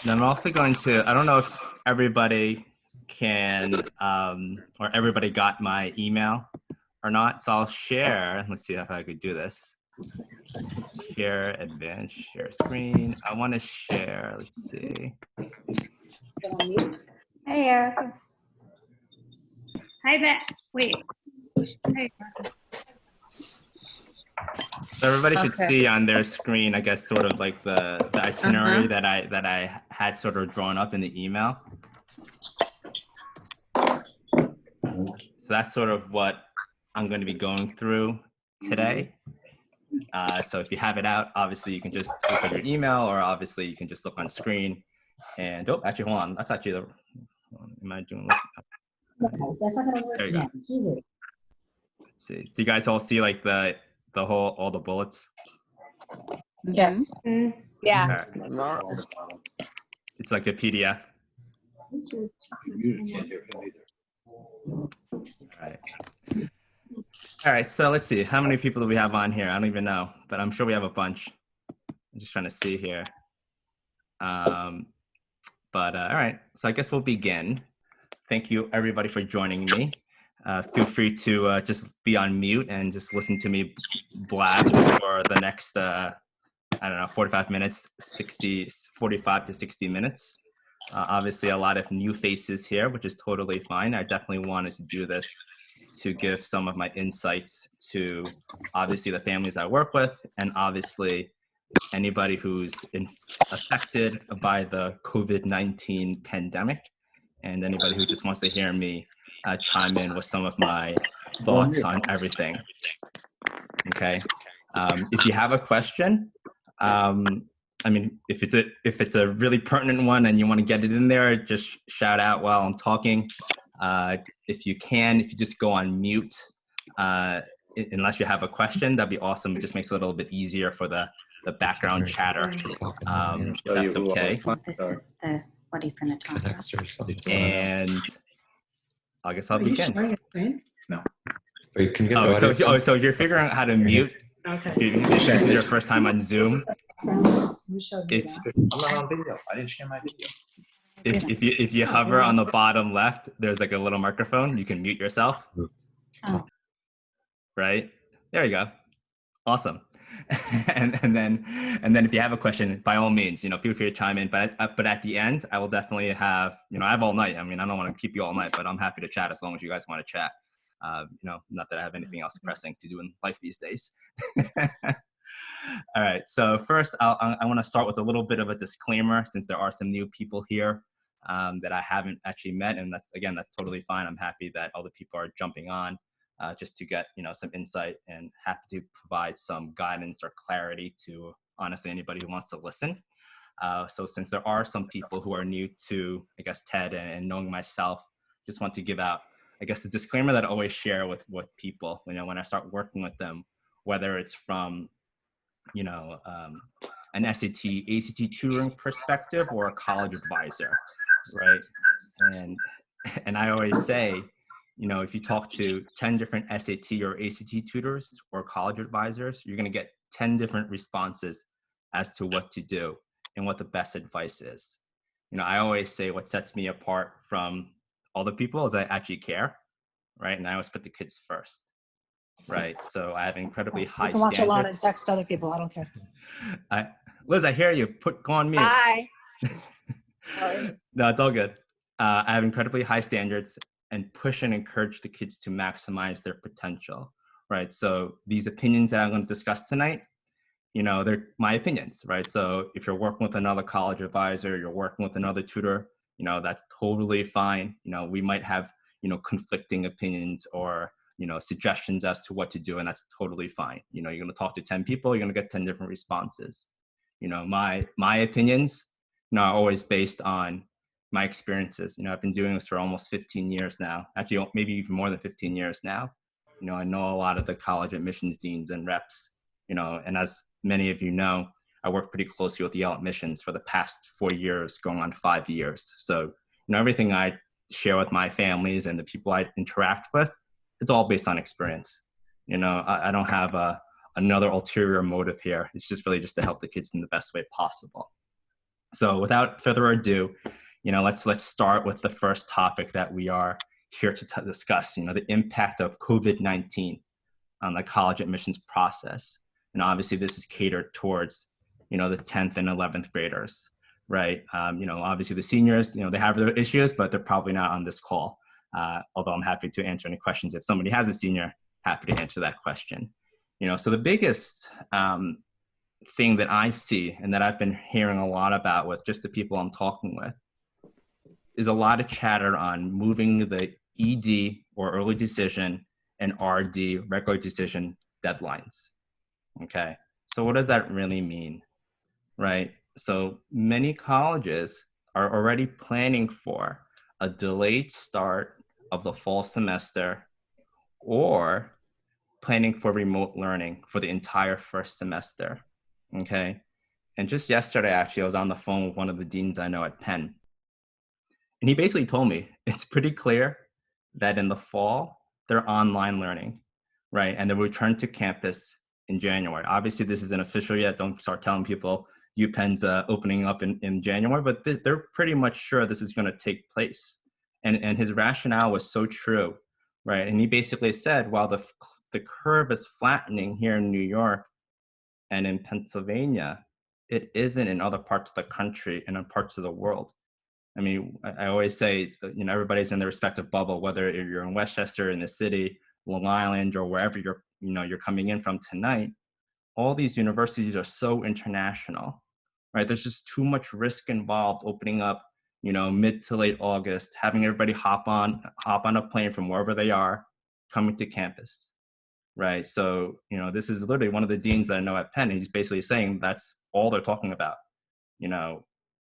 And I'm also going to, I don't know if everybody can, or everybody got my email or not. So I'll share, let's see if I could do this. Share, advanced, share screen. I want to share, let's see. Hey, Erica. Hi, Beth. Wait. Hey. So everybody should see on their screen, I guess, sort of like the itinerary that I had sort of drawn up in the email. So that's sort of what I'm going to be going through today. So if you have it out, obviously you can just look at your email, or obviously you can just look on screen. And oh, actually, hold on. That's actually the. Am I doing? No, that's not gonna work. There you go. Easy. Let's see. Do you guys all see like all the bullets? Yes. Mm-hmm. Yeah. Right. It's like a PDF. All right, so let's see. How many people do we have on here? I don't even know, but I'm sure we have a bunch. I'm just trying to see here. All right, so I guess we'll begin. Thank you, everybody, for joining me. Feel free to just be on mute and just listen to me blab for the next, I don't know, 45 minutes, 45 to 60 minutes. Obviously, a lot of new faces here, which is totally fine. I definitely wanted to do this to give some of my insights to obviously the families I work with, and obviously anybody who's affected by the COVID-19 pandemic, and anybody who just wants to hear me chime in with some of my thoughts on everything. Okay. If you have a question, I mean, if it's a really pertinent one and you want to get it in there, just shout out while I'm talking. If you just go on mute, unless you have a question, that'd be awesome. It just makes it a little bit easier for the background chatter. If that's okay. This is what he's going to talk about. And I guess I'll begin. No. Wait, can you get So you're figuring out how to mute. Okay. If this is your first time on Zoom. We showed you that. I'm not on video. I didn't share my video. If you hover on the bottom left, there's like a little microphone. You can mute yourself. Oh. Right? There you go. Awesome. and then if you have a question, by all means, feel free to chime in. But at the end, I will definitely have, I have all night. I mean, I don't want to keep you all night, but I'm happy to chat as long as you guys want to chat. Not that I have anything else pressing to do in life these days. All right. So first, I want to start with a little bit of a disclaimer, since there are some new people here that I haven't actually met, and that's totally fine. I'm happy that all the people are jumping on. Just to get some insight, and happy to provide some guidance or clarity to honestly anybody who wants to listen. So since there are some people who are new to, I guess, TED and knowing myself, just want to give out, I guess, the disclaimer that I always share with people, when I start working with them, whether it's from an SAT, ACT tutoring perspective or a college advisor, right? And I always say, if you talk to 10 different SAT or ACT tutors or college advisors, you're going to get 10 different responses as to what to do and what the best advice is. I always say what sets me apart from all the people is I actually care, right? And I always put the kids first, right? So I have incredibly high You can watch standards. alone and text other people. I don't care. Liz, I hear you. Go on mute. Bye. No, it's all good. I have incredibly high standards and push and encourage the kids to maximize their potential, right? So these opinions that I'm going to discuss tonight, they're my opinions, right? So if you're working with another college advisor, you're working with another tutor, that's totally fine. We might have, conflicting opinions or, suggestions as to what to do, and that's totally fine. You're going to talk to 10 people, you're going to get 10 different responses. My opinions, are always based on my experiences. I've been doing this for almost 15 years now, actually maybe even more than 15 years now. I know a lot of the college admissions deans and reps, and as many of you know, I work pretty closely with Yale admissions for the past 4 years, going on 5 years. So, everything I share with my families and the people I interact with, it's all based on experience. I don't have another ulterior motive here. It's just really just to help the kids in the best way possible. So without further ado, let's start with the first topic that we are here to discuss, the impact of COVID-19 on the college admissions process. And obviously this is catered towards, the 10th and 11th graders, right? Obviously the seniors, they have their issues, but they're probably not on this call. Although I'm happy to answer any questions. If somebody has a senior, happy to answer that question. So the biggest thing that I see and that I've been hearing a lot about with just the people I'm talking with is a lot of chatter on moving the ED or early decision and RD, regular decision deadlines. Okay, so what does that really mean, right? So many colleges are already planning for a delayed start of the fall semester or planning for remote learning for the entire first semester, okay? And just yesterday, actually, I was on the phone with one of the deans I know at Penn. And he basically told me it's pretty clear that in the fall, they're online learning, right? And they'll return to campus in January. Obviously, this isn't official yet. Don't start telling people UPenn's opening up in January, but they're pretty much sure this is going to take place. And his rationale was so true, right? And he basically said, while the curve is flattening here in New York and in Pennsylvania, it isn't in other parts of the country and in parts of the world. I mean, I always say, everybody's in their respective bubble, whether you're in Westchester, in the city, Long Island, or wherever you're coming in from tonight. All these universities are so international, right? There's just too much risk involved opening up, mid to late August, having everybody hop on a plane from wherever they are, coming to campus, right? So, this is literally one of the deans that I know at Penn. He's basically saying that's all they're talking about.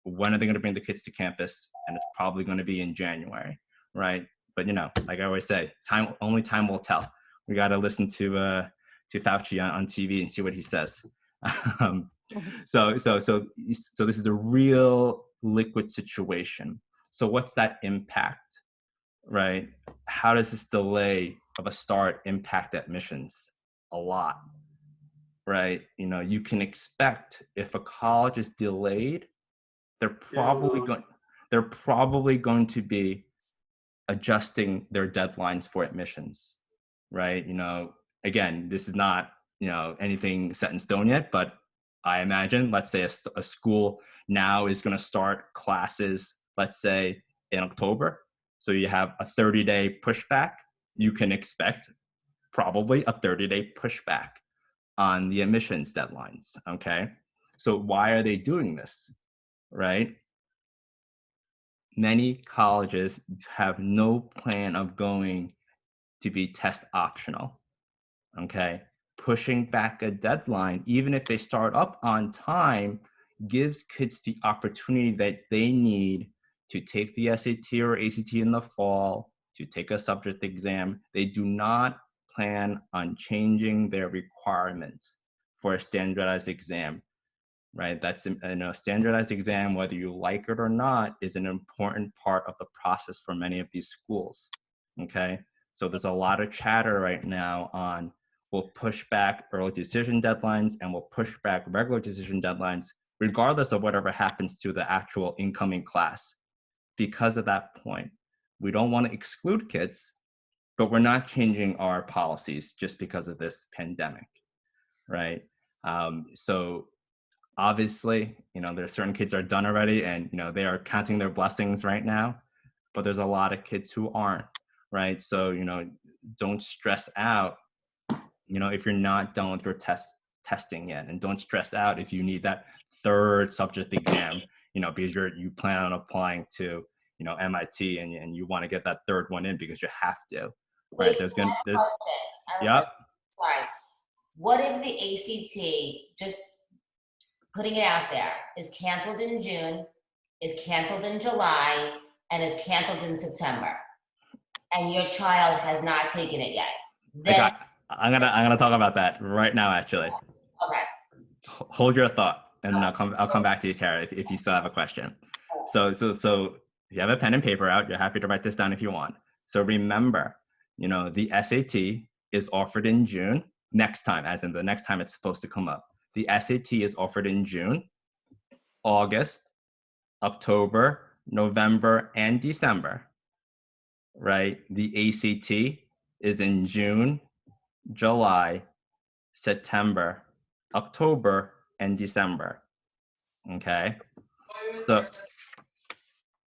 When are they going to bring the kids to campus? And it's probably going to be in January, right? But like I always say, only time will tell. We got to listen to Fauci on TV and see what he says. So this is a real liquid situation. So what's that impact, right? How does this delay of a start impact admissions? A lot, right? You can expect if a college is delayed, they're probably going to be adjusting their deadlines for admissions, right? Again, this is not anything set in stone yet, but I imagine, let's say a school now is going to start classes, let's say in October, so you have a 30-day pushback. You can expect probably a 30-day pushback on the admissions deadlines. Okay, so why are they doing this? Right? Many colleges have no plan of going to be test optional, okay? Pushing back a deadline, even if they start up on time, gives kids the opportunity that they need to take the SAT or ACT in the fall, to take a subject exam. They do not plan on changing their requirements for a standardized exam. Right, that's a standardized exam, whether you like it or not, is an important part of the process for many of these schools. Okay, so there's a lot of chatter right now on we'll push back early decision deadlines and we'll push back regular decision deadlines, regardless of whatever happens to the actual incoming class. Because of that point, we don't want to exclude kids, but we're not changing our policies just because of this pandemic, right? So obviously, there's certain kids are done already and, they are counting their blessings right now, but there's a lot of kids who aren't, right? So, don't stress out, if you're not done with your testing yet, and don't stress out if you need that third subject exam, because you plan on applying to, MIT and you want to get that third one in because you have to, right? Yep. Sorry. What if the ACT, just putting it out there, is canceled in June, is canceled in July, and is canceled in September, and your child has not taken it yet? Then I'm gonna talk about that right now, actually. Okay. Hold your thought, and I'll come back to you, Tara, if you still have a question. So if you have a pen and paper out, you're happy to write this down if you want. So remember, the SAT is offered in June, next time, as in the next time it's supposed to come up. The SAT is offered in June, August, October, November, and December, right? The ACT is in June, July, September, October, and December. Okay.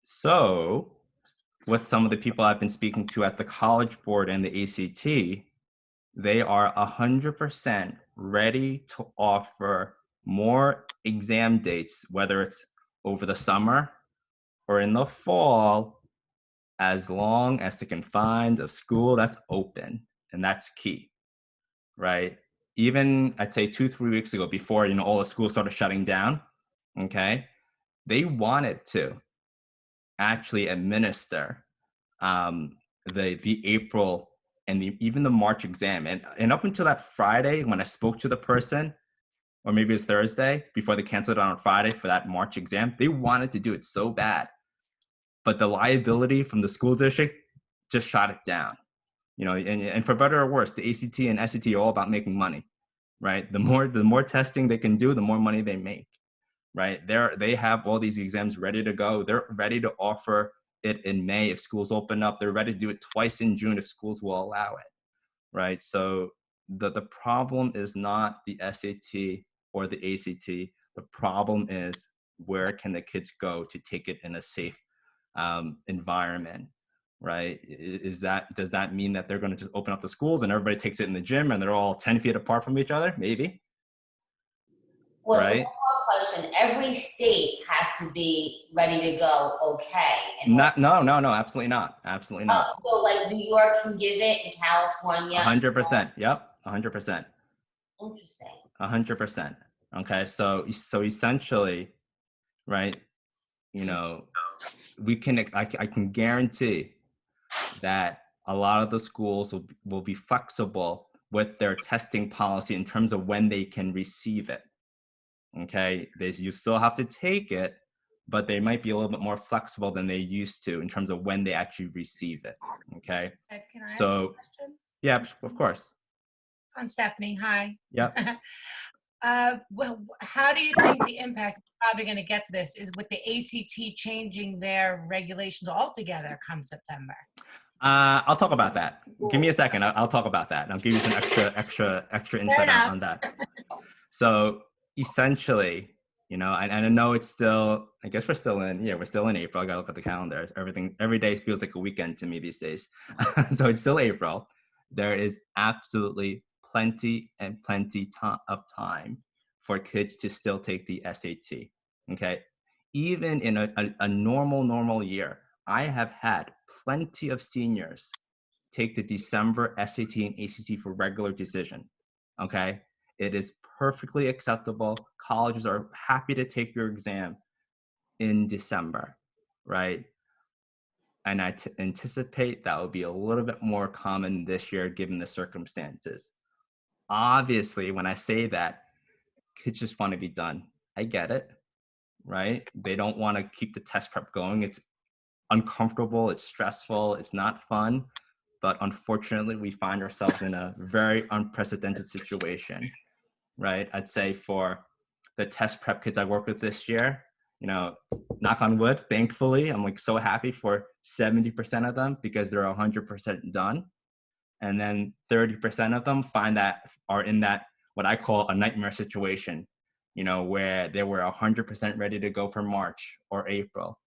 So with some of the people I've been speaking to at the College Board and the ACT, they are 100% ready to offer more exam dates, whether it's over the summer or in the fall, as long as they can find a school that's open. And that's key, right? Even I'd say 2-3 weeks ago, before all the schools started shutting down, okay, they wanted to actually administer the April and even the March exam. And up until that Friday, when I spoke to the person, or maybe it's Thursday, before they canceled it on Friday for that March exam, they wanted to do it so bad. But the liability from the school district just shot it down. And for better or worse, the ACT and SAT are all about making money, right? The more testing they can do, the more money they make, right? They have all these exams ready to go. They're ready to offer it in May if schools open up. They're ready to do it twice in June if schools will allow it, right? So the problem is not the SAT or the ACT. The problem is, where can the kids go to take it in a safe environment, right? Does that mean that they're going to just open up the schools and everybody takes it in the gym and they're all 10 feet apart from each other? Maybe. Well, right? one more question. Every state has to be ready to go, okay? No, absolutely not. Absolutely not. So like New York can give it, and California. 100%. Yep. 100%. Interesting. 100%. Okay. So essentially, right, I can guarantee that a lot of the schools will be flexible with their testing policy in terms of when they can receive it. Okay, you still have to take it, but they might be a little bit more flexible than they used to in terms of when they actually receive it. Okay. Can I ask a question? Yeah, of course. I'm Stephanie. Hi. Yep. Well, how do you think the impact is probably going to get to this is with the ACT changing their regulations altogether come September? I'll talk about that. Give me a second. I'll talk about that. I'll give you some extra insight on that. So essentially, and I know it's still, I guess we're still in April. I gotta look at the calendar. Every day feels like a weekend to me these days. So it's still April. There is absolutely plenty of time for kids to still take the SAT. Okay. Even in a normal year, I have had plenty of seniors take the December SAT and ACT for regular decision. Okay. It is perfectly acceptable. Colleges are happy to take your exam in December, right? And I anticipate that will be a little bit more common this year given the circumstances. Obviously, when I say that, kids just want to be done. I get it, right? They don't want to keep the test prep going. It's uncomfortable, it's stressful, it's not fun. But unfortunately, we find ourselves in a very unprecedented situation, right? I'd say for the test prep kids I work with this year, knock on wood, thankfully, I'm like so happy for 70% of them because they're 100% done. And then 30% of them are in that, what I call a nightmare situation, where they were 100% ready to go for March or April.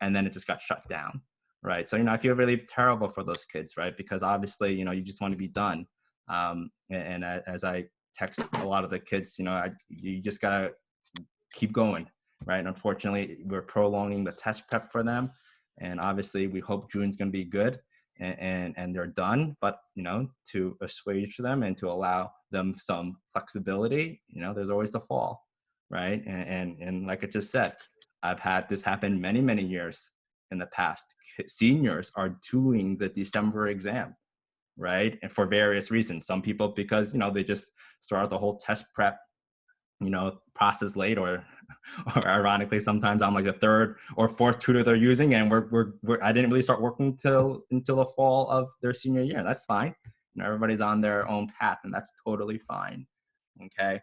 And then it just got shut down, right? So, I feel really terrible for those kids, right? Because obviously, you just want to be done. And as I text a lot of the kids, you just gotta keep going, right? Unfortunately, we're prolonging the test prep for them. And obviously we hope June's gonna be good and they're done, but to assuage them and to allow them some flexibility, there's always the fall, right? And like I just said, I've had this happen many years in the past. Seniors are doing the December exam, right? And for various reasons. Some people because they just start the whole test prep process late, or ironically sometimes I'm like the third or fourth tutor they're using, and I didn't really start working until the fall of their senior year. That's fine. Everybody's on their own path, and that's totally fine. Okay.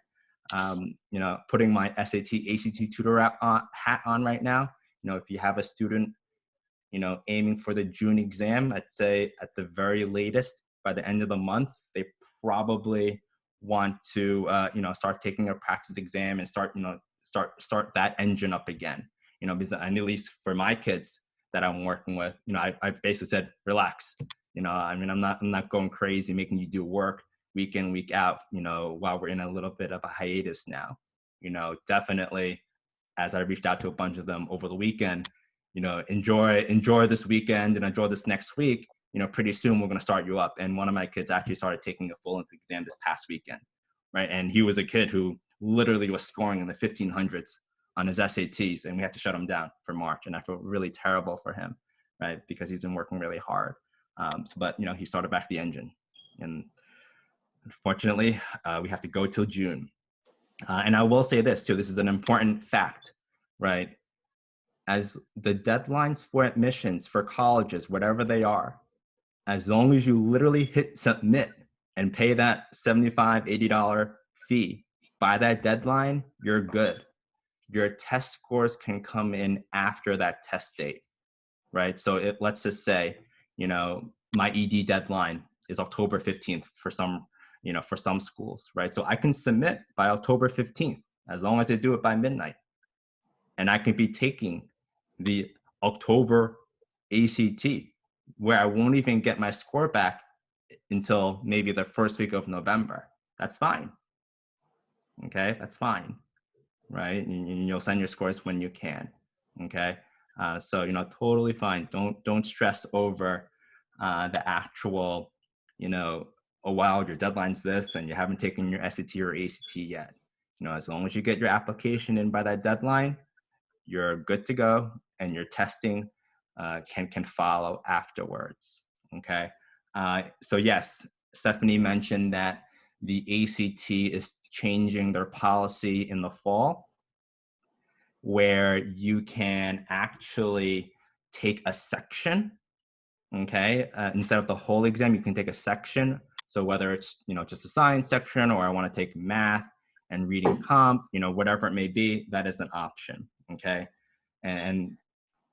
Putting my SAT ACT tutor hat on right now, if you have a student, aiming for the June exam, I'd say at the very latest, by the end of the month, they probably want to, start taking a practice exam and start that engine up again. Because at least for my kids that I'm working with, I basically said, relax. I'm not going crazy making you do work week in, week out, while we're in a little bit of a hiatus now. Definitely, as I reached out to a bunch of them over the weekend, enjoy this weekend and enjoy this next week. Pretty soon we're going to start you up. And one of my kids actually started taking a full exam this past weekend, right? And he was a kid who literally was scoring in the 1500s on his SATs, and we had to shut him down for March. And I feel really terrible for him, right? Because he's been working really hard. But he started back the engine, and unfortunately, we have to go till June. And I will say this too, this is an important fact, right? As the deadlines for admissions for colleges, whatever they are, as long as you literally hit submit and pay that $75, $80 fee by that deadline, you're good. Your test scores can come in after that test date, right? So let's just say, my ED deadline is October 15th for some schools, right? So I can submit by October 15th, as long as I do it by midnight. And I can be taking the October ACT, where I won't even get my score back until maybe the first week of November. That's fine. Okay, that's fine, right? And you'll send your scores when you can. Okay, so totally fine. Don't stress over the actual, oh wow, your deadline's this, and you haven't taken your SAT or ACT yet. As long as you get your application in by that deadline, you're good to go, and your testing can follow afterwards. Okay, so yes, Stephanie mentioned that the ACT is changing their policy in the fall, where you can actually take a section. Okay, instead of the whole exam, you can take a section. So whether it's just a science section, or I want to take math and reading comp, whatever it may be, that is an option. Okay, and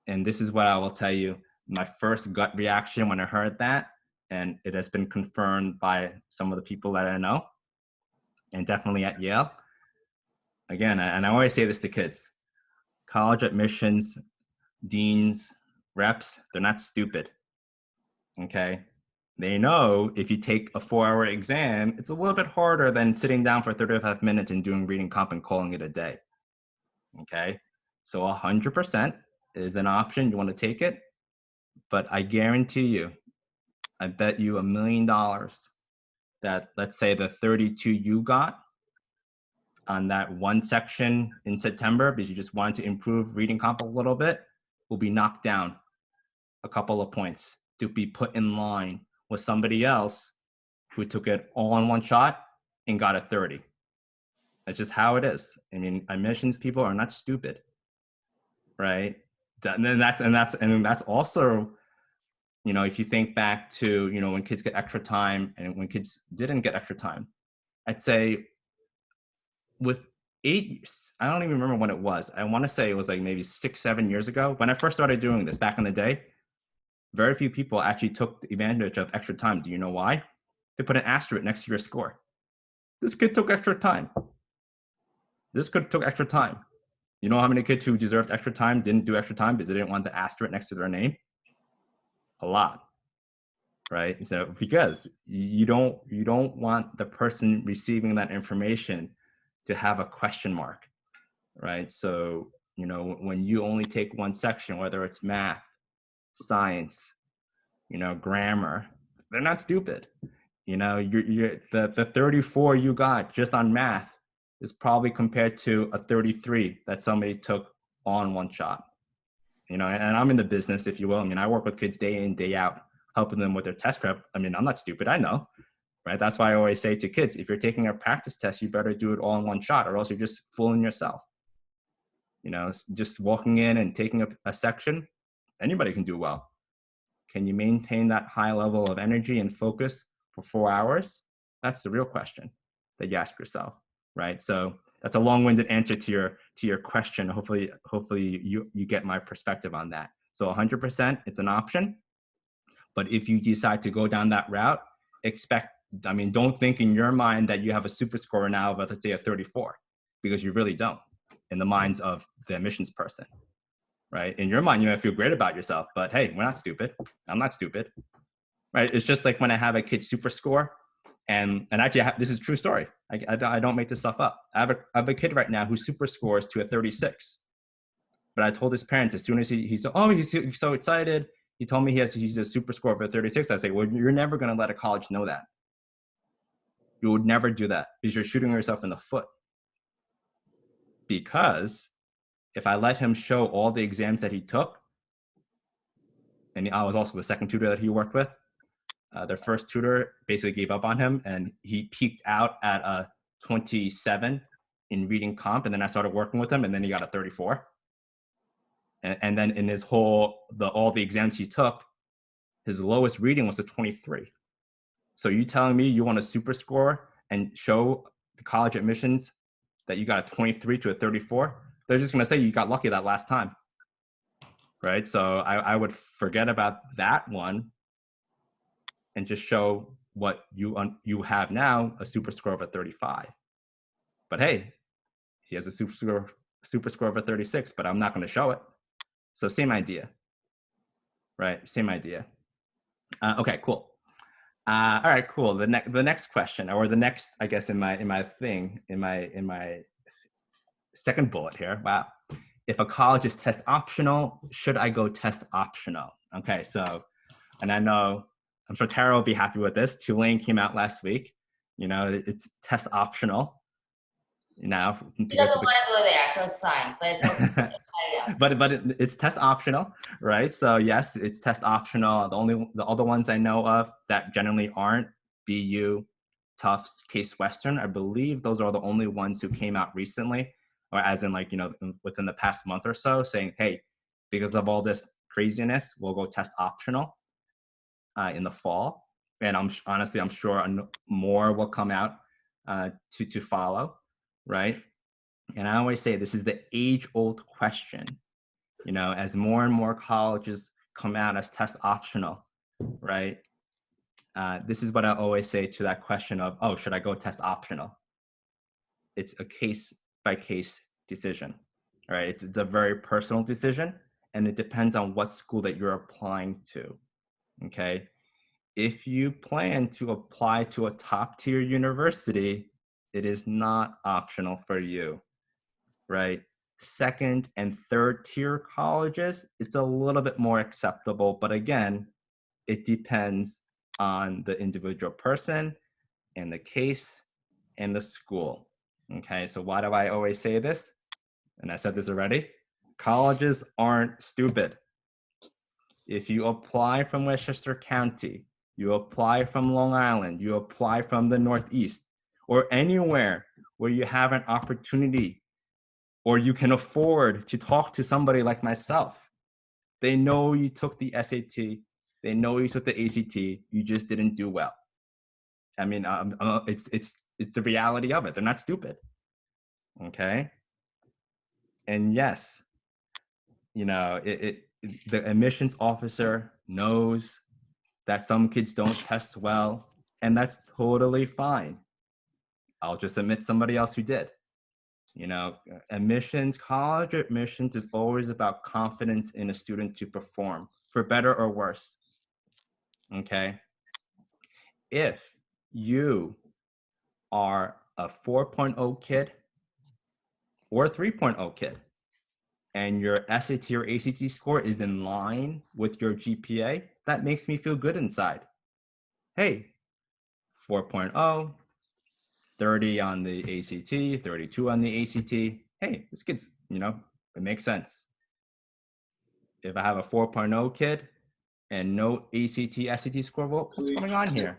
this is what I will tell you, my first gut reaction when I heard that, and it has been confirmed by some of the people that I know, and definitely at Yale. Again, and I always say this to kids, college admissions, deans, reps, they're not stupid. Okay, they know if you take a 4-hour exam, it's a little bit harder than sitting down for 35 minutes and doing reading comp and calling it a day. Okay, so 100% is an option. You want to take it, but I guarantee you, I bet you $1 million that, let's say, the 32 you got on that one section in September, because you just wanted to improve reading comp a little bit, will be knocked down a couple of points to be put in line with somebody else who took it all in one shot and got a 30. That's just how it is. I mean, admissions people are not stupid, right? And that's also, if you think back to, when kids get extra time and when kids didn't get extra time, I'd say with 8 years, I don't even remember when it was. I want to say it was like maybe 6-7 years ago when I first started doing this back in the day. Very few people actually took advantage of extra time. Do you know why? They put an asterisk next to your score. This kid took extra time. This kid took extra time. You know how many kids who deserved extra time didn't do extra time because they didn't want the asterisk next to their name? A lot, right? So because you don't want the person receiving that information to have a question mark, right? So, when you only take one section, whether it's math, science, grammar, they're not stupid. You're the 34 you got just on math is probably compared to a 33 that somebody took on one shot. And I'm in the business, if you will. I mean, I work with kids day in, day out, helping them with their test prep. I mean, I'm not stupid, I know, right? That's why I always say to kids, if you're taking a practice test, you better do it all in one shot, or else you're just fooling yourself. Just walking in and taking a section, anybody can do well. Can you maintain that high level of energy and focus for 4 hours? That's the real question that you ask yourself, right? So That's a long-winded answer to your question. Hopefully you get my perspective on that. So 100%, it's an option. But if you decide to go down that route, don't think in your mind that you have a super score now of, let's say, a 34, because you really don't in the minds of the admissions person, right? In your mind, you might feel great about yourself, but hey, we're not stupid. I'm not stupid, right? It's just like when I have a kid super score, and actually, this is a true story. I don't make this stuff up. I have a kid right now who super scores to a 36. But I told his parents, as soon as he's so excited, he told me he's a super score of a 36. I say, well, you're never going to let a college know that. You would never do that because you're shooting yourself in the foot. Because if I let him show all the exams that he took, and I was also the second tutor that he worked with, their first tutor basically gave up on him, and he peaked out at a 27 in reading comp, and then I started working with him, and then he got a 34. And then in his all the exams he took, his lowest reading was a 23. So you telling me you want to super score and show the college admissions that you got a 23 to a 34? They're just going to say you got lucky that last time, right? So I would forget about that one and just show what you have now, a super score of a 35. But hey, he has a super score of a 36, but I'm not going to show it. So same idea, right? Same idea. Okay, cool. All right, cool. The next question, or the next, I guess, in my second bullet here. Wow. If a college is test optional, should I go test optional? Okay, so, and I'm sure Tara will be happy with this. Tulane came out last week. It's test optional. He doesn't want to go there, so it's fine. But it's okay. but it's test optional, right? So yes, it's test optional. The other ones I know of that generally aren't, BU, Tufts, Case Western. I believe those are the only ones who came out recently, or as in within the past month or so, saying, hey, because of all this craziness, we'll go test optional in the fall. And I'm sure more will come out to follow, right? And I always say this is the age-old question, as more and more colleges come out as test optional, right? This is what I always say to that question of, oh, should I go test optional? It's a case-by-case decision, right? It's a very personal decision, and it depends on what school that you're applying to, okay? If you plan to apply to a top-tier university, it is not optional for you, right? Second and third tier colleges, it's a little bit more acceptable, but again, it depends on the individual person and the case and the school. Okay, so why do I always say this? And I said this already. Colleges aren't stupid. If you apply from Westchester County, you apply from Long Island, you apply from the Northeast, or anywhere where you have an opportunity or you can afford to talk to somebody like myself. They know you took the SAT, they know you took the ACT, you just didn't do well. I mean, it's the reality of it. They're not stupid, okay? And yes, the admissions officer knows that some kids don't test well, and that's totally fine. I'll just admit somebody else who did. College admissions is always about confidence in a student to perform, for better or worse, okay? If you are a 4.0 kid or a 3.0 kid, and your SAT or ACT score is in line with your GPA, that makes me feel good inside. Hey, 4.0, 30 on the ACT, 32 on the ACT. Hey, this kid's, it makes sense. If I have a 4.0 kid and no ACT, SAT score, well, what's going on here?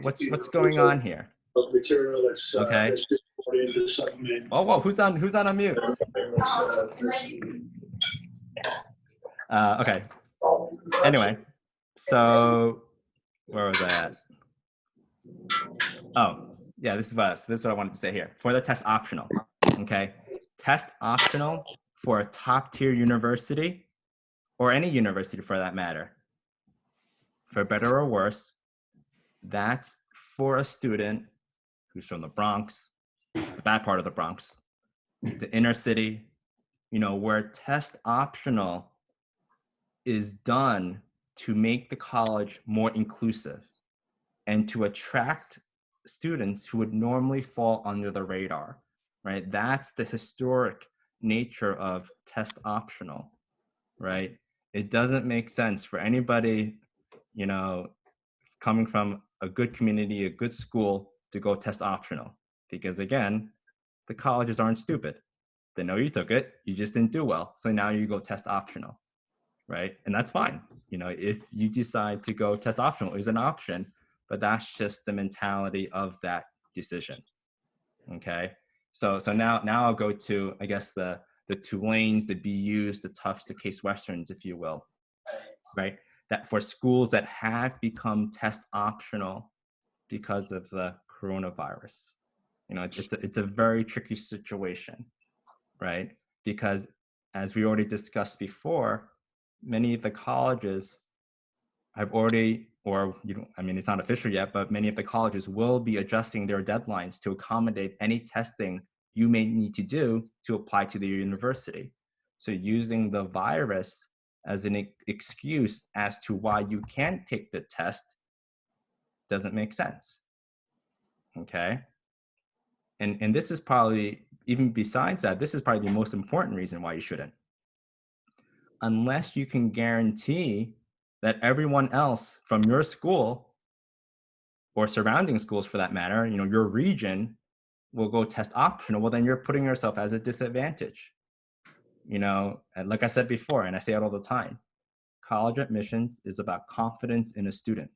What's going on here? Okay. Whoa, who's on mute? Okay. Anyway, so where was I at? Oh, Yeah, this is what I wanted to say here. For the test optional, okay? Test optional for a top tier university, or any university for that matter, for better or worse, that's for a student who's from the Bronx, the bad part of the Bronx, the inner city, where test optional is done to make the college more inclusive and to attract students who would normally fall under the radar, right? That's the historic nature of test optional, right? It doesn't make sense for anybody, coming from a good community, a good school, to go test optional. Because again, the colleges aren't stupid. They know you took it, you just didn't do well. So now you go test optional, right? And that's fine. If you decide to go test optional, is an option, but that's just the mentality of that decision. Okay. So now I'll go to, I guess, the Tulanes, the BUs, the Tufts, the Case Westerns, if you will, right? That for schools that have become test optional because of the coronavirus, it's a very tricky situation, right? Because as we already discussed before, many of the colleges have already, it's not official yet, but many of the colleges will be adjusting their deadlines to accommodate any testing you may need to do to apply to the university. So using the virus as an excuse as to why you can't take the test doesn't make sense, okay? And this is probably, even besides that, this is probably the most important reason why you shouldn't. Unless you can guarantee that everyone else from your school or surrounding schools for that matter, your region will go test optional, well, then you're putting yourself as a disadvantage. And like I said before, and I say it all the time, college admissions is about confidence in a student,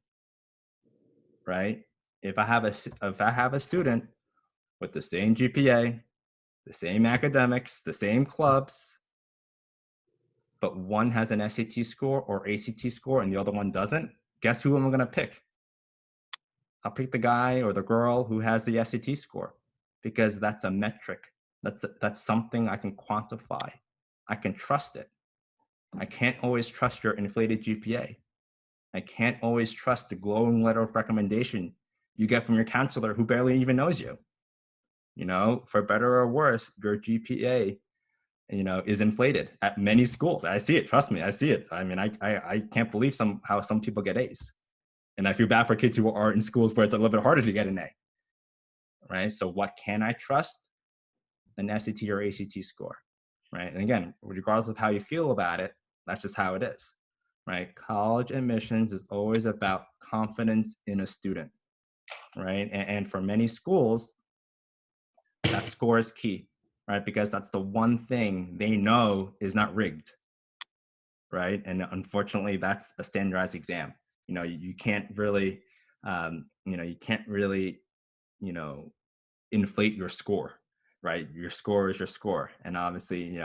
right? If I have a student with the same GPA, the same academics, the same clubs, but one has an SAT score or ACT score and the other one doesn't, guess who am I going to pick? I'll pick the guy or the girl who has the SAT score, because that's a metric. That's something I can quantify. I can trust it. I can't always trust your inflated GPA. I can't always trust the glowing letter of recommendation you get from your counselor who barely even knows you. For better or worse, your GPA, is inflated at many schools. I see it. Trust me, I see it. I can't believe how some people get A's. And I feel bad for kids who are in schools where it's a little bit harder to get an A, right? So what can I trust? An SAT or ACT score, right? And again, regardless of how you feel about it, that's just how it is, right? College admissions is always about confidence in a student, right? And for many schools, that score is key, right? Because that's the one thing they know is not rigged, right? And unfortunately, that's a standardized exam. You can't really, inflate your score, right? Your score is your score. And obviously,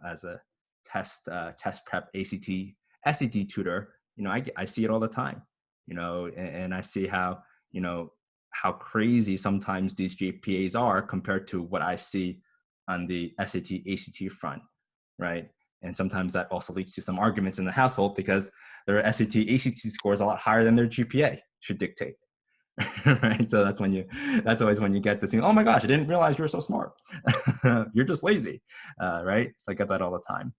as a test prep SAT tutor, I see it all the time, and I see how, how crazy sometimes these GPAs are compared to what I see on the SAT, ACT front, right? And sometimes that also leads to some arguments in the household because their SAT, ACT score is a lot higher than their GPA should dictate, right? So that's always when you get this thing, oh my gosh, I didn't realize you were so smart. You're just lazy, right? So I get that all the time,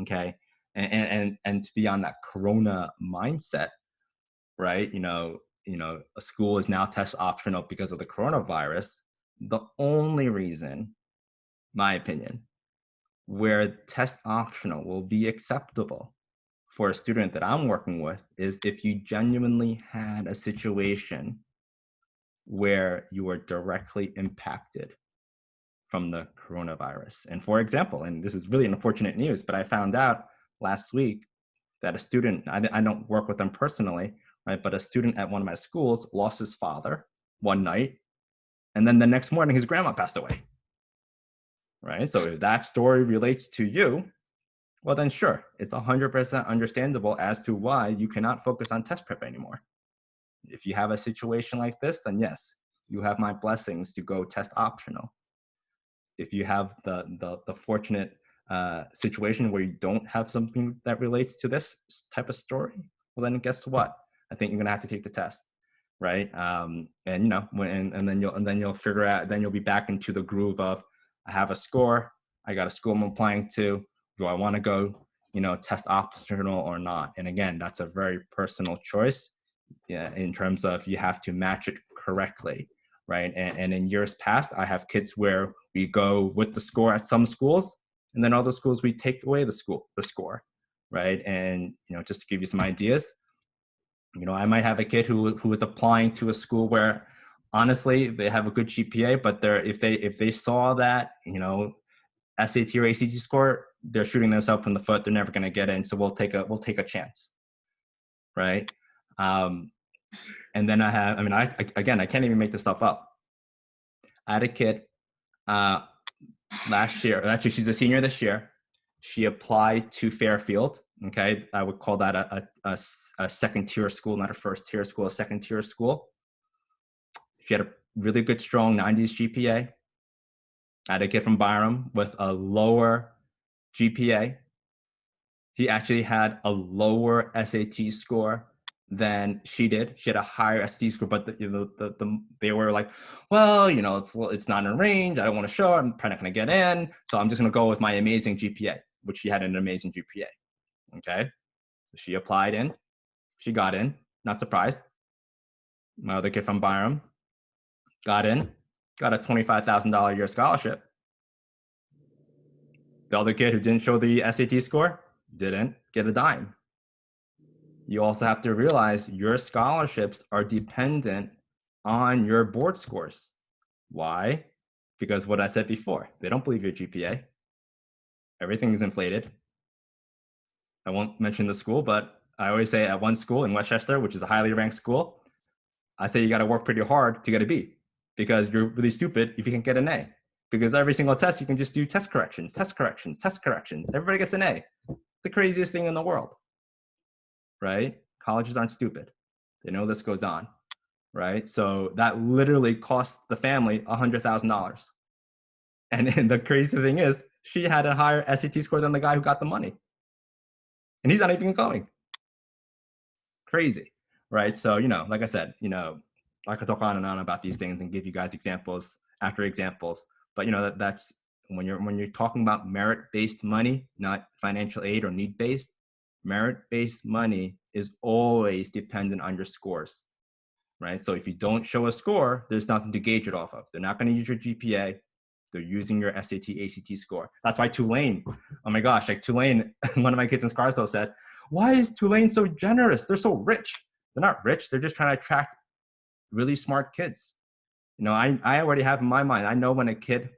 okay? And to be on that Corona mindset, right? A school is now test optional because of the coronavirus. The only reason, my opinion, where test optional will be acceptable for a student that I'm working with is if you genuinely had a situation where you were directly impacted from the coronavirus. And for example, and this is really unfortunate news, but I found out last week that a student, I don't work with them personally, right? But a student at one of my schools lost his father one night, and then the next morning his grandma passed away, right? So if that story relates to you, well then sure, it's 100% understandable as to why you cannot focus on test prep anymore. If you have a situation like this, then yes, you have my blessings to go test optional. If you have the fortunate situation where you don't have something that relates to this type of story, well, then guess what? I think you're gonna have to take the test, right? And you know, and then you'll figure out. Then you'll be back into the groove of, I have a score, I got a school I'm applying to. Do I want to go, you know, test optional or not? And again, that's a very personal choice. Yeah, in terms of you have to match it correctly, right? And in years past, I have kids where we go with the score at some schools, and then other schools we take away the score, right? And you know, just to give you some ideas, you know, I might have a kid who is applying to a school where honestly they have a good GPA, but if they saw that, you know, SAT or ACT score, they're shooting themselves in the foot. They're never going to get in. So we'll take a chance, right? And then I can't even make this stuff up. I had a kid last year. Actually, she's a senior this year. She applied to Fairfield. Okay, I would call that a second tier school, not a first tier school, a second tier school. She had a really good, strong 90s GPA. I had a kid from Byram with a lower GPA. He actually had a lower SAT score than she did. She had a higher SAT score, but they were like, well, you know, it's not in range. I don't want to show. I'm probably not going to get in, so I'm just going to go with my amazing GPA, which she had an amazing GPA. Okay, so she applied in. She got in. Not surprised. My other kid from Byram got in. Got a $25,000 a year scholarship. The other kid who didn't show the SAT score didn't get a dime. You also have to realize your scholarships are dependent on your board scores. Why? Because what I said before, they don't believe your GPA. Everything is inflated. I won't mention the school, but I always say at one school in Westchester, which is a highly ranked school, I say you got to work pretty hard to get a B, because you're really stupid if you can get an A. Because every single test, you can just do test corrections, test corrections, test corrections. Everybody gets an A. It's the craziest thing in the world, right? Colleges aren't stupid. They know this goes on, right? So that literally cost the family $100,000. And the crazy thing is, she had a higher SAT score than the guy who got the money. And he's not even going. Crazy, right? So, you know, like I said, you know, I could talk on and on about these things and give you guys examples after examples. But, you know, that's when you're talking about merit-based money, not financial aid or need-based, merit-based money is always dependent on your scores, right? So if you don't show a score, there's nothing to gauge it off of. They're not going to use your GPA. They're using your SAT, ACT score. That's why Tulane, oh my gosh, like Tulane, one of my kids in Scarsdale said, why is Tulane so generous? They're so rich. They're not rich. They're just trying to attract really smart kids. You know, I already have in my mind, I know when a kid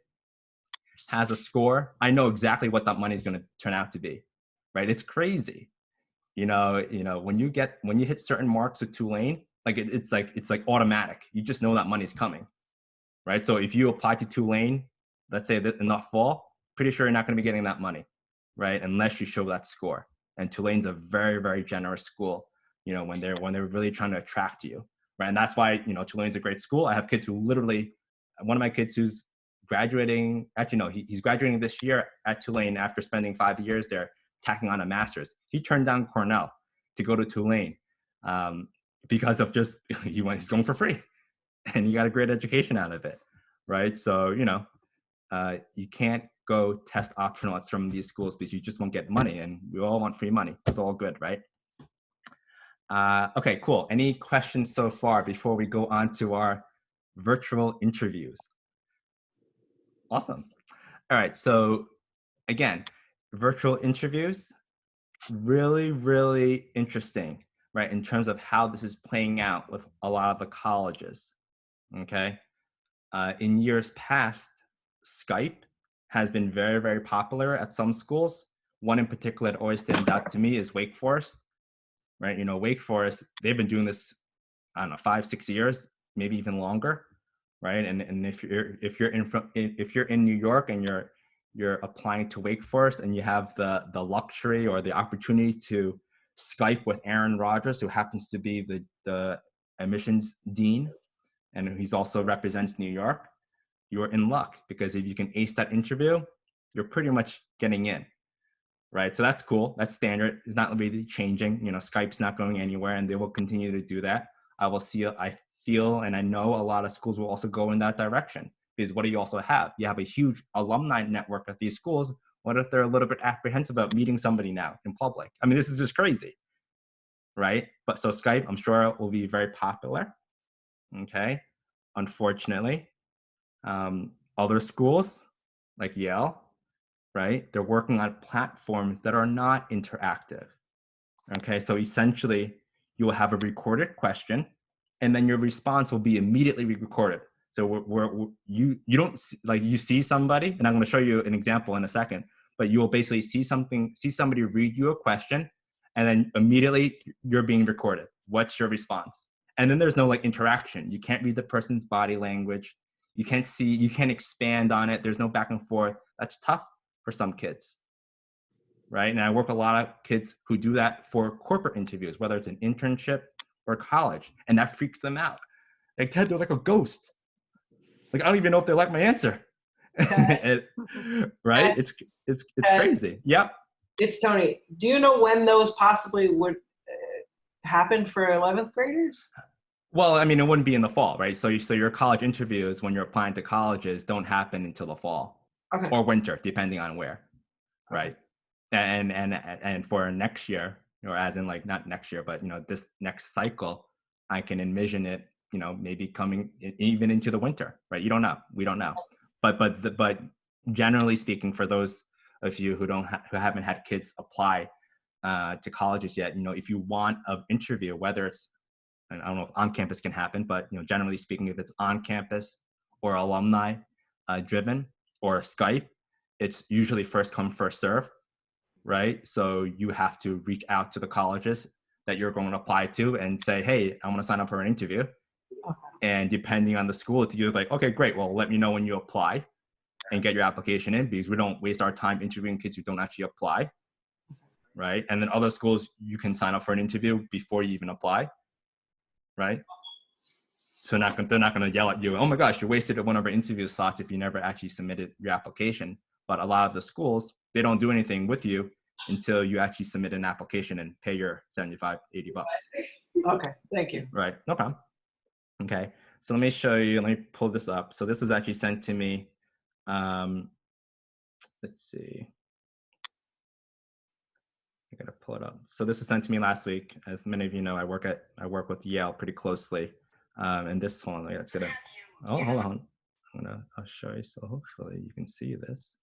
has a score, I know exactly what that money is going to turn out to be, right? It's crazy. You know, when you hit certain marks with Tulane, like it's like automatic. You just know that money's coming, right? So if you apply to Tulane, let's say that in the fall, pretty sure you're not going to be getting that money, right? Unless you show that score. And Tulane's a very, very generous school, you know, when they're really trying to attract you, right? And that's why, you know, Tulane's a great school. I have kids who literally, one of my kids who's graduating, actually no, he's graduating this year at Tulane after spending 5 years there, tacking on a master's. He turned down Cornell to go to Tulane because of just, he's going for free and he got a great education out of it, right? So, you know, you can't go test optional at some of these schools because you just won't get money, and we all want free money. It's all good, right? Okay, cool. Any questions so far before we go on to our virtual interviews? Awesome. All right, so again, virtual interviews, really, really interesting, right? In terms of how this is playing out with a lot of the colleges, okay? In years past, Skype has been very, very popular at some schools. One in particular that always stands out to me is Wake Forest, right? You know, Wake Forest, they've been doing this, I don't know, 5-6 years, maybe even longer, right? And if you're in New York and you're applying to Wake Forest and you have the luxury or the opportunity to Skype with Aaron Rodgers, who happens to be the admissions dean and he's also represents New York, you're in luck, because if you can ace that interview, you're pretty much getting in, right? So that's cool. That's standard. It's not really changing. You know, Skype's not going anywhere, and they will continue to do that. I feel, and I know a lot of schools will also go in that direction, because what do you also have? You have a huge alumni network at these schools. What if they're a little bit apprehensive about meeting somebody now in public? I mean, this is just crazy, right? But so Skype, I'm sure, will be very popular. Okay, unfortunately, other schools like Yale, right? They're working on platforms that are not interactive. Okay, so essentially, you will have a recorded question, and then your response will be immediately recorded. So you don't see, like, you see somebody, and I'm going to show you an example in a second. But you will basically see somebody read you a question, and then immediately you're being recorded. What's your response? And then there's no like interaction. You can't read the person's body language. You can't expand on it. There's no back and forth. That's tough for some kids, right? And I work with a lot of kids who do that for corporate interviews, whether it's an internship or college, and that freaks them out. Like, Ted, they're like a ghost. Like, I don't even know if they like my answer. Right? It's crazy. Yep. It's Tony. Do you know when those possibly would happen for 11th graders? Well, I mean, it wouldn't be in the fall, right? So your college interviews, when you're applying to colleges, don't happen until the fall or winter, depending on where, right? And for next year, or as in like not next year, but this next cycle, I can envision it, maybe coming even into the winter, right? You don't know. We don't know. But generally speaking, for those of you who haven't had kids apply to colleges yet, if you want an interview, whether it's, and I don't know if on campus can happen, but generally speaking, if it's on campus or alumni driven or Skype, it's usually first come, first serve, right? So you have to reach out to the colleges that you're going to apply to and say, hey, I want to sign up for an interview. And depending on the school, it's either like, okay, great, well, let me know when you apply and get your application in, because we don't waste our time interviewing kids who don't actually apply, right? And then other schools, you can sign up for an interview before you even apply, right? So they're not going to yell at you, oh my gosh, you wasted one of our interview slots if you never actually submitted your application. But a lot of the schools, they don't do anything with you until you actually submit an application and pay your $75, $80. Okay, thank you. Right, no problem. Okay, so let me show you, let me pull this up. So this was actually sent to me, let's see. I gotta pull it up. So this was sent to me last week. As many of you know, I work with Yale pretty closely. And this one, let's get it. Oh, hold on. I'll show you. So hopefully you can see this.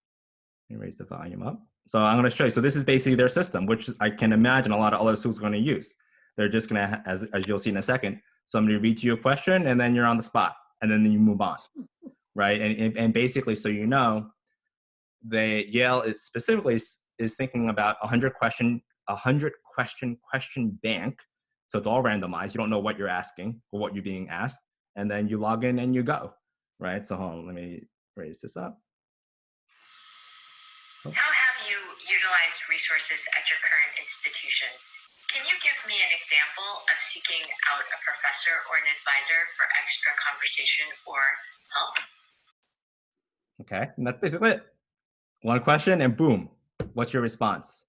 Let me raise the volume up. So I'm gonna show you. So this is basically their system, which I can imagine a lot of other schools are gonna use. They're just gonna, as you'll see in a second, somebody reads you a question and then you're on the spot and then you move on, right? And basically, so Yale is specifically is thinking about 100 question bank. So it's all randomized. You don't know what you're asking or what you're being asked. And then you log in and you go, right? So hold on, let me raise this up. How have you utilized resources at your current institution? Can you give me an example of seeking out a professor or an advisor for extra conversation or help? Okay, and that's basically it. One question and boom, what's your response?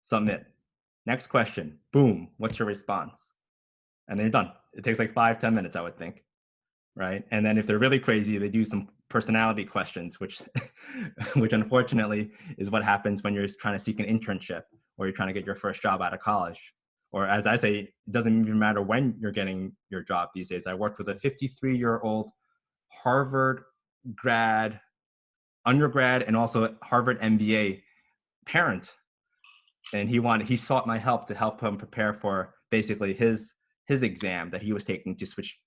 Submit. Next question, boom, what's your response? And then you're done. It takes like 5-10 minutes, I would think, right? And then if they're really crazy, they do some personality questions, which unfortunately is what happens when you're trying to seek an internship or you're trying to get your first job out of college. Or as I say, it doesn't even matter when you're getting your job these days. I worked with a 53-year-old Harvard undergrad, and also Harvard MBA parent. And he sought my help to help him prepare for basically his exam that he was taking to switch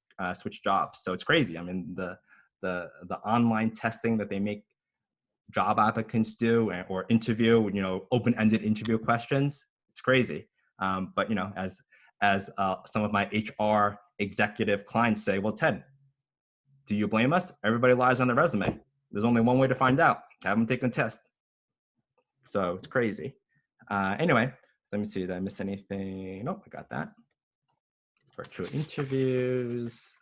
jobs. So it's crazy. I mean, the online testing that they make job applicants do or interview, open-ended interview questions, it's crazy. But as some of my HR executive clients say, well, Ted, do you blame us? Everybody lies on their resume. There's only one way to find out. Have them take a test. So it's crazy. Anyway, let me see, did I miss anything? Nope, I got that. Virtual interviews.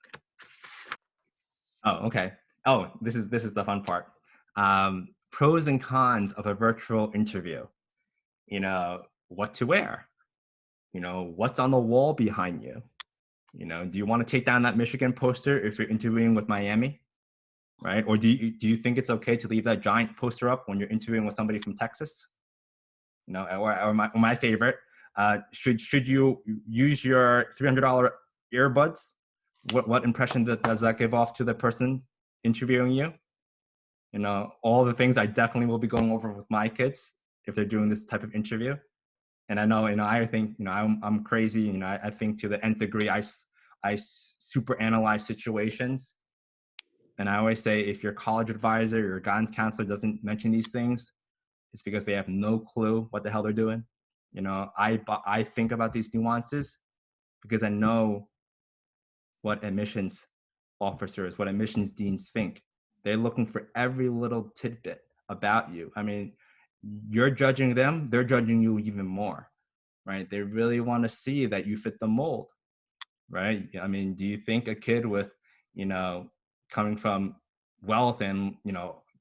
Oh, okay. Oh, this is the fun part. Pros and cons of a virtual interview. You know, what to wear. You know, what's on the wall behind you. You know, do you want to take down that Michigan poster if you're interviewing with Miami, right? Or do you think it's okay to leave that giant poster up when you're interviewing with somebody from Texas? You know, or my favorite, should you use your $300 earbuds? What impression does that give off to the person interviewing you? You know, all the things I definitely will be going over with my kids if they're doing this type of interview. And I know, I think, I'm crazy. I think to the nth degree, I super analyze situations. And I always say, if your college advisor, your guidance counselor doesn't mention these things, it's because they have no clue what the hell they're doing. I think about these nuances because I know what admissions officers, what admissions deans think. They're looking for every little tidbit about you. I mean, you're judging them, they're judging you even more, right? They really want to see that you fit the mold, right? I mean, do you think a kid with, coming from wealth and,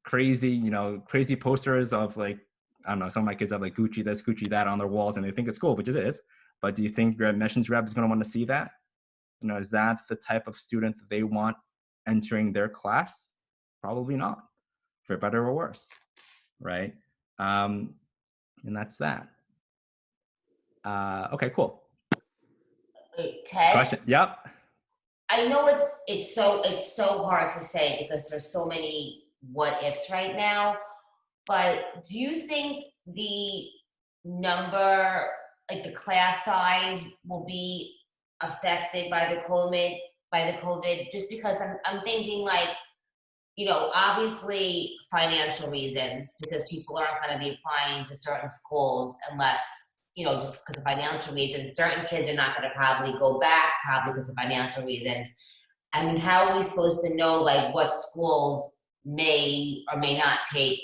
crazy posters of like, I don't know, some of my kids have like Gucci this, Gucci that on their walls and they think it's cool, which it is. But do you think your admissions rep is going to want to see that? Is that the type of student that they want entering their class? Probably not, for better or worse, right? And that's that. Okay, cool. Wait, Ted? Question? Yep. I know it's so hard to say because there's so many what ifs right now, but do you think the number, like the class size, will be affected by the COVID? Just because I'm thinking like, obviously financial reasons, because people aren't going to be applying to certain schools unless, just because of financial reasons. Certain kids are not going to probably go back, probably because of financial reasons. I mean, how are we supposed to know like what schools may or may not take?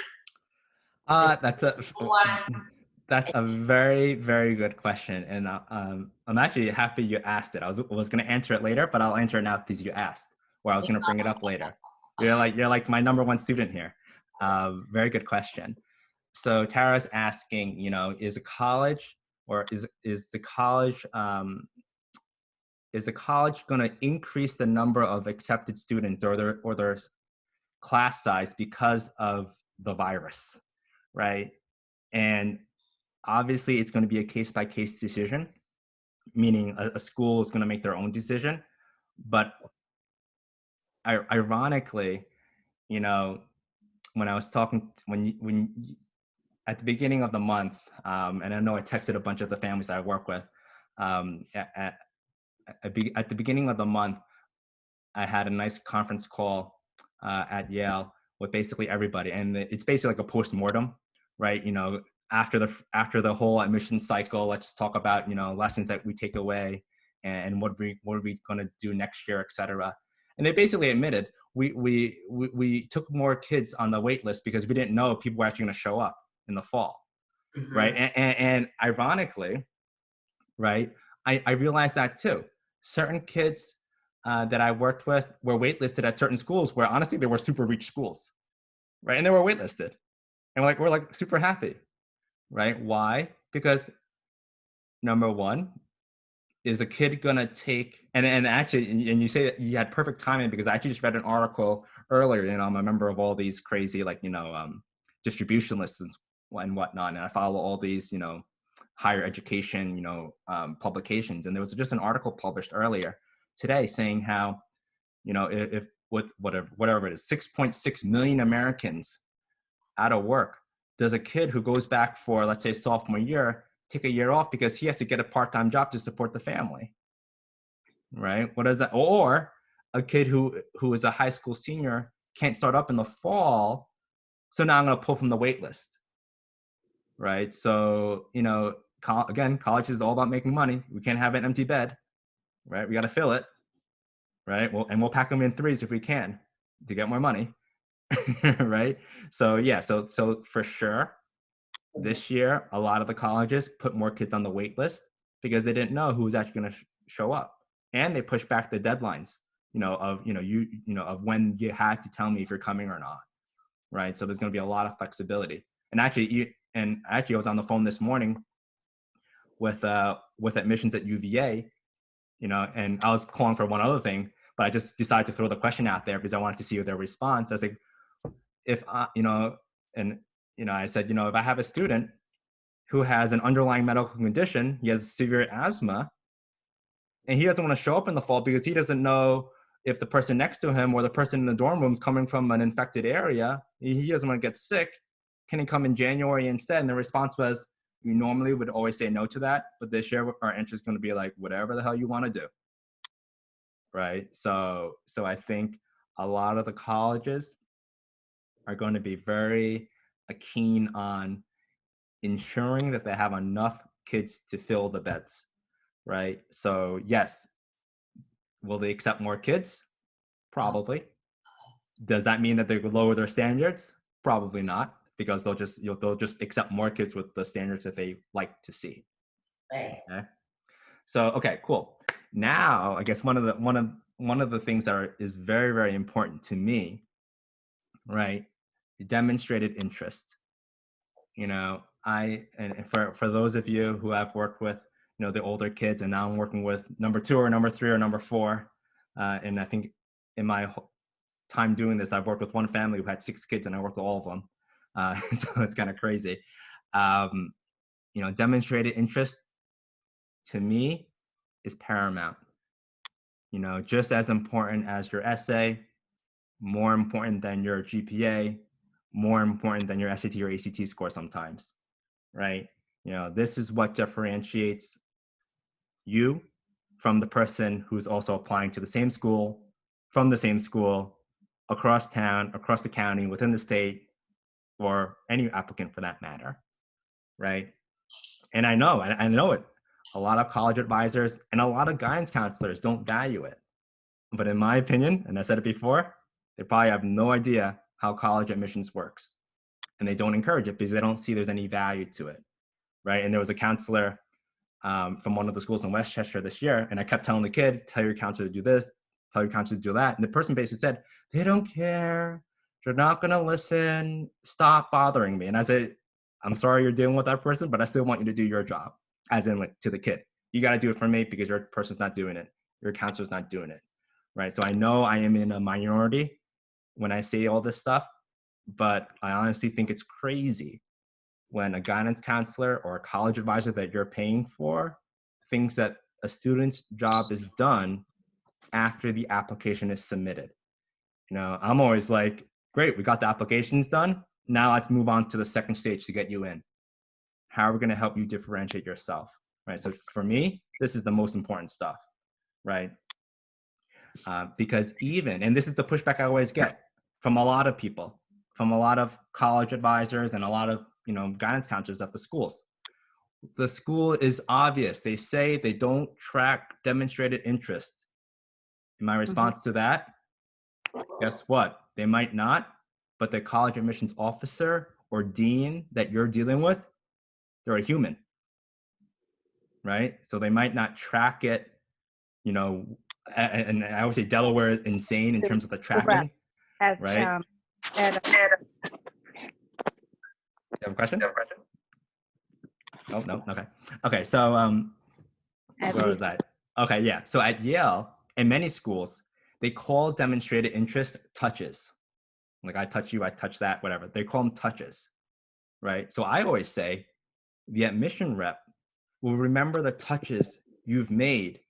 That's a very, very good question. And I'm actually happy you asked it. I was going to answer it later, but I'll answer it now because you asked, or I was going to bring it up later. You're like my number one student here. Very good question. So Tara's asking, is a college or is the college going to increase the number of accepted students or their class size because of the virus, right? And obviously it's going to be a case-by-case decision, meaning a school is going to make their own decision. But ironically, when I was talking, at the beginning of the month, and I know I texted a bunch of the families I work with, at the beginning of the month, I had a nice conference call at Yale with basically everybody. And it's basically like a post-mortem, right? After the whole admission cycle, let's talk about, lessons that we take away and what are we going to do next year, et cetera. And they basically admitted we took more kids on the wait list because we didn't know if people were actually going to show up in the fall, mm-hmm. Right? And ironically, right, I realized that too. Certain kids that I worked with were waitlisted at certain schools where honestly they were super rich schools, right? And they were waitlisted, and we're like super happy, right? Why? Because number one, is a kid gonna take and actually and you say that you had perfect timing because I actually just read an article earlier. I'm a member of all these crazy distribution lists and whatnot, and I follow all these higher education publications, and there was just an article published earlier today saying how if with whatever it is 6.6 million Americans out of work, does a kid who goes back for, let's say, sophomore year take a year off because he has to get a part-time job to support the family, right? What is that? Or a kid who is a high school senior can't start up in the fall, so now I'm going to pull from the wait list, right? So again, college is all about making money. We can't have an empty bed, right? We got to fill it, right? We'll pack them in threes if we can to get more money, right? So yeah, so for sure, this year, a lot of the colleges put more kids on the wait list because they didn't know who was actually going to show up. And they pushed back the deadlines of when you have to tell me if you're coming or not, right? So there's going to be a lot of flexibility. And actually, I was on the phone this morning with admissions at UVA, and I was calling for one other thing, but I just decided to throw the question out there because I wanted to see their response. I was like, I said, if I have a student who has an underlying medical condition, he has severe asthma, and he doesn't want to show up in the fall because he doesn't know if the person next to him or the person in the dorm room is coming from an infected area, he doesn't want to get sick, can he come in January instead? And the response was, we normally would always say no to that, but this year our answer is going to be like, whatever the hell you want to do, right? So I think a lot of the colleges are going to be very keen on ensuring that they have enough kids to fill the beds, right? So yes, will they accept more kids? Probably. Does that mean that they would lower their standards? Probably not, because they'll just accept more kids with the standards that they like to see. Right. Okay. So okay, cool. Now I guess one of the things that is very, very important to me, right? Demonstrated interest. And for those of you who have worked with the older kids, and now I'm working with number 2 or number 3 or number 4, and I think in my time doing this, I've worked with one family who had 6 kids, and I worked with all of them. So it's kind of crazy. Demonstrated interest to me is paramount. Just as important as your essay, more important than your GPA, more important than your SAT or ACT score sometimes, right? This is what differentiates you from the person who's also applying to the same school, from the same school, across town, across the county, within the state, or any applicant for that matter, right? And I know it. A lot of college advisors and a lot of guidance counselors don't value it. But in my opinion, and I said it before, they probably have no idea how college admissions works. And they don't encourage it because they don't see there's any value to it, right? And there was a counselor from one of the schools in Westchester this year, and I kept telling the kid, tell your counselor to do this, tell your counselor to do that. And the person basically said, they don't care. They're not going to listen. Stop bothering me. And I said, I'm sorry you're dealing with that person, but I still want you to do your job, as in like to the kid. You got to do it for me because your person's not doing it. Your counselor's not doing it, right? So I know I am in a minority when I say all this stuff, but I honestly think it's crazy when a guidance counselor or a college advisor that you're paying for thinks that a student's job is done after the application is submitted. I'm always like, great, we got the applications done. Now let's move on to the second stage to get you in. How are we going to help you differentiate yourself, right? So for me, this is the most important stuff, right? Because and this is the pushback I always get from a lot of people, from a lot of college advisors and a lot of guidance counselors at the schools. The school is obvious. They say they don't track demonstrated interest. And my response to that, guess what? They might not, but the college admissions officer or dean that you're dealing with, they're a human, right? So they might not track it, and I always say Delaware is insane in terms of the tracking, right? You have a question? Oh, no, okay. Okay, so where was I? Okay, yeah, so at Yale, in many schools, they call demonstrated interest touches. Like I touch you, I touch that, whatever. They call them touches, right? So I always say the admission rep will remember the touches you've made,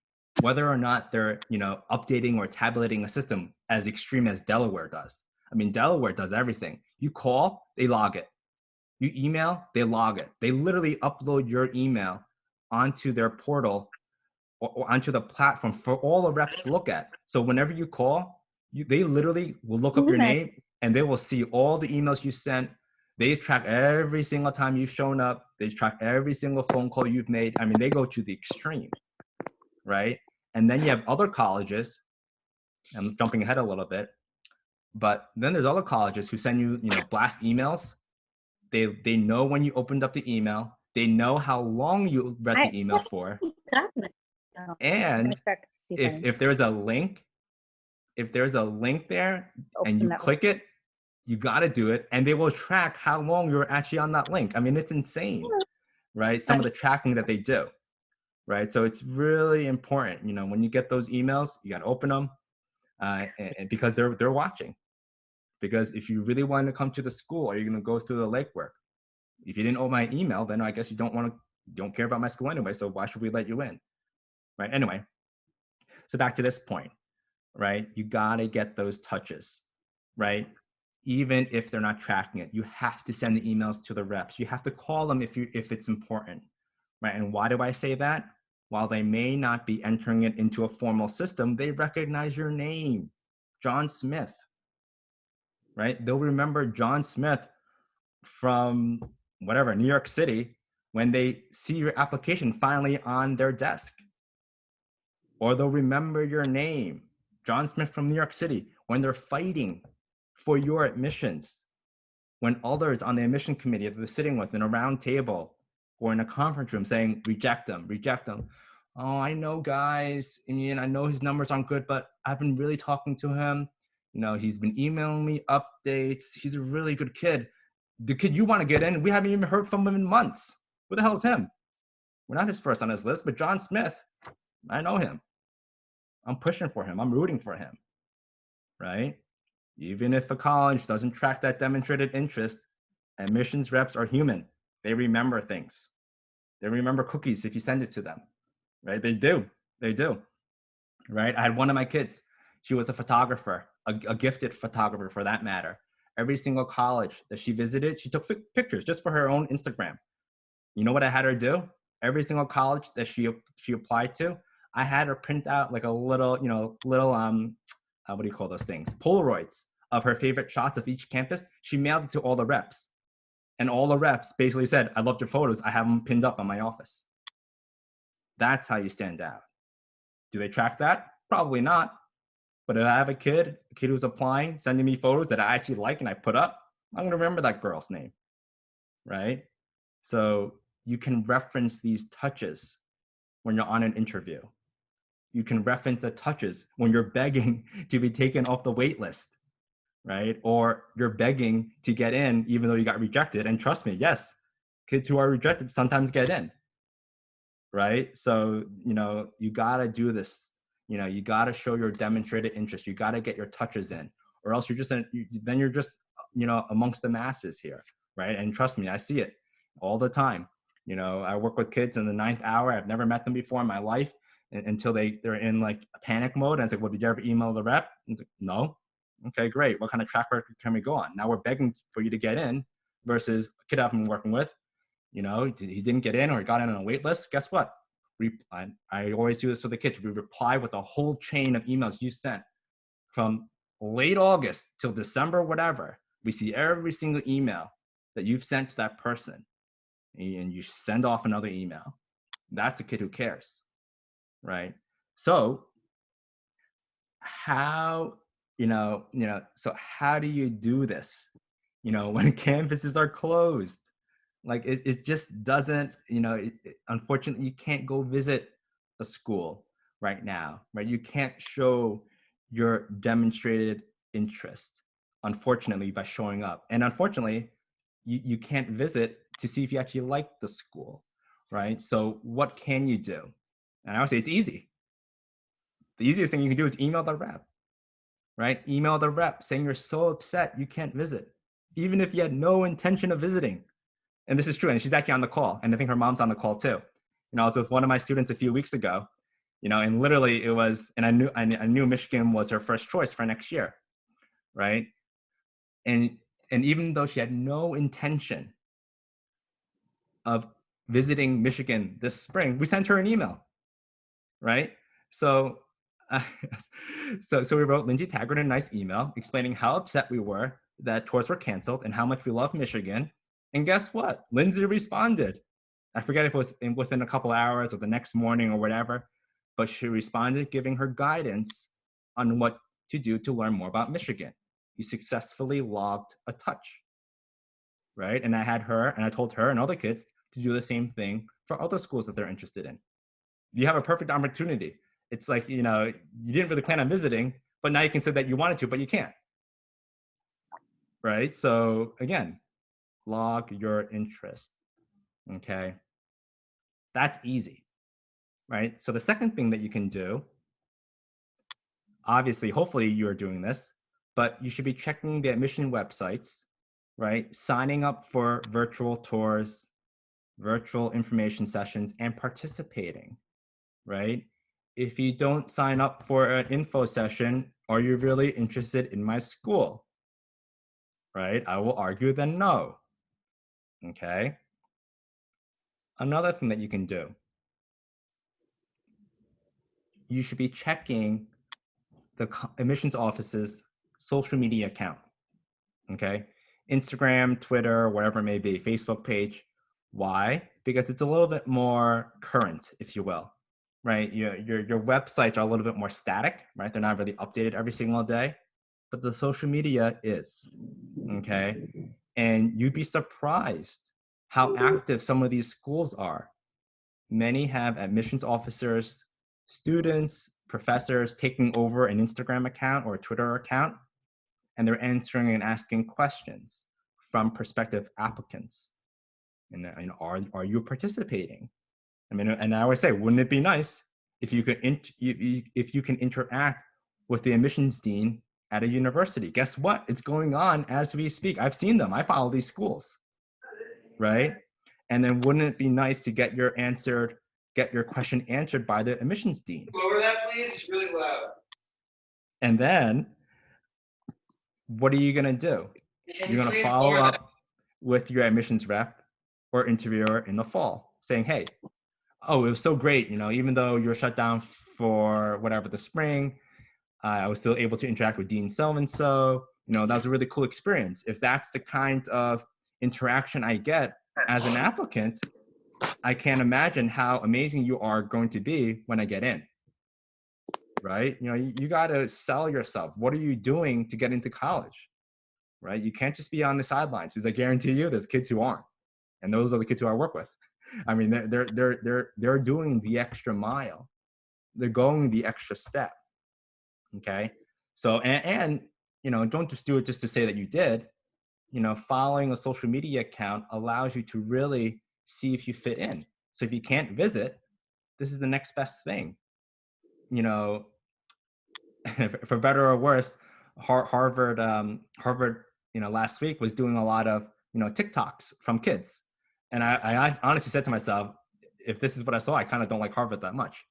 whether or not they're, updating or tabulating a system as extreme as Delaware does. I mean, Delaware does everything. You call, they log it. You email, they log it. They literally upload your email onto their portal or onto the platform for all the reps to look at. So whenever you call, they literally will look up your name and they will see all the emails you sent. They track every single time you've shown up. They track every single phone call you've made. I mean, they go to the extreme, right? And then you have other colleges, I'm jumping ahead a little bit, but then there's other colleges who send you, blast emails. They know when you opened up the email. They know how long you read the email for. And if there's a link if there's a link there and Open you that click it, you got to do it, and they will track how long you're actually on that link. I mean, it's insane, right? Some of the tracking that they do, right? So it's really important, you know, when you get those emails, you got to open them, and because they're watching. Because if you really want to come to the school, are you going to go through the legwork? If you didn't open my email, then I guess you don't care about my school anyway. So why should we let you in, right? Anyway, so back to this point, right? You got to get those touches, right? Even if they're not tracking it, you have to send the emails to the reps. You have to call them if it's important, right? And why do I say that? While they may not be entering it into a formal system, they recognize your name, John Smith, right? They'll remember John Smith from whatever, New York City, when they see your application finally on their desk. Or they'll remember your name, John Smith from New York City, when they're fighting for your admissions, when others on the admission committee that they're sitting with in a round table or in a conference room saying, reject them, reject them. Oh, I know, guys, I mean, I know his numbers aren't good, but I've been really talking to him. You know, he's been emailing me updates. He's a really good kid. The kid you want to get in, we haven't even heard from him in months. Who the hell is him? We're not his first on his list, but John Smith, I know him. I'm pushing for him. I'm rooting for him, right? Even if a college doesn't track that demonstrated interest, admissions reps are human. They remember things. They remember cookies if you send it to them, right? They do, right? I had one of my kids. She was a photographer, a gifted photographer for that matter. Every single college that she visited, she took pictures just for her own Instagram. You know what I had her do? Every single college that she applied to, I had her print out like a little, what do you call those things? Polaroids of her favorite shots of each campus. She mailed it to all the reps. And all the reps basically said, I loved your photos. I have them pinned up on my office. That's how you stand out. Do they track that? Probably not. But if I have a kid who's applying, sending me photos that I actually like and I put up, I'm gonna remember that girl's name, right? So you can reference these touches when you're on an interview. You can reference the touches when you're begging to be taken off the wait list, right? Or you're begging to get in even though you got rejected. And trust me, yes, kids who are rejected sometimes get in, right? So, you know, you gotta do this. You know, you gotta show your demonstrated interest. You gotta get your touches in, or else you're just, then you're just, you know, amongst the masses here, right? And trust me, I see it all the time. You know, I work with kids in the 9th hour. I've never met them before in my life until they're in like a panic mode. And I was like, well, did you ever email the rep? And like, no. Okay, great. What kind of track record can we go on? Now we're begging for you to get in versus a kid I've been working with, you know, he didn't get in or he got in on a wait list. Guess what? I always do this for the kids. We reply with a whole chain of emails you sent from late August till December, whatever. We see every single email that you've sent to that person, and you send off another email. That's a kid who cares, right? So how, so how do you do this, when campuses are closed? Like it just doesn't, unfortunately, you can't go visit a school right now, right? You can't show your demonstrated interest, unfortunately, by showing up. And unfortunately, you can't visit to see if you actually like the school, right? So what can you do? And I would say it's easy. The easiest thing you can do is email the rep, right? Email the rep saying you're so upset you can't visit, even if you had no intention of visiting. And this is true, and she's actually on the call, and I think her mom's on the call too. I was with one of my students a few weeks ago, and literally it was, and I knew Michigan was her first choice for next year, right? And even though she had no intention of visiting Michigan this spring, we sent her an email, right? So, so we wrote Lindsay Taggart a nice email explaining how upset we were that tours were canceled and how much we love Michigan. And guess what? Lindsay responded. I forget if it was within a couple hours or the next morning or whatever, but she responded giving her guidance on what to do to learn more about Michigan. You successfully logged a touch, right? And I told her and other kids to do the same thing for other schools that they're interested in. You have a perfect opportunity. It's like, you didn't really plan on visiting, but now you can say that you wanted to, but you can't. Right? So again, log your interest. Okay. That's easy. Right? So the second thing that you can do, obviously, hopefully you're doing this, but you should be checking the admission websites, right? Signing up for virtual tours, virtual information sessions, and participating, right? If you don't sign up for an info session, are you really interested in my school? Right? I will argue then no. Okay. Another thing that you can do, you should be checking the admissions office's social media account. Okay. Instagram, Twitter, whatever it may be, Facebook page. Why? Because it's a little bit more current, if you will, right? Your websites are a little bit more static, right? They're not really updated every single day, but the social media is, okay? And you'd be surprised how active some of these schools are. Many have admissions officers, students, professors taking over an Instagram account or a Twitter account, and they're answering and asking questions from prospective applicants. And are you participating? I mean, and I always say, wouldn't it be nice if you could if you can interact with the admissions dean at a university? Guess what? It's going on as we speak. I've seen them. I follow these schools, right? And then wouldn't it be nice to get your question answered by the admissions dean? Lower that, please. It's really loud. And then what are you going to do? You're going to follow up with your admissions rep or interviewer in the fall saying, hey, oh, it was so great. Even though you were shut down for whatever the spring, I was still able to interact with Dean so-and-so. That was a really cool experience. If that's the kind of interaction I get as an applicant, I can't imagine how amazing you are going to be when I get in. Right? You got to sell yourself. What are you doing to get into college? Right? You can't just be on the sidelines, because I guarantee you there's kids who aren't. And those are the kids who I work with. I mean, they're doing the extra mile. They're going the extra step. Okay? So, and don't just do it just to say that you did. Following a social media account allows you to really see if you fit in. So if you can't visit, this is the next best thing. For better or worse, Harvard, last week was doing a lot of, TikToks from kids. And I honestly said to myself, if this is what I saw, I kind of don't like Harvard that much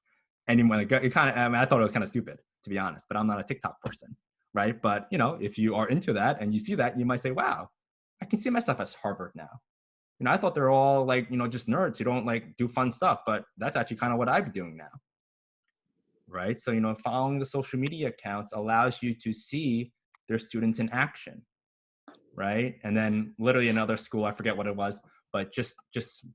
anymore. I thought it was kind of stupid, to be honest, but I'm not a TikTok person, right? But, if you are into that and you see that, you might say, wow, I can see myself as Harvard now. I thought they're all just nerds who don't do fun stuff, but that's actually kind of what I'd be doing now. Right? So, following the social media accounts allows you to see their students in action, right? And then literally another school, I forget what it was, but just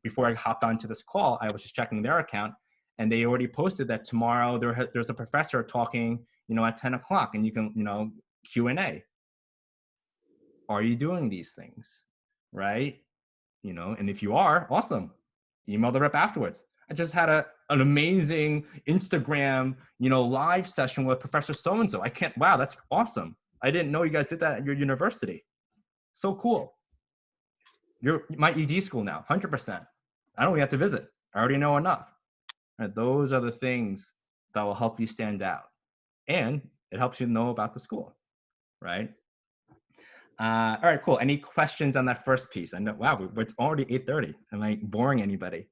before I hopped onto this call, I was just checking their account, and they already posted that tomorrow there's a professor talking, at 10 o'clock, and you can, Q&A. Are you doing these things, right? And if you are, awesome. Email the rep afterwards. I just had an amazing Instagram, live session with Professor so-and-so. Wow, that's awesome. I didn't know you guys did that at your university. So cool. You're my ED school now, 100%. I don't even have to visit. I already know enough. Right, those are the things that will help you stand out. And it helps you know about the school, right? All right, cool. Any questions on that first piece? I know, wow, it's already 8:30. Am I boring anybody?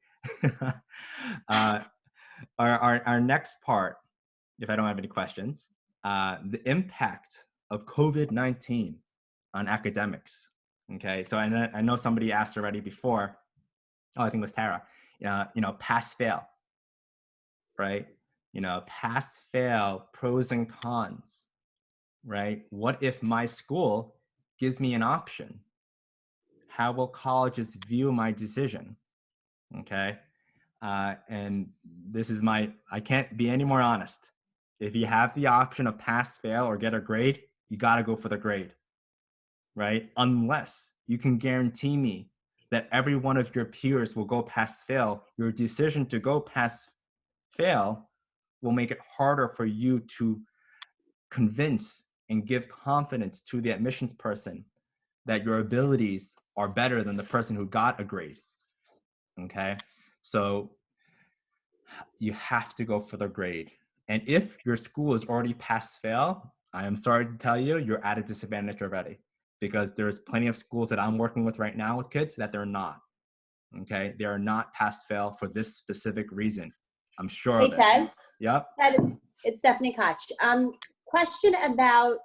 Our next part, if I don't have any questions, the impact of COVID-19 on academics. Okay, so I know somebody asked already before. Oh, I think it was Tara. Pass fail, right? Pass fail, pros and cons, right? What if my school gives me an option? How will colleges view my decision? Okay. And this is I can't be any more honest. If you have the option of pass, fail, or get a grade, you got to go for the grade, right? Unless you can guarantee me that every one of your peers will go pass, fail, your decision to go pass, fail will make it harder for you to convince and give confidence to the admissions person that your abilities are better than the person who got a grade. Okay, so you have to go for the grade. And if your school is already pass fail, I am sorry to tell you, you're at a disadvantage already, because there's plenty of schools that I'm working with right now with kids that they're not. Okay, they are not pass fail for this specific reason. I'm sure Hey, of it. Ted. Yep. Ted, it's Stephanie Koch. Question about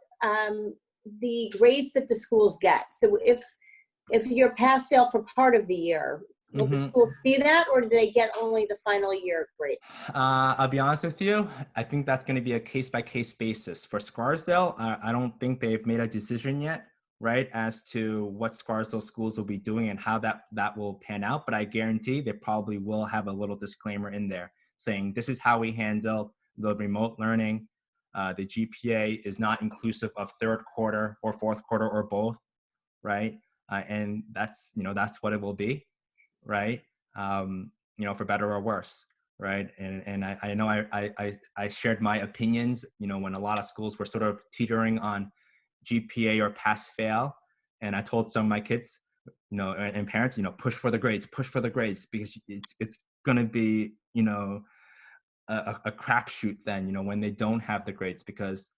the grades that the schools get. So if you're pass fail for part of the year, will the schools see that, or do they get only the final year grades? I'll be honest with you. I think that's going to be a case-by-case basis. For Scarsdale, I don't think they've made a decision yet, right, as to what Scarsdale schools will be doing and how that will pan out. But I guarantee they probably will have a little disclaimer in there saying this is how we handle the remote learning. The GPA is not inclusive of third quarter or fourth quarter or both, right? And that's what it will be, right? For better or worse, right? And I know I shared my opinions, when a lot of schools were sort of teetering on GPA or pass fail, and I told some of my kids, and parents, push for the grades, because it's gonna be, a crapshoot then, when they don't have the grades, because,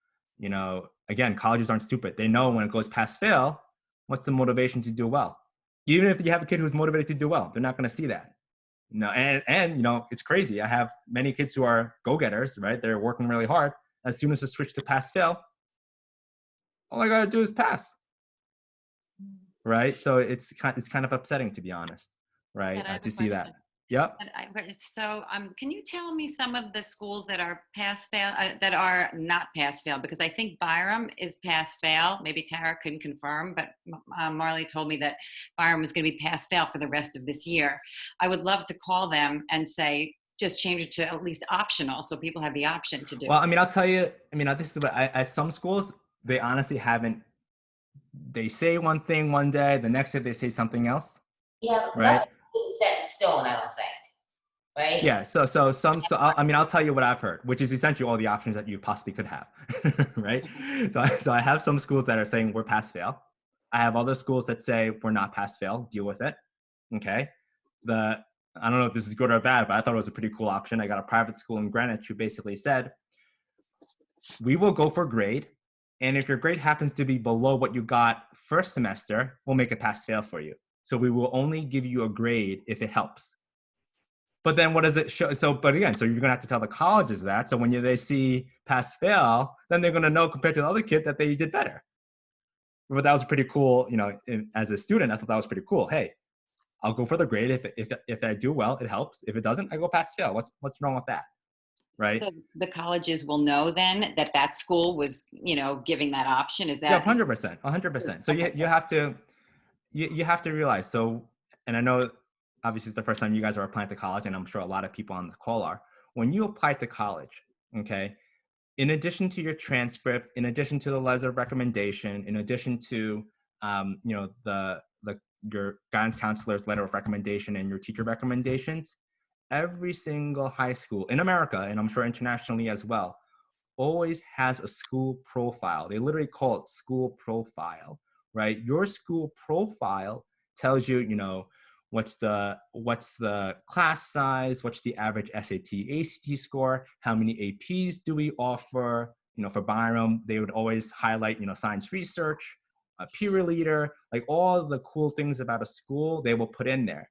again, colleges aren't stupid. They know when it goes pass fail, what's the motivation to do well? Even if you have a kid who's motivated to do well, they're not going to see that. And it's crazy. I have many kids who are go-getters, right? They're working really hard. As soon as they switch to pass fail, all I got to do is pass, right? So it's kind of upsetting, to be honest, right? To see that. Yep. So can you tell me some of the schools that are pass fail, that are not pass fail? Because I think Byram is pass fail. Maybe Tara can confirm, but Marley told me that Byram is going to be pass fail for the rest of this year. I would love to call them and say, just change it to at least optional, so people have the option to do it. Well, I'll tell you, this is what at some schools, they honestly haven't, they say one thing one day, the next day they say something else. Yeah, right? nothing's been set in stone, I don't think. Right? Yeah, so I'll tell you what I've heard, which is essentially all the options that you possibly could have, right? So I have some schools that are saying we're pass fail. I have other schools that say we're not pass fail, deal with it, okay? I don't know if this is good or bad, but I thought it was a pretty cool option. I got a private school in Greenwich who basically said, we will go for grade, and if your grade happens to be below what you got first semester, we'll make it pass fail for you. So we will only give you a grade if it helps. But then what does it show? But again, so you're gonna have to tell the colleges that. So when they see pass fail, then they're gonna know compared to the other kid that they did better. But that was pretty cool, as a student, I thought that was pretty cool. Hey, I'll go for the grade. If I do well, it helps. If it doesn't, I go pass fail. What's wrong with that? Right? So the colleges will know then that school was, giving that option. Is that? Yeah, 100%. So you have to realize, so, and I know obviously it's the first time you guys are applying to college, and I'm sure a lot of people on the call are. When you apply to college, okay, in addition to your transcript, in addition to the letter of recommendation, in addition to your guidance counselor's letter of recommendation and your teacher recommendations, every single high school in America, and I'm sure internationally as well, always has a school profile. They literally call it school profile, right? Your school profile tells you, what's the class size, what's the average SAT, ACT score, how many APs do we offer? For Byram, they would always highlight, science research, a peer leader, like all the cool things about a school, they will put in there.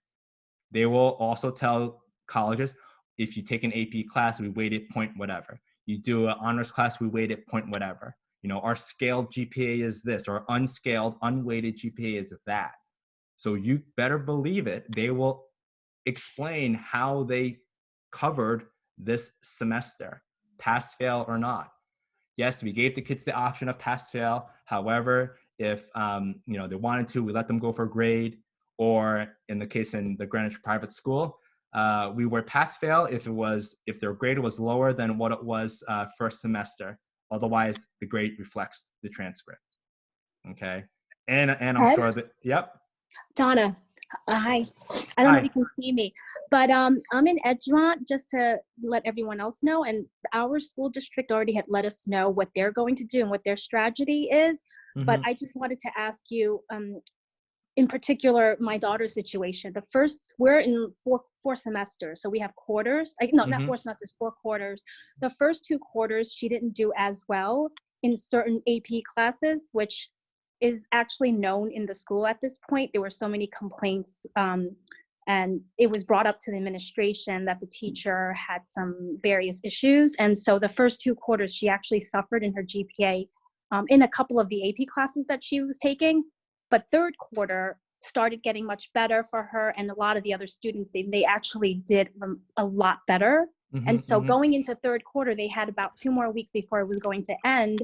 They will also tell colleges, if you take an AP class, we weight it point whatever. You do an honors class, we weight it point whatever. Our scaled GPA is this, or unscaled, unweighted GPA is that. So you better believe it, they will explain how they covered this semester, pass, fail, or not. Yes, we gave the kids the option of pass, fail. However, if they wanted to, we let them go for grade, or in the case in the Greenwich private school, we were pass, fail if their grade was lower than what it was first semester. Otherwise, the grade reflects the transcript. Okay, and I'm sure that, yep. Donna, Hi. I don't know Hi. if you can see me, but I'm in Edgemont, just to let everyone else know. And our school district already had let us know what they're going to do and what their strategy is. But I just wanted to ask you, in particular, my daughter's situation. We're in four semesters, so we have quarters. Not 4 semesters, 4 quarters. The first 2 quarters, she didn't do as well in certain AP classes, which is actually known in the school at this point. There were so many complaints, and it was brought up to the administration that the teacher had some various issues. And so the first 2 quarters, she actually suffered in her GPA in a couple of the AP classes that she was taking. But third quarter started getting much better for her, and a lot of the other students, they actually did a lot better. And so going into third quarter, they had about 2 more weeks before it was going to end.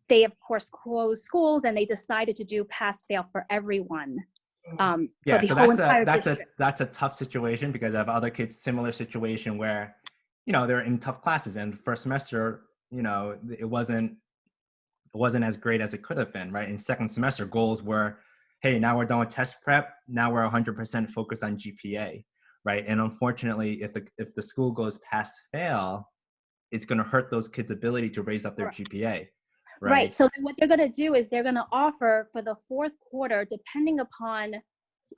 They of course closed schools, and they decided to do pass-fail for everyone. Yeah, for the so whole entire district. that's a tough situation, because I have other kids similar situation where, you know, they're in tough classes, and the first semester, you know, it wasn't as great as it could have been, right? In second semester, goals were, hey, now we're done with test prep, now we're 100% focused on GPA, right? And unfortunately, if the school goes pass fail, it's going to hurt those kids' ability to raise up their GPA. Right. So what they're going to do is they're going to offer for the fourth quarter, depending upon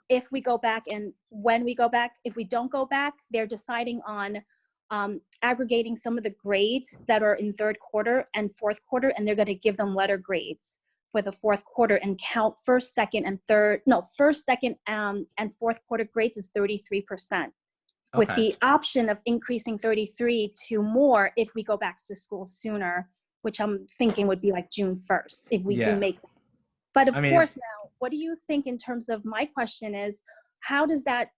if we go back and when we go back. If we don't go back, they're deciding on aggregating some of the grades that are in third quarter and fourth quarter, and they're going to give them letter grades for the fourth quarter and count first, second, and fourth quarter grades is 33%. With the option of increasing 33 to more if we go back to school sooner, which I'm thinking would be like June 1st if we do make that. But of course now, what do you think in terms of, my question is, how does that,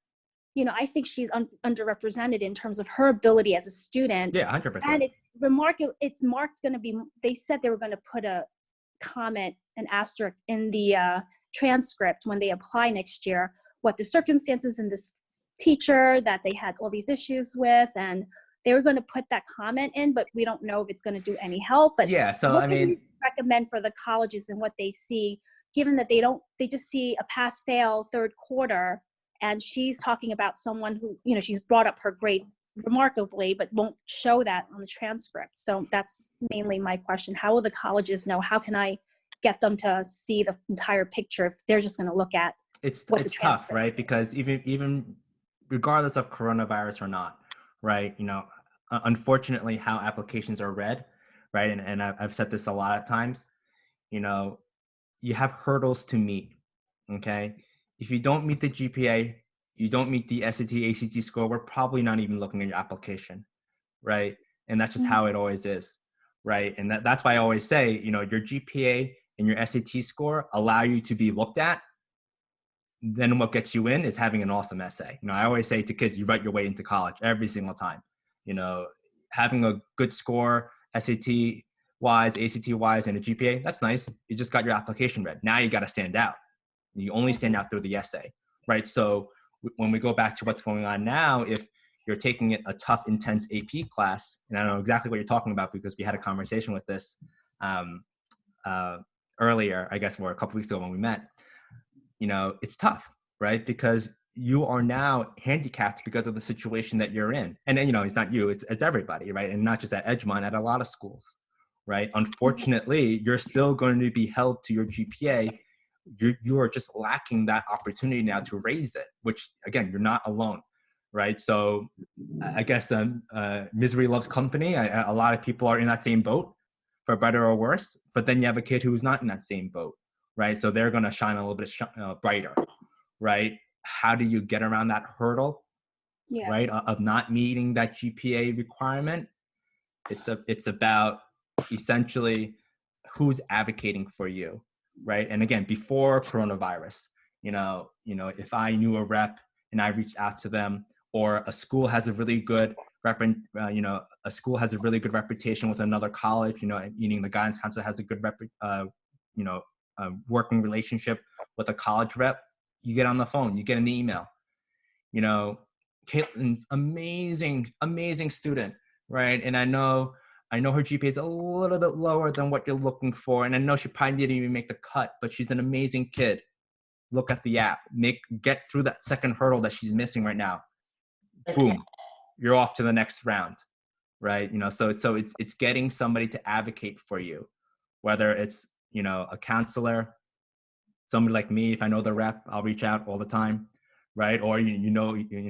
you know, I think she's underrepresented in terms of her ability as a student. Yeah, 100%. And it's remarkable, it's marked going to be, they said they were going to put a comment, an asterisk in the transcript when they apply next year, what the circumstances in this teacher that they had all these issues with, and they were going to put that comment in, but we don't know if it's going to do any help. But yeah, so what I do you mean, recommend for the colleges and what they see, given that they just see a pass fail third quarter, and she's talking about someone who, you know, she's brought up her grade remarkably but won't show that on the transcript. So that's mainly my question. How will the colleges know? How can I get them to see the entire picture if they're just going to look at it's tough, right? Because even regardless of coronavirus or not, right, you know, unfortunately how applications are read, right, and I've said this a lot of times, you know, you have hurdles to meet. Okay, if you don't meet the GPA, you don't meet the SAT, ACT score, we're probably not even looking at your application, right? And that's just how it always is, right? And that's why I always say, you know, your GPA and your SAT score allow you to be looked at. Then what gets you in is having an awesome essay. You know, I always say to kids, you write your way into college every single time. You know, having a good score, SAT wise, ACT wise, and a GPA, that's nice. You just got your application read. Now you got to stand out. You only stand out through the essay, right? So when we go back to what's going on now, if you're taking a tough, intense AP class, and I know exactly what you're talking about because we had a conversation with this earlier, I guess, or a couple weeks ago when we met, you know, it's tough, right? Because you are now handicapped because of the situation that you're in. And then, you know, it's not you, it's everybody, right? And not just at Edgemont, at a lot of schools, right? Unfortunately, you're still going to be held to your GPA. You are just lacking that opportunity now to raise it, which again, you're not alone, right? So I guess misery loves company. A lot of people are in that same boat, for better or worse, but then you have a kid who's not in that same boat, right? So they're going to shine a little bit brighter, right? How do you get around that hurdle, right? Of not meeting that GPA requirement? It's about essentially who's advocating for you, right? And again, before coronavirus, you know, if I knew a rep and I reached out to them, or a school has a really good a school has a really good reputation with another college, you know, meaning the guidance counselor has a good working relationship with a college rep, you get on the phone, you get an email. You know, Caitlin's amazing student, right? And I know her GPA is a little bit lower than what you're looking for, and I know she probably didn't even make the cut, but she's an amazing kid, look at the app, get through that second hurdle that she's missing right now. That's Boom, it. you're off to the next round, right? So it's getting somebody to advocate for you, whether it's, a counselor, somebody like me. If I know the rep, I'll reach out all the time, right? Or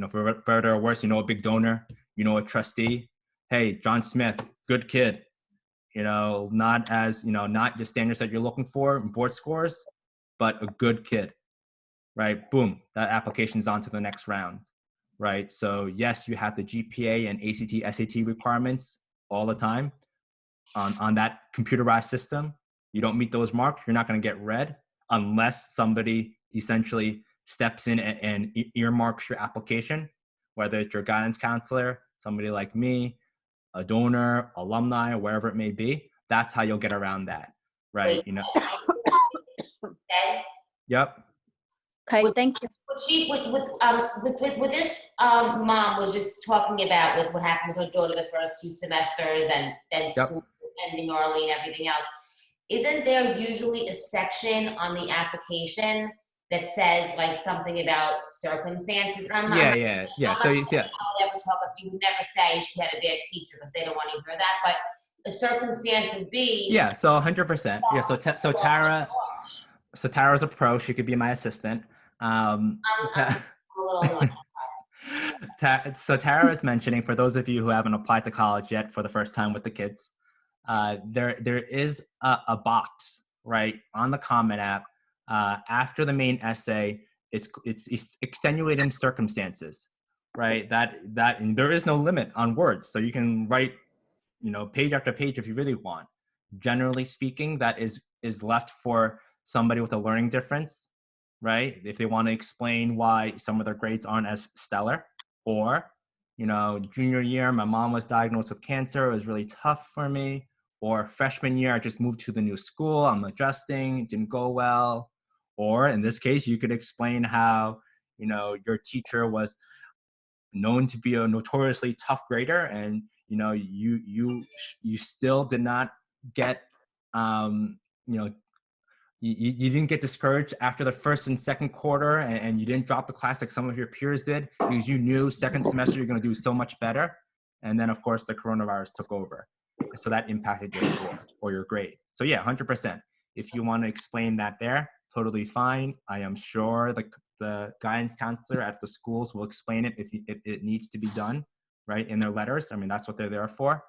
for better or worse, a big donor, a trustee. Hey, John Smith, good kid. Not your standards that you're looking for in board scores, but a good kid, right? Boom, that application's on to the next round, right? So yes, you have the GPA and ACT, SAT requirements all the time on that computerized system. You don't meet those marks, you're not going to get read unless somebody essentially steps in and earmarks your application, whether it's your guidance counselor, somebody like me, a donor, alumni, wherever it may be. That's how you'll get around that, right? Wait. Yep. Okay, thank you. With this mom was just talking about with what happened with her daughter the first 2 semesters and then school ending early and everything else. Isn't there usually a section on the application that says like something about circumstances? Yeah. So you see, you would never say she had a bad teacher because they don't want to hear that, but a circumstance would be. Yeah, so 100%. Yeah, so Tara's a pro. She could be my assistant. I'm a little annoyed. So Tara is mentioning, for those of you who haven't applied to college yet for the first time with the kids, there is a box, right, on the Comment app after the main essay. It's extenuating circumstances, right? And there is no limit on words, so you can write, page after page if you really want. Generally speaking, that is left for somebody with a learning difference, right? If they want to explain why some of their grades aren't as stellar, or, junior year, my mom was diagnosed with cancer. It was really tough for me. Or freshman year, I just moved to the new school. I'm adjusting, it didn't go well. Or in this case, you could explain how, your teacher was known to be a notoriously tough grader, and, you still did not get, you didn't get discouraged after the first and second quarter, and you didn't drop the class like some of your peers did, because you knew second semester you're going to do so much better. And then, of course, the coronavirus took over. So that impacted your score or your grade. So yeah, 100%. If you want to explain that there, totally fine. I am sure the guidance counselor at the schools will explain it if it needs to be done, right, in their letters. I mean, that's what they're there for.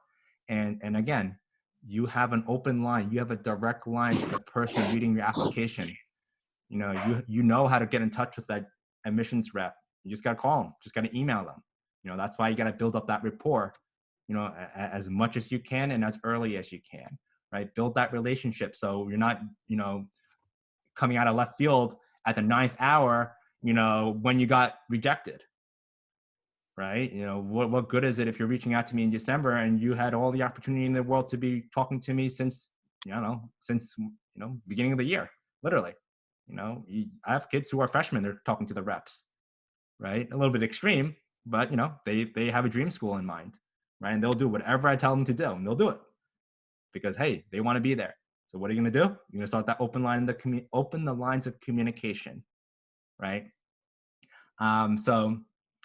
And again, you have an open line. You have a direct line to the person reading your application. You know how to get in touch with that admissions rep. You just got to call them. Just got to email them. That's why you got to build up that rapport, as much as you can and as early as you can, right? Build that relationship so you're not, coming out of left field at the 9th hour, when you got rejected, right? What good is it if you're reaching out to me in December and you had all the opportunity in the world to be talking to me since beginning of the year, literally. I have kids who are freshmen, they're talking to the reps, right? A little bit extreme, but they have a dream school in mind, right? And they'll do whatever I tell them to do, and they'll do it because, hey, they want to be there. So what are you going to do? You're going to start that open the lines of communication, right? So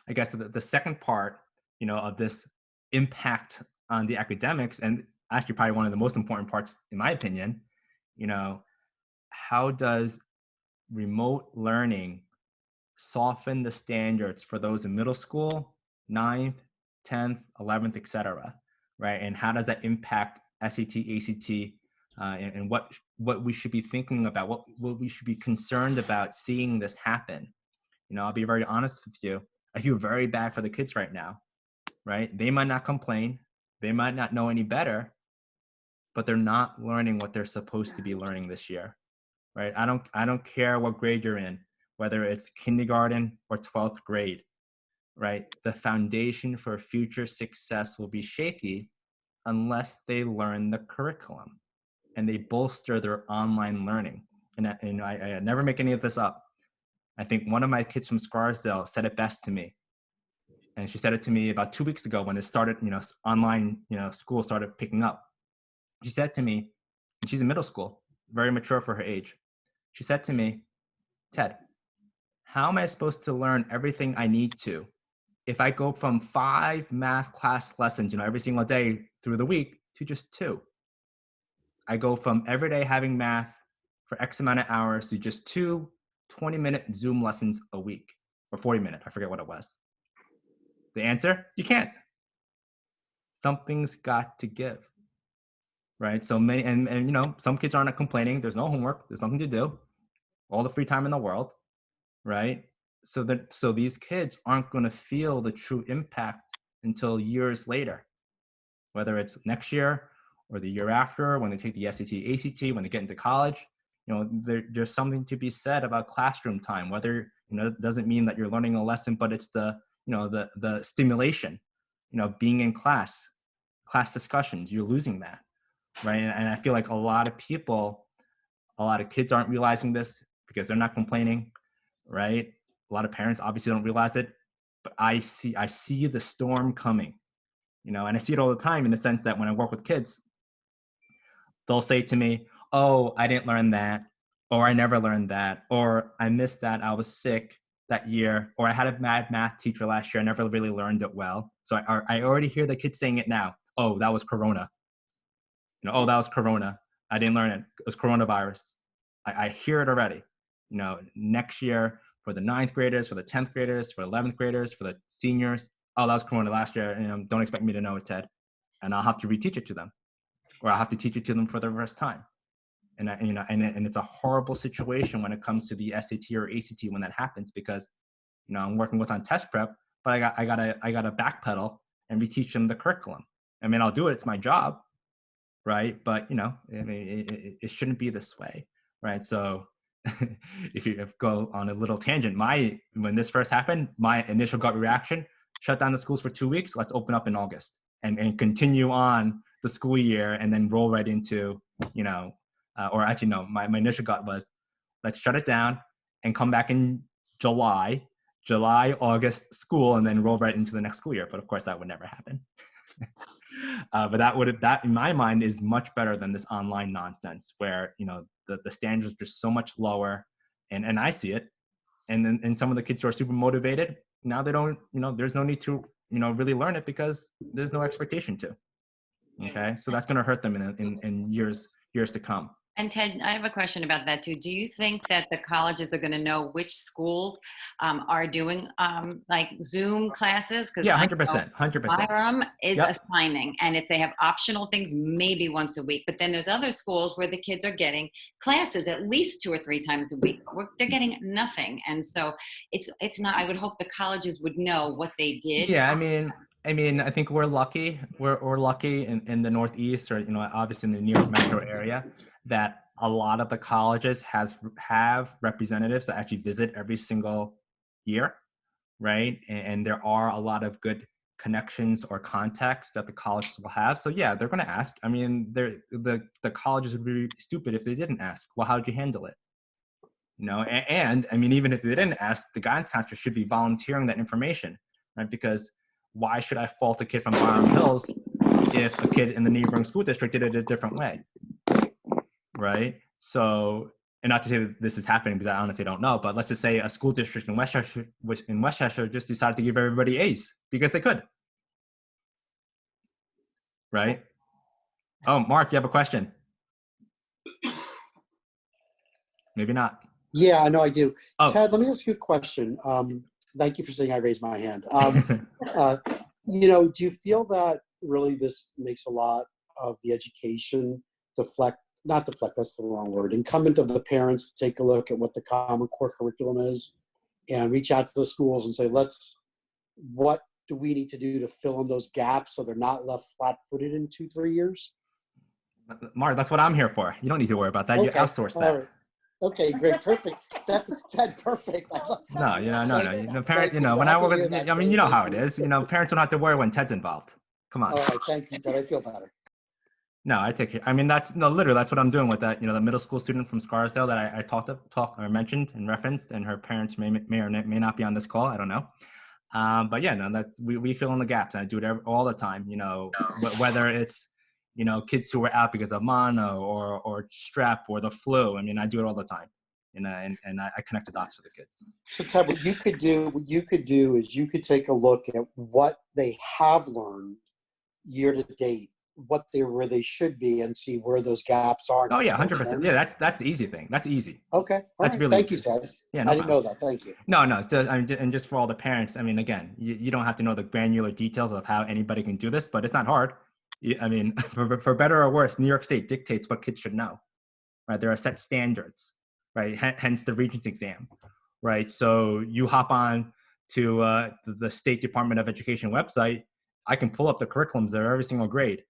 I guess the second part, of this impact on the academics, and actually probably one of the most important parts, in my opinion, how does remote learning soften the standards for those in middle school, 9th, 10th, 11th, etc., right? And how does that impact SAT, ACT, and what we should be thinking about, what we should be concerned about seeing this happen? I'll be very honest with you. I feel very bad for the kids right now, right? They might not complain. They might not know any better, but they're not learning what they're supposed to be learning this year, right? I don't care what grade you're in, whether it's kindergarten or 12th grade, right? The foundation for future success will be shaky unless they learn the curriculum and they bolster their online learning. And I never make any of this up. I think one of my kids from Scarsdale said it best to me. And she said it to me about 2 weeks ago when it started, online, school started picking up. She said to me, and she's in middle school, very mature for her age. She said to me, Ted, how am I supposed to learn everything I need to if I go from 5 math class lessons, every single day through the week to just 2? I go from every day having math for X amount of hours to just 2 20-minute Zoom lessons a week, or 40-minute, I forget what it was. The answer, you can't. Something's got to give, right? So many, and some kids aren't complaining. There's no homework. There's nothing to do. All the free time in the world, right? So these kids aren't going to feel the true impact until years later, whether it's next year or the year after, when they take the SAT, ACT, when they get into college. There's something to be said about classroom time. Whether it doesn't mean that you're learning a lesson, but it's the stimulation. Being in class discussions, you're losing that, right? And I feel like a lot of kids aren't realizing this because they're not complaining, right? A lot of parents obviously don't realize it, but I see the storm coming, and I see it all the time in the sense that when I work with kids, they'll say to me, "Oh, I didn't learn that," or "I never learned that," or "I missed that. I was sick that year," or "I had a bad math teacher last year. I never really learned it well." So I already hear the kids saying it now. "Oh, that was Corona." "Oh, that was Corona. I didn't learn it. It was coronavirus." I hear it already. Next year for the 9th graders, for the 10th graders, for 11th graders, for the seniors. "Oh, that was Corona last year. Don't expect me to know it, Ted." And I'll have to reteach it to them, or I'll have to teach it to them for the first time. And it's a horrible situation when it comes to the SAT or ACT when that happens, because I'm working on test prep, but I gotta backpedal and reteach them the curriculum. I'll do it. It's my job, right? But it shouldn't be this way, right? So if you go on a little tangent, when this first happened, my initial gut reaction: shut down the schools for 2 weeks. Let's open up in August and continue on the school year, and then roll right into or actually no, my initial gut was, let's shut it down and come back in July, August school, and then roll right into the next school year. But of course that would never happen. But that in my mind is much better than this online nonsense where the standards are just so much lower, and I see it. And then some of the kids who are super motivated, now they don't, there's no need to really learn it because there's no expectation to. Okay, so that's going to hurt them in years to come. And Ted, I have a question about that too. Do you think that the colleges are going to know which schools are doing like Zoom classes? Yeah, 100%. Byram is assigning, and if they have optional things, maybe once a week. But then there's other schools where the kids are getting classes at least 2 or 3 times a week. They're getting nothing, and so it's not. I would hope the colleges would know what they did. Yeah, I think we're lucky. We're lucky in the Northeast, or obviously in the New York metro area, that a lot of the colleges have representatives that actually visit every single year, right? And there are a lot of good connections or contacts that the colleges will have. So yeah, they're going to ask. The colleges would be stupid if they didn't ask. Well, how did you handle it? And even if they didn't ask, the guidance counselor should be volunteering that information, right? Because why should I fault a kid from Byram Hills if a kid in the neighboring school district did it a different way, right? So, and not to say that this is happening because I honestly don't know, but let's just say a school district in Westchester just decided to give everybody A's because they could, right? Oh, Mark, you have a question? Maybe not. Yeah, I know I do. Oh. Ted, let me ask you a question. Thank you for saying I raised my hand. Do you feel that really this makes a lot of the education not deflect, that's the wrong word, incumbent of the parents to take a look at what the Common Core curriculum is and reach out to the schools and say, what do we need to do to fill in those gaps so they're not left flat-footed in 2-3 years? Mark, that's what I'm here for. You don't need to worry about that. Okay. You outsource that. Right. Okay, great, perfect. That's perfect. No. Parent, when I work with, you know how it is. Parents don't have to worry when Ted's involved. Come on. All right, thank you, Ted. I feel better. No, I take care. Literally, that's what I'm doing with that. The middle school student from Scarsdale that I mentioned and referenced, and her parents may or may not be on this call. I don't know. But yeah, no, we fill in the gaps. And I do it all the time. Whether it's kids who are out because of mono or strep or the flu. I do it all the time. and I connect the dots for the kids. So Ted, what you could do is you could take a look at what they have learned year to date, where they should be, and see where those gaps are. Oh yeah, 100%. Yeah, that's the easy thing. That's easy. Okay. All That's right. really Thank you, easy. Ted. Yeah, no I didn't problem. know that. Thank you. No, it's just, and just for all the parents, I mean, again, you don't have to know the granular details of how anybody can do this, but it's not hard. I mean, for better or worse, New York State dictates what kids should know, right? There are set standards, right? Hence the Regents exam, right? So you hop on to the State Department of Education website, I can pull up the curriculums there, every single grade,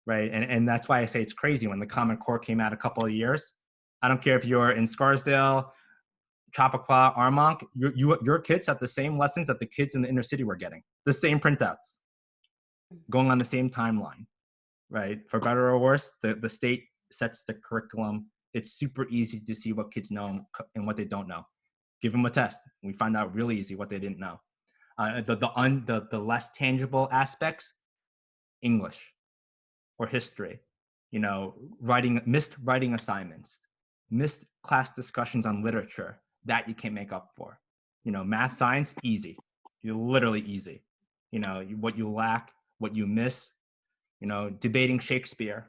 right? And that's why I say it's crazy when the Common Core came out a couple of years. I don't care if you're in Scarsdale, Chappaqua, Armonk, your kids have the same lessons that the kids in the inner city were getting, the same printouts, going on the same timeline, right? For better or worse, the state sets the curriculum. It's super easy to see what kids know and what they don't know. Give them a test. We find out really easy what they didn't know. The less tangible aspects, English or history, missed writing assignments, missed class discussions on literature, that you can't make up for. Math, science, easy. Literally easy. What you lack, what you miss, debating Shakespeare,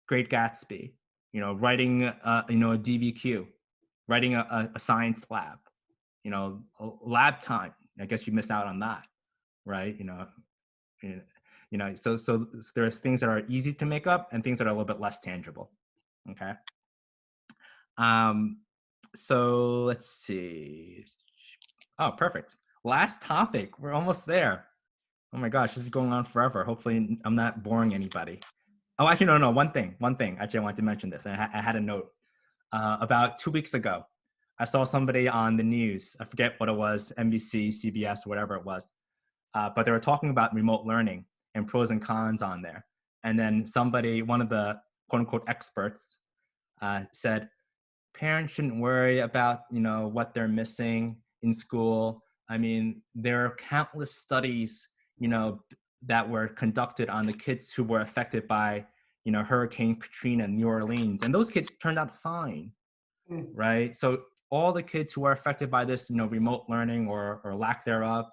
Great Gatsby, writing, a DBQ, writing a science lab, lab time. I guess you missed out on that, right? So there's things that are easy to make up and things that are a little bit less tangible. Okay. So let's see. Oh, perfect. Last topic. We're almost there. Oh my gosh, this is going on forever. Hopefully I'm not boring anybody. Oh, actually, no. One thing. Actually, I wanted to mention this. I had a note. About 2 weeks ago, I saw somebody on the news. I forget what it was, NBC, CBS, whatever it was. But they were talking about remote learning and pros and cons on there. And then one of the quote unquote experts said, parents shouldn't worry about, what they're missing in school. I mean, there are countless studies, that were conducted on the kids who were affected by, Hurricane Katrina in New Orleans. And those kids turned out fine, right? So all the kids who are affected by this, remote learning or lack thereof,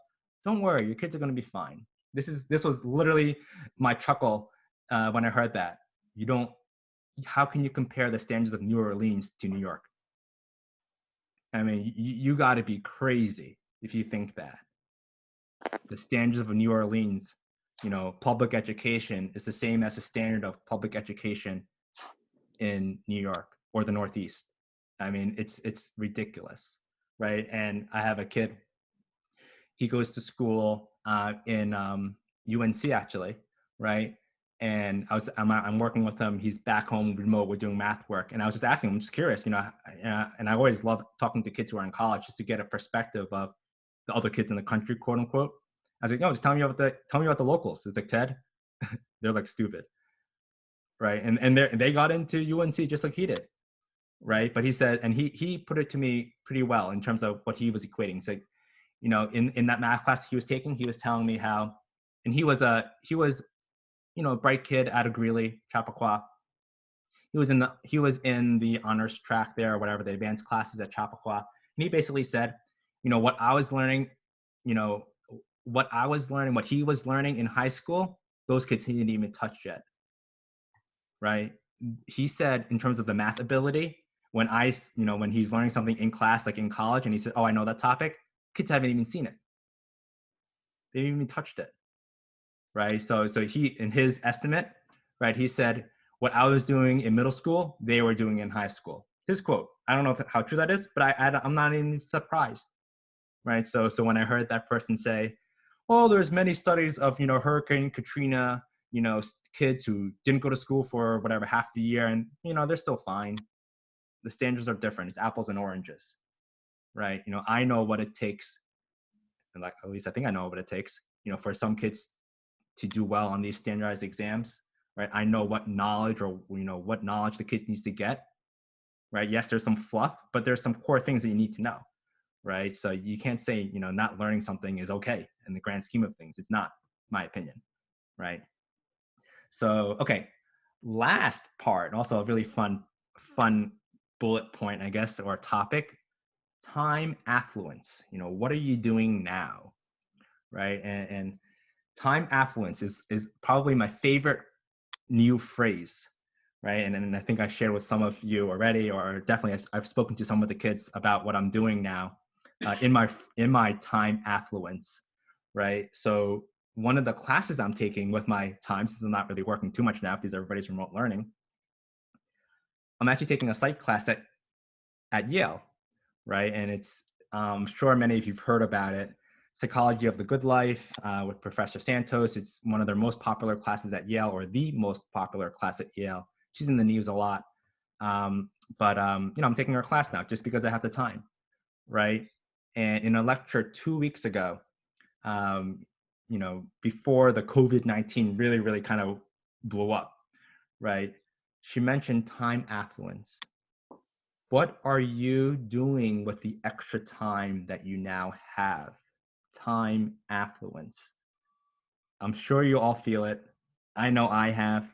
don't worry, your kids are going to be fine. This was literally my chuckle when I heard that. How can you compare the standards of New Orleans to New York? I mean, you got to be crazy if you think that. The standards of New Orleans, public education is the same as the standard of public education in New York or the Northeast. I mean, it's ridiculous, right? And I have a kid. He goes to school in UNC actually, right? And I'm working with him. He's back home remote. We're doing math work, and I was just asking him. I'm just curious, and I always love talking to kids who are in college just to get a perspective of the other kids in the country, quote unquote. I was like, no, just tell me about the locals. It's like, Ted, they're like stupid, right? And they got into UNC just like he did, right? But he said, and he put it to me pretty well in terms of what he was equating. He's like, in that math class he was taking, he was telling me how, and he was a bright kid out of Greeley, Chappaqua. He was in the honors track there, or whatever, the advanced classes at Chappaqua. And he basically said, what I was learning, what he was learning in high school, those kids he didn't even touch yet, right? He said in terms of the math ability, when he's learning something in class, like in college, and he said, oh, I know that topic, kids haven't even seen it. They haven't even touched it. Right. So he, in his estimate, right, he said, what I was doing in middle school, they were doing in high school. His quote. I don't know how true that is, but I'm not even surprised. Right. So when I heard that person say, well, there's many studies of, Hurricane Katrina, kids who didn't go to school for whatever, half the year, and, they're still fine. The standards are different. It's apples and oranges. Right. I know what it takes. And at least I think I know what it takes, for some kids to do well on these standardized exams, right? I know what knowledge what knowledge the kid needs to get, right? Yes, there's some fluff, but there's some core things that you need to know, right? So you can't say, not learning something is okay in the grand scheme of things. It's not, my opinion, right? So, okay, last part, also a really fun bullet point, I guess, or topic, time affluence. What are you doing now, right? And time affluence is probably my favorite new phrase, right? And I think I shared with some of you already, or definitely I've spoken to some of the kids about what I'm doing now in my time affluence, right? So one of the classes I'm taking with my time, since I'm not really working too much now because everybody's remote learning, I'm actually taking a psych class at Yale, right? And it's, I'm sure many of you've heard about it, Psychology of the Good Life with Professor Santos. It's one of their most popular classes at Yale, or the most popular class at Yale. She's in the news a lot. But I'm taking her class now just because I have the time, right? And in a lecture 2 weeks ago, before the COVID-19 really kind of blew up, right? She mentioned time affluence. What are you doing with the extra time that you now have? Time affluence. I'm sure you all feel it. I know I have.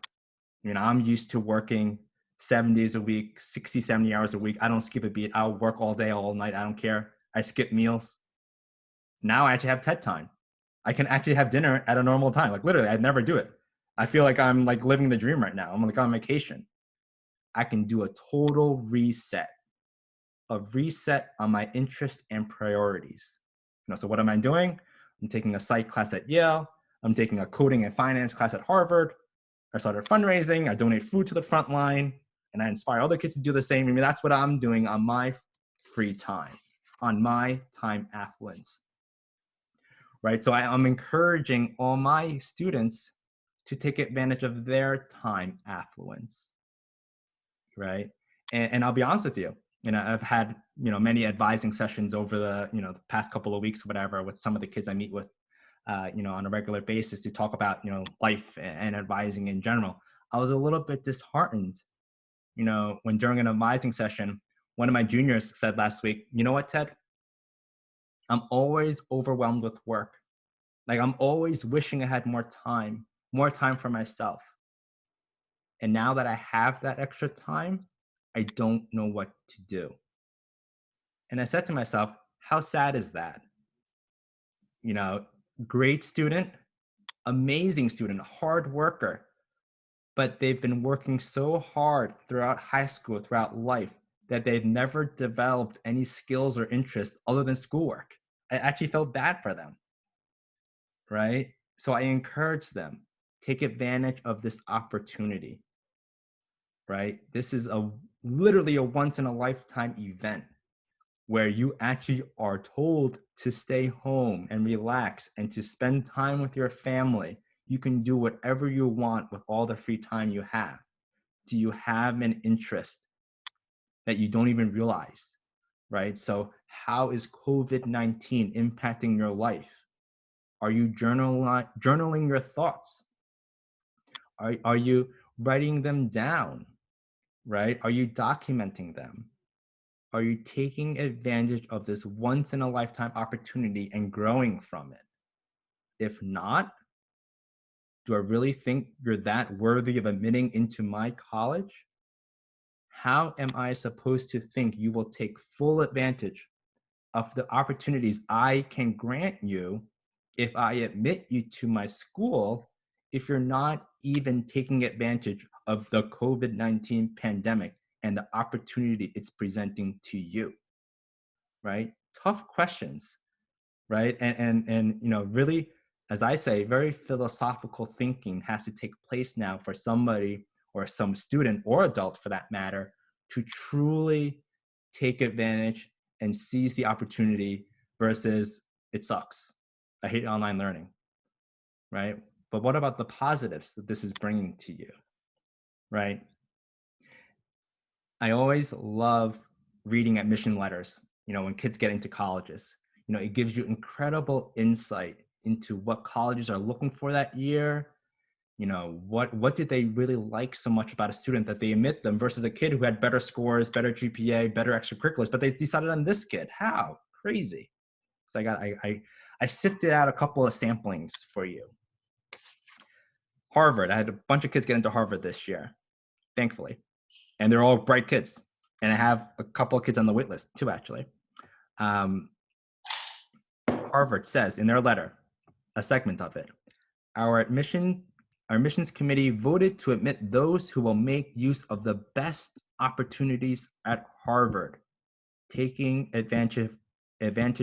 I'm used to working 7 days a week, 60, 70 hours a week. I don't skip a beat. I'll work all day, all night. I don't care. I skip meals. Now I actually have TED time. I can actually have dinner at a normal time. Like literally, I'd never do it. I feel like I'm like living the dream right now. I'm like on vacation. I can do a total reset. A reset on my interest and priorities. So what am I doing? I'm taking a psych class at Yale. I'm taking a coding and finance class at Harvard. I started fundraising. I donate food to the front line, and I inspire other kids to do the same. That's what I'm doing on my free time, on my time affluence, right? So I'm encouraging all my students to take advantage of their time affluence, right? And I'll be honest with you. I've had, many advising sessions over the past couple of weeks, whatever, with some of the kids I meet with, on a regular basis to talk about, life and advising in general. I was a little bit disheartened, when during an advising session, one of my juniors said last week, "You know what, Ted? I'm always overwhelmed with work. Like I'm always wishing I had more time for myself. And now that I have that extra time, I don't know what to do." And I said to myself, how sad is that? Great student, amazing student, hard worker, but they've been working so hard throughout high school, throughout life, that they've never developed any skills or interests other than schoolwork. I actually felt bad for them, right? So I encourage them, take advantage of this opportunity, right? This is literally a once in a lifetime event where you actually are told to stay home and relax and to spend time with your family. You can do whatever you want with all the free time you have. Do you have an interest that you don't even realize, right? So how is COVID-19 impacting your life? Are you journaling your thoughts? Are you writing them down, right? Are you documenting them? Are you taking advantage of this once in a lifetime opportunity and growing from it? If not, do I really think you're that worthy of admitting into my college? How am I supposed to think you will take full advantage of the opportunities I can grant you if I admit you to my school if you're not even taking advantage of the COVID-19 pandemic and the opportunity it's presenting to you, right? Tough questions, right? And really, as I say, very philosophical thinking has to take place now for somebody or some student or adult for that matter to truly take advantage and seize the opportunity versus it sucks. I hate online learning, right? But what about the positives that this is bringing to you, right? I always love reading admission letters, when kids get into colleges. It gives you incredible insight into what colleges are looking for that year. What did they really like so much about a student that they admit them versus a kid who had better scores, better GPA, better extracurriculars, but they decided on this kid. How? Crazy. So I sifted out a couple of samplings for you. Harvard, I had a bunch of kids get into Harvard this year, thankfully. And they're all bright kids. and I have a couple of kids on the wait list too, actually. Harvard says in their letter, a segment of it, our admissions committee voted to admit those who will make use of the best opportunities at Harvard, taking advantage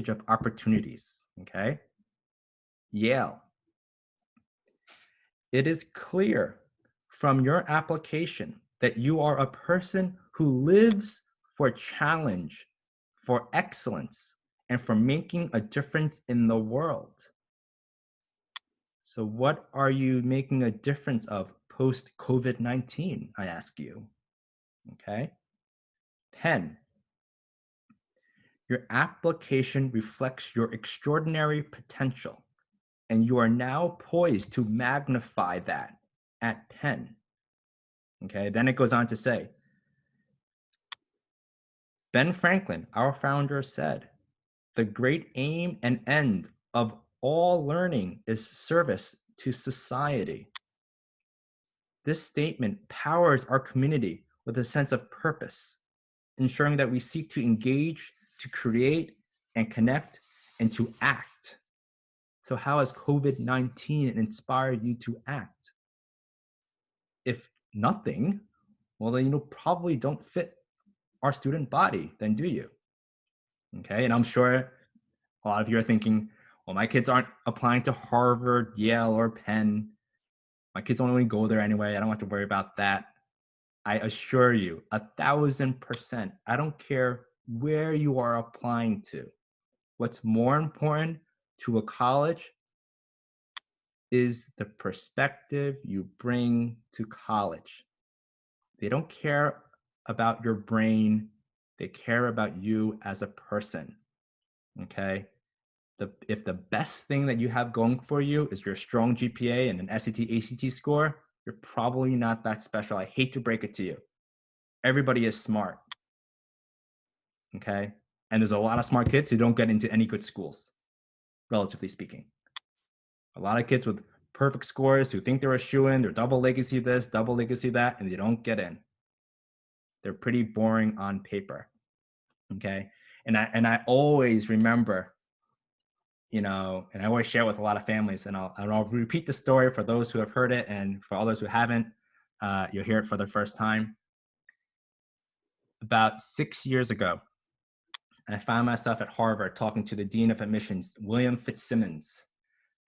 of opportunities, okay? Yale. It is clear from your application that you are a person who lives for challenge, for excellence, and for making a difference in the world. So what are you making a difference of post-COVID-19, I ask you? Okay. 10. Your application reflects your extraordinary potential, and you are now poised to magnify that at 10. Okay, then it goes on to say, Ben Franklin, our founder, said, the great aim and end of all learning is service to society. This statement powers our community with a sense of purpose, ensuring that we seek to engage, to create, and connect, and to act. So how has COVID-19 inspired you to act? If nothing, well, then you probably don't fit our student body, then do you? Okay, and I'm sure a lot of you are thinking, well, my kids aren't applying to Harvard, Yale, or Penn. My kids don't really go there anyway. I don't have to worry about that. I assure you, 1,000%, I don't care where you are applying to. What's more important to a college is the perspective you bring to college. They don't care about your brain. They care about you as a person, okay? If the best thing that you have going for you is your strong GPA and an SAT, ACT score, you're probably not that special. I hate to break it to you. Everybody is smart, okay? And there's a lot of smart kids who don't get into any good schools, relatively speaking. A lot of kids with perfect scores who think they're a shoo-in, they're double legacy this, double legacy that, and they don't get in. They're pretty boring on paper, okay? And I always remember, and I always share with a lot of families, and I'll repeat the story for those who have heard it, and for others who haven't, you'll hear it for the first time. About 6 years ago, I found myself at Harvard talking to the Dean of Admissions, William Fitzsimmons.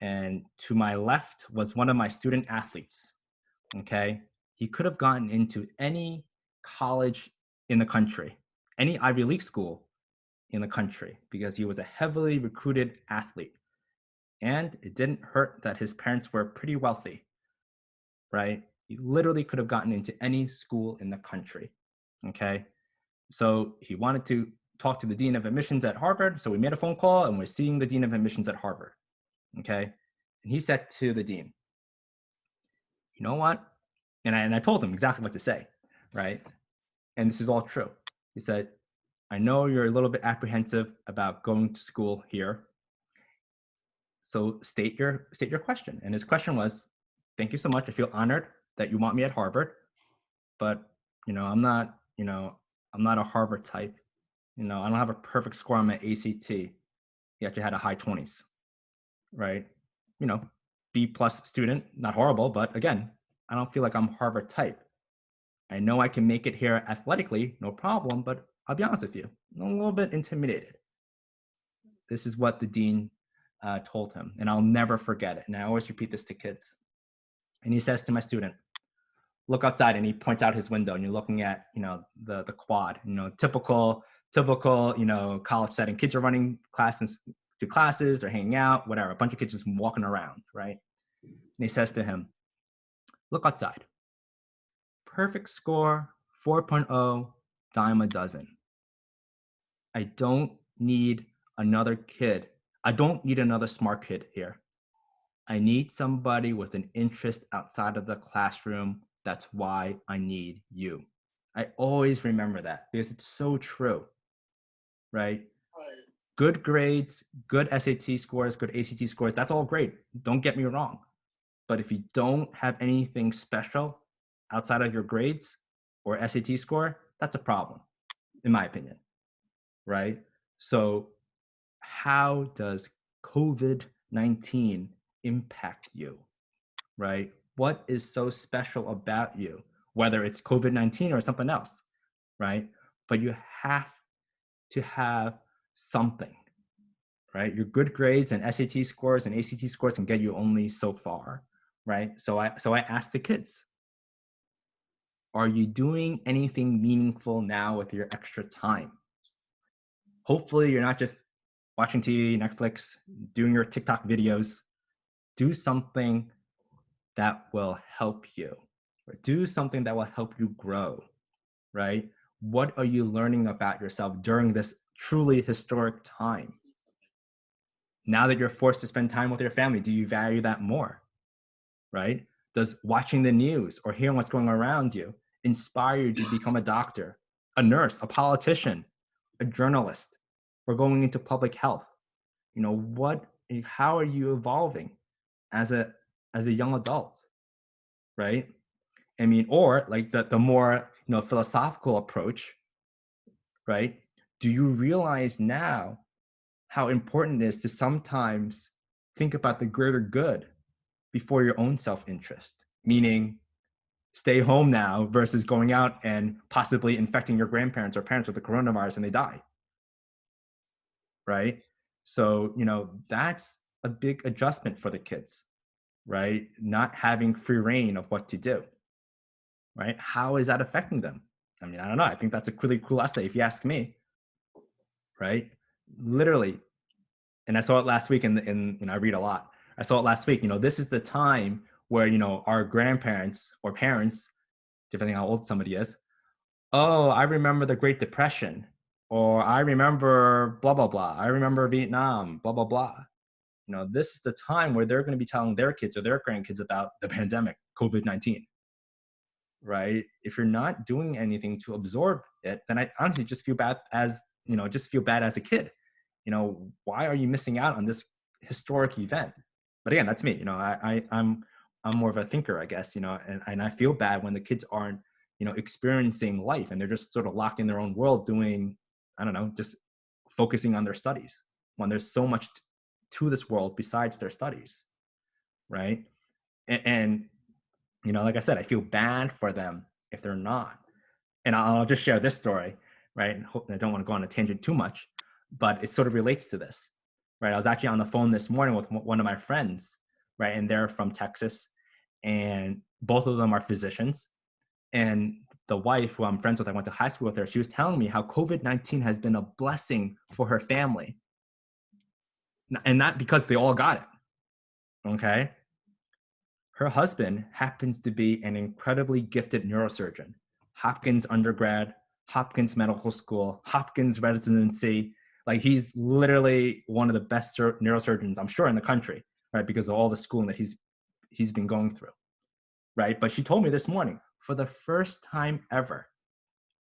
And to my left was one of my student athletes, okay? He could have gotten into any college in the country, any Ivy League school in the country, because he was a heavily recruited athlete. And it didn't hurt that his parents were pretty wealthy, right? He literally could have gotten into any school in the country, okay? So he wanted to talk to the Dean of Admissions at Harvard, so we made a phone call, and we're seeing the Dean of Admissions at Harvard. Okay, and he said to the dean, you know what? And I told him exactly what to say, right? And this is all true. He said, I know you're a little bit apprehensive about going to school here. So state your question. And his question was, thank you so much. I feel honored that you want me at Harvard, but I'm not a Harvard type. I don't have a perfect score on my ACT. He actually had a high 20s. Right? B+ student, not horrible, but again, I don't feel like I'm Harvard type. I know I can make it here athletically, no problem, but I'll be honest with you, I'm a little bit intimidated. This is what the dean told him, and I'll never forget it. And I always repeat this to kids. And he says to my student, look outside, and he points out his window, and you're looking at, the quad, typical, college setting. Kids are running to classes, they're hanging out, whatever. A bunch of kids just walking around, right? And he says to him, look outside. Perfect score, 4.0, dime a dozen. I don't need another kid. I don't need another smart kid here. I need somebody with an interest outside of the classroom. That's why I need you. I always remember that because it's so true, right? Good grades, good SAT scores, good ACT scores, that's all great. Don't get me wrong. But if you don't have anything special outside of your grades or SAT score, that's a problem. in my opinion, right? So how does COVID-19 impact you, right? What is so special about you, whether it's COVID-19 or something else, right? But you have to have something, right? Your good grades and SAT scores and ACT scores can get you only so far, right? So I asked the kids, are you doing anything meaningful now with your extra time? Hopefully you're not just watching TV, Netflix, doing your TikTok videos. Do something that will help you. Or do something that will help you grow, right? What are you learning about yourself during this truly historic time? Now that you're forced to spend time with your family, do you value that more, right? Does watching the news or hearing what's going on around you inspire you to become a doctor, a nurse, a politician, a journalist, or going into public health? You know, how are you evolving as a young adult, right? I mean, or like the more, philosophical approach, right? Do you realize now how important it is to sometimes think about the greater good before your own self-interest? Meaning, stay home now versus going out and possibly infecting your grandparents or parents with the coronavirus and they die, right? So, that's a big adjustment for the kids, right? Not having free reign of what to do, right? How is that affecting them? I mean, I don't know. I think that's a really cool essay, if you ask me, right? Literally, and I saw it last week in I read a lot. I saw it last week, this is the time where, our grandparents or parents, depending on how old somebody is, oh, I remember the Great Depression, or I remember blah, blah, blah. I remember Vietnam, blah, blah, blah. This is the time where they're going to be telling their kids or their grandkids about the pandemic, COVID-19, right? If you're not doing anything to absorb it, then I honestly just feel bad as a kid. Why are you missing out on this historic event? But again, that's me. I'm more of a thinker, I guess, and I feel bad when the kids aren't, experiencing life and they're just sort of locked in their own world doing, I don't know, just focusing on their studies when there's so much to this world besides their studies, right? And like I said, I feel bad for them if they're not. And I'll just share this story, right? And I don't want to go on a tangent too much, but it sort of relates to this, right? I was actually on the phone this morning with one of my friends, right? And they're from Texas, and both of them are physicians. And the wife, who I'm friends with, I went to high school with her, she was telling me how COVID-19 has been a blessing for her family. And not because they all got it, okay? Her husband happens to be an incredibly gifted neurosurgeon. Hopkins undergrad, Hopkins Medical School, Hopkins residency. Like, he's literally one of the best neurosurgeons, I'm sure, in the country, right? Because of all the schooling that he's been going through, right? But she told me this morning, for the first time ever,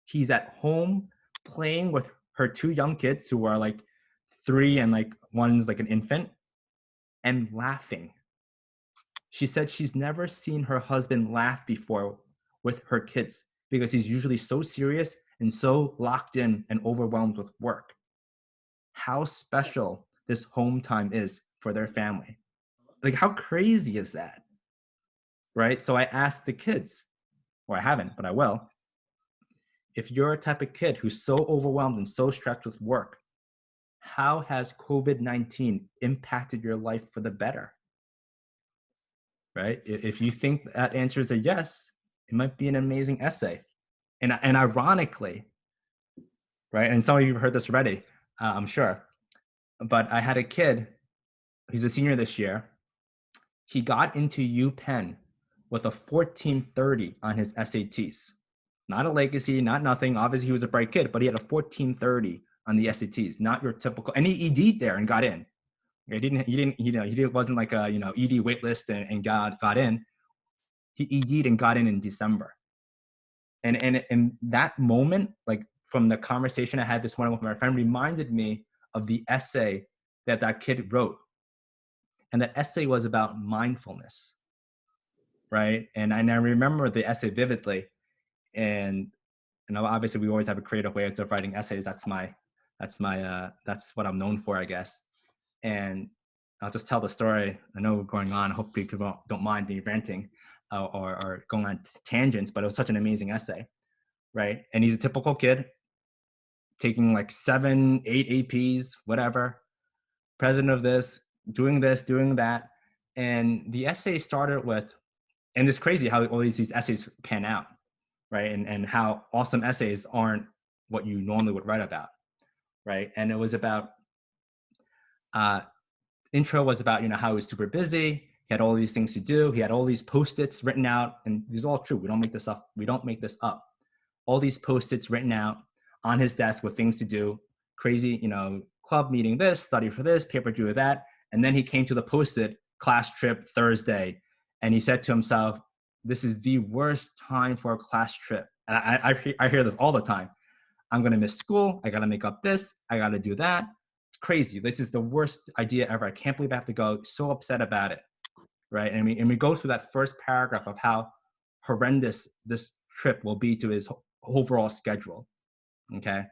he's at home playing with her two young kids who are like 3 and like one's like an infant, and laughing. She said she's never seen her husband laugh before with her kids because he's usually so serious and so locked in and overwhelmed with work. How special this home time is for their family. Like, how crazy is that? Right? So I asked the kids, or I haven't, but I will. If you're a type of kid who's so overwhelmed and so stressed with work, how has COVID-19 impacted your life for the better? Right? If you think that answer is a yes, it might be an amazing essay. And ironically, right, and some of you have heard this already, I'm sure, but I had a kid who's a senior this year. He got into UPenn with a 1430 on his SATs. Not a legacy, not nothing. Obviously, he was a bright kid, but he had a 1430 on the SATs, not your typical, and he ED'd there and got in. He wasn't like a, ED waitlist and got in. He ED'd and got in December. And that moment, like from the conversation I had this morning with my friend, reminded me of the essay that kid wrote. And the essay was about mindfulness, right? And I remember the essay vividly. And you know, obviously we always have a creative way of writing essays. That's what I'm known for, I guess. And I'll just tell the story. I know we're going on. I hope people don't mind me ranting or going on tangents, but it was such an amazing essay, right? And he's a typical kid taking like 7, 8 APs, whatever, president of this, doing that. And the essay started with, and it's crazy how all these essays pan out, right? And how awesome essays aren't what you normally would write about, right? And it was about, intro was about, you know, how he was super busy. He had all these things to do. He had all these Post-its written out, and these are all true. We don't make this up. All these Post-its written out on his desk with things to do, crazy, you know, club meeting this, study for this, paper due that. And then he came to the Post-it, class trip Thursday, and he said to himself, this is the worst time for a class trip. And I hear this all the time. I'm going to miss school. I got to make up this. I got to do that. It's crazy. This is the worst idea ever. I can't believe I have to go. So upset about it. Right. And we go through that first paragraph of how horrendous this trip will be to his overall schedule. Okay.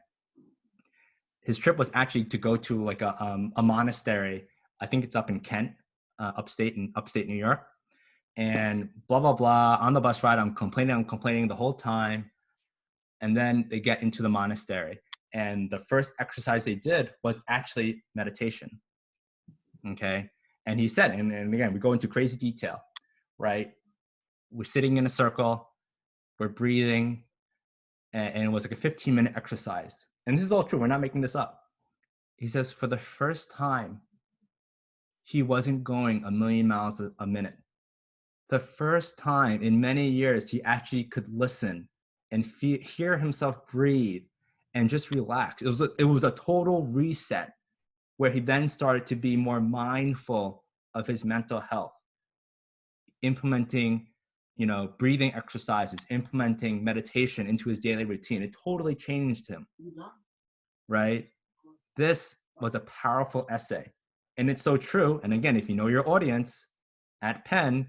His trip was actually to go to like a monastery. I think it's up in Kent, upstate New York. And blah, blah, blah. On the bus ride, I'm complaining the whole time. And then they get into the monastery. And the first exercise they did was actually meditation. Okay. And he said, and again, we go into crazy detail, right? We're sitting in a circle, we're breathing, and it was like a 15-minute exercise. And this is all true. We're not making this up. He says for the first time, he wasn't going 1,000,000 miles a minute. The first time in many years, he actually could listen and hear himself breathe and just relax. It was a total reset where he then started to be more mindful of his mental health, implementing, you know, breathing exercises, implementing meditation into his daily routine. It totally changed him, right? This was a powerful essay. And it's so true. And again, if you know your audience, at Penn,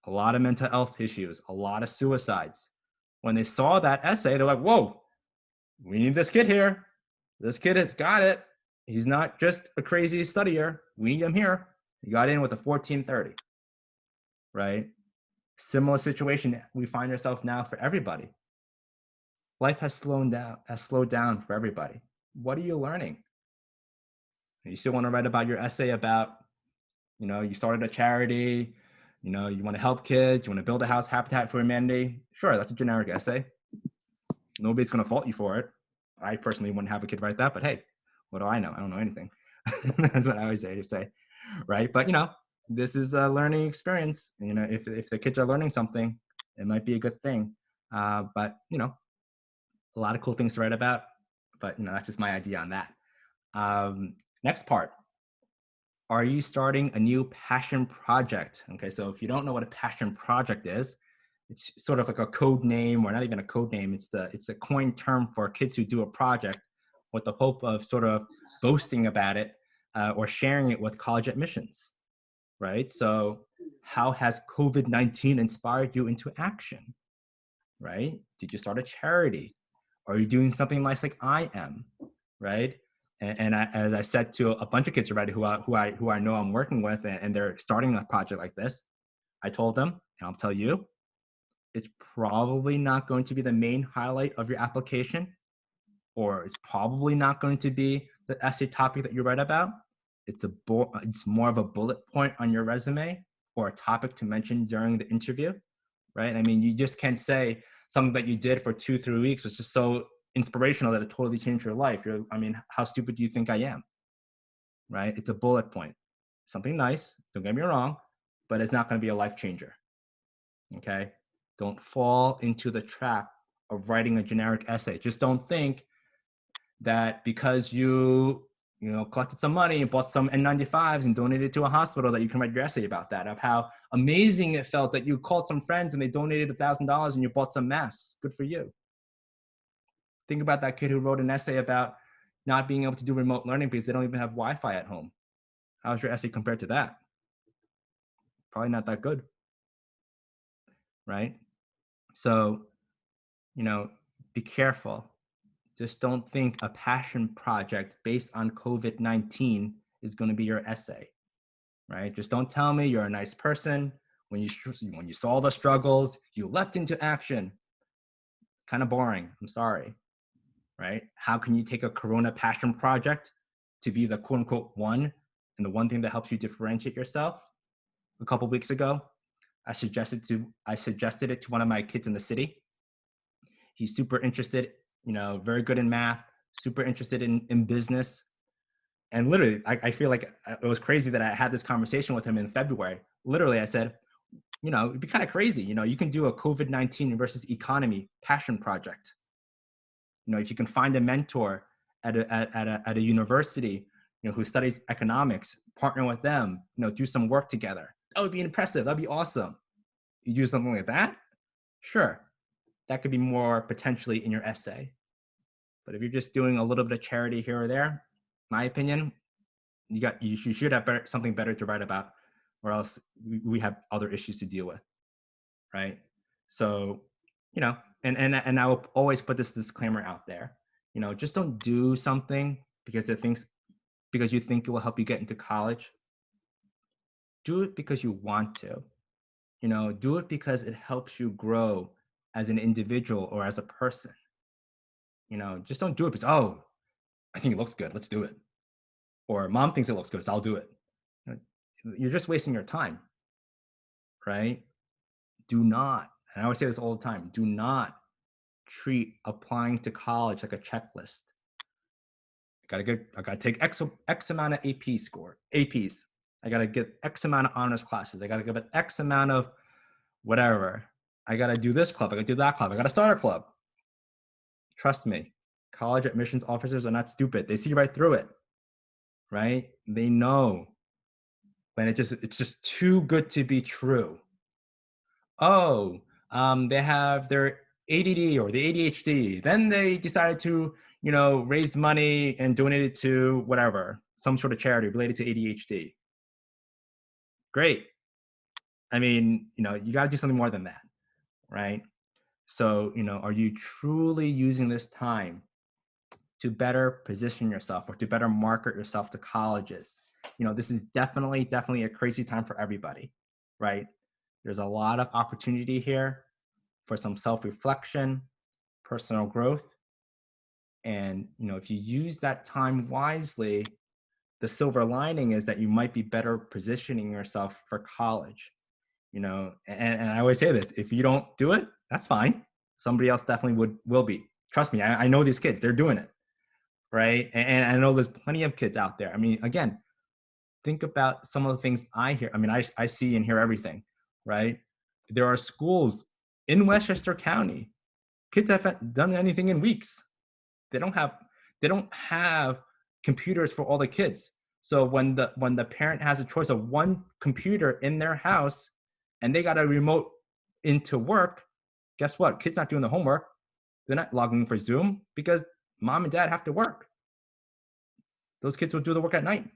a lot of mental health issues, a lot of suicides. When they saw that essay, they're like, whoa, we need this kid here. This kid has got it. He's not just a crazy studier. We need him here. He got in with a 1430, right? Similar situation we find ourselves now for everybody. Life has slowed down for everybody. What are you learning? You still want to write about your essay about, you know, you started a charity, you know, you want to help kids, you want to build a house, Habitat for Humanity. Sure, that's a generic essay. Nobody's going to fault you for it. I personally wouldn't have a kid write that, but hey, what do I know? I don't know anything. That's what I always say, right? But, you know, this is a learning experience. You know, if the kids are learning something, it might be a good thing. But, you know, a lot of cool things to write about. But, you know, that's just my idea on that. Next part. Are you starting a new passion project? Okay, so if you don't know what a passion project is, it's sort of like a code name, or not even a code name. It's a coined term for kids who do a project with the hope of sort of boasting about it or sharing it with college admissions, right? So how has COVID-19 inspired you into action, right? Did you start a charity? Are you doing something nice like I am, right? And as I said to a bunch of kids already who I know I'm working with, and they're starting a project like this, I told them, and I'll tell you, it's probably not going to be the main highlight of your application, or it's probably not going to be the essay topic that you write about. It's more of a bullet point on your resume or a topic to mention during the interview, right? I mean, you just can't say something that you did for 2-3 weeks was just so inspirational that it totally changed your life. I mean, how stupid do you think I am, right? It's a bullet point, something nice, don't get me wrong, but it's not going to be a life changer, okay? Don't fall into the trap of writing a generic essay. Just don't think that because you collected some money and bought some N95s and donated to a hospital that you can write your essay about that, of how amazing it felt that you called some friends and they donated $1,000 and you bought some masks. Good for you. Think about that kid who wrote an essay about not being able to do remote learning because they don't even have Wi-Fi at home. How's your essay compared to that? Probably not that good, right? So, you know, be careful. Just don't think a passion project based on COVID-19 is going to be your essay, right? Just don't tell me you're a nice person. When you saw the struggles, you leapt into action. Kind of boring. I'm sorry, right? How can you take a Corona passion project to be the quote unquote one and the one thing that helps you differentiate yourself? A couple weeks ago, I suggested it to one of my kids in the city. He's super interested, very good in math, super interested in business. And literally, I feel like it was crazy that I had this conversation with him in February. Literally, I said, it'd be kind of crazy. You can do a COVID-19 versus economy passion project. If you can find a mentor at a university, who studies economics, partner with them, do some work together. That would be impressive. That'd be awesome. You do something like that? Sure. That could be more potentially in your essay. But if you're just doing a little bit of charity here or there, my opinion, you should have something better to write about, or else we have other issues to deal with, right? So, and I will always put this disclaimer out there. Just don't do something because you think it will help you get into college. Do it because you want to. Do it because it helps you grow as an individual or as a person. Just don't do it because, oh, I think it looks good, let's do it. Or mom thinks it looks good, so I'll do it. You're just wasting your time, right? Do not, and I always say this all the time, do not treat applying to college like a checklist. I gotta take X amount of APs. I gotta get X amount of honors classes. I gotta give it X amount of whatever. I gotta do this club, I gotta do that club, I gotta start a club. Trust me, college admissions officers are not stupid. They see right through it, right? They know when it's just too good to be true. Oh, they have their ADD or the ADHD. Then they decided to, raise money and donate it to whatever, some sort of charity related to ADHD. Great. I mean, you got to do something more than that, right? So, are you truly using this time to better position yourself or to better market yourself to colleges? This is definitely a crazy time for everybody, right? There's a lot of opportunity here for some self-reflection, personal growth. And, if you use that time wisely, the silver lining is that you might be better positioning yourself for college. And I always say this, if you don't do it, that's fine. Somebody else definitely will be. Trust me, I know these kids, they're doing it, right? And I know there's plenty of kids out there. I mean, again, think about some of the things I hear. I mean, I see and hear everything, right? There are schools in Westchester County, kids haven't done anything in weeks. They don't have computers for all the kids. So when the parent has a choice of one computer in their house and they got a remote into work, guess what? Kids not doing the homework. They're not logging in for Zoom because mom and dad have to work. Those kids will do the work at night.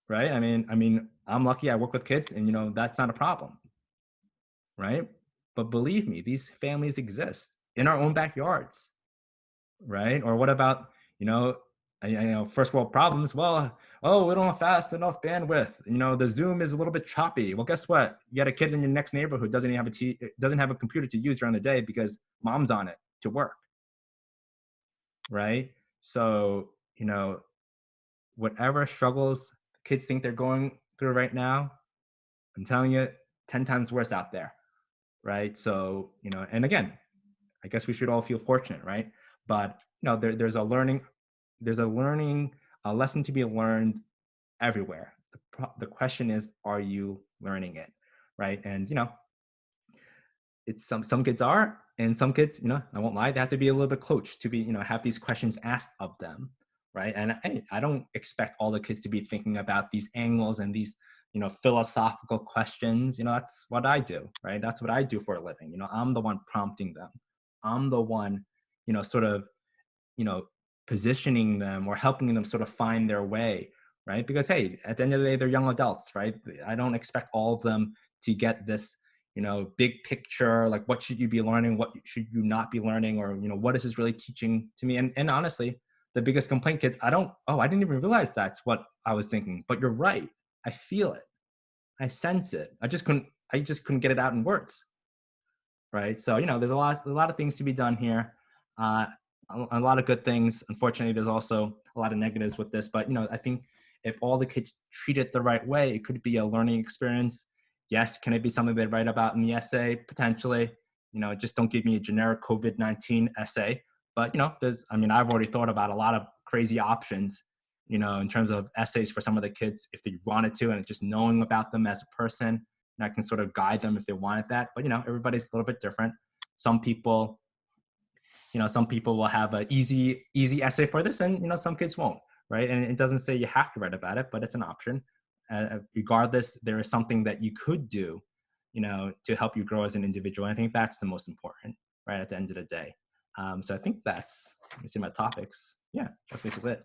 Right? I mean, I'm lucky I work with kids and that's not a problem. Right? But believe me, these families exist in our own backyards. Right? Or what about, first world problems? Well, we don't have fast enough bandwidth. The Zoom is a little bit choppy. Well, guess what? You got a kid in your next neighborhood who doesn't have a computer to use during the day because mom's on it to work. Right? So, whatever struggles kids think they're going through right now, I'm telling you, 10 times worse out there. Right? So, and again, I guess we should all feel fortunate, right? But there's a lesson to be learned everywhere. The question is, are you learning it, right? And it's some kids are, and some kids, I won't lie, they have to be a little bit coached to be, have these questions asked of them, right? And I don't expect all the kids to be thinking about these angles and these, philosophical questions. That's what I do, right? That's what I do for a living. I'm the one prompting them. I'm the one, sort of, positioning them or helping them sort of find their way, right? Because, hey, at the end of the day, they're young adults, right? I don't expect all of them to get this, big picture, like what should you be learning, what should you not be learning, or, what is this really teaching to me? And honestly, the biggest complaint, kids, I didn't even realize that's what I was thinking, but you're right. I feel it. I sense it. I just couldn't get it out in words. Right. So, there's a lot of things to be done here. A lot of good things. Unfortunately, there's also a lot of negatives with this, but, I think if all the kids treat it the right way, it could be a learning experience. Yes. Can it be something they write about in the essay? Potentially, just don't give me a generic COVID-19 essay. But, I've already thought about a lot of crazy options, in terms of essays for some of the kids if they wanted to, and just knowing about them as a person, and I can sort of guide them if they wanted that. But, everybody's a little bit different. Some people will have an easy essay for this, and, some kids won't, right? And it doesn't say you have to write about it, but it's an option. Regardless, there is something that you could do, to help you grow as an individual. And I think that's the most important, right, at the end of the day. So I think let me see my topics. Yeah, that's basically it.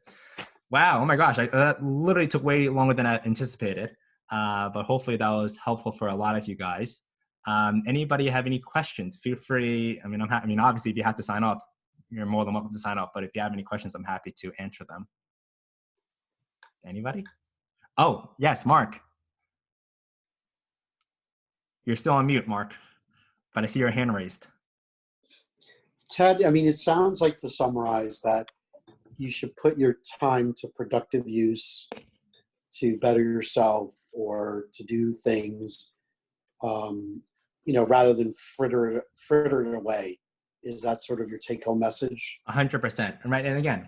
Wow, oh my gosh, that literally took way longer than I anticipated. But hopefully that was helpful for a lot of you guys. Anybody have any questions? Feel free. Obviously, if you have to sign off, you're more than welcome to sign off. But if you have any questions, I'm happy to answer them. Anybody? Oh, yes, Mark. You're still on mute, Mark, but I see your hand raised. Ted, it sounds like, to summarize, that you should put your time to productive use, to better yourself, or to do things, rather than fritter it away. Is that sort of your take-home message? 100%. Right. And again,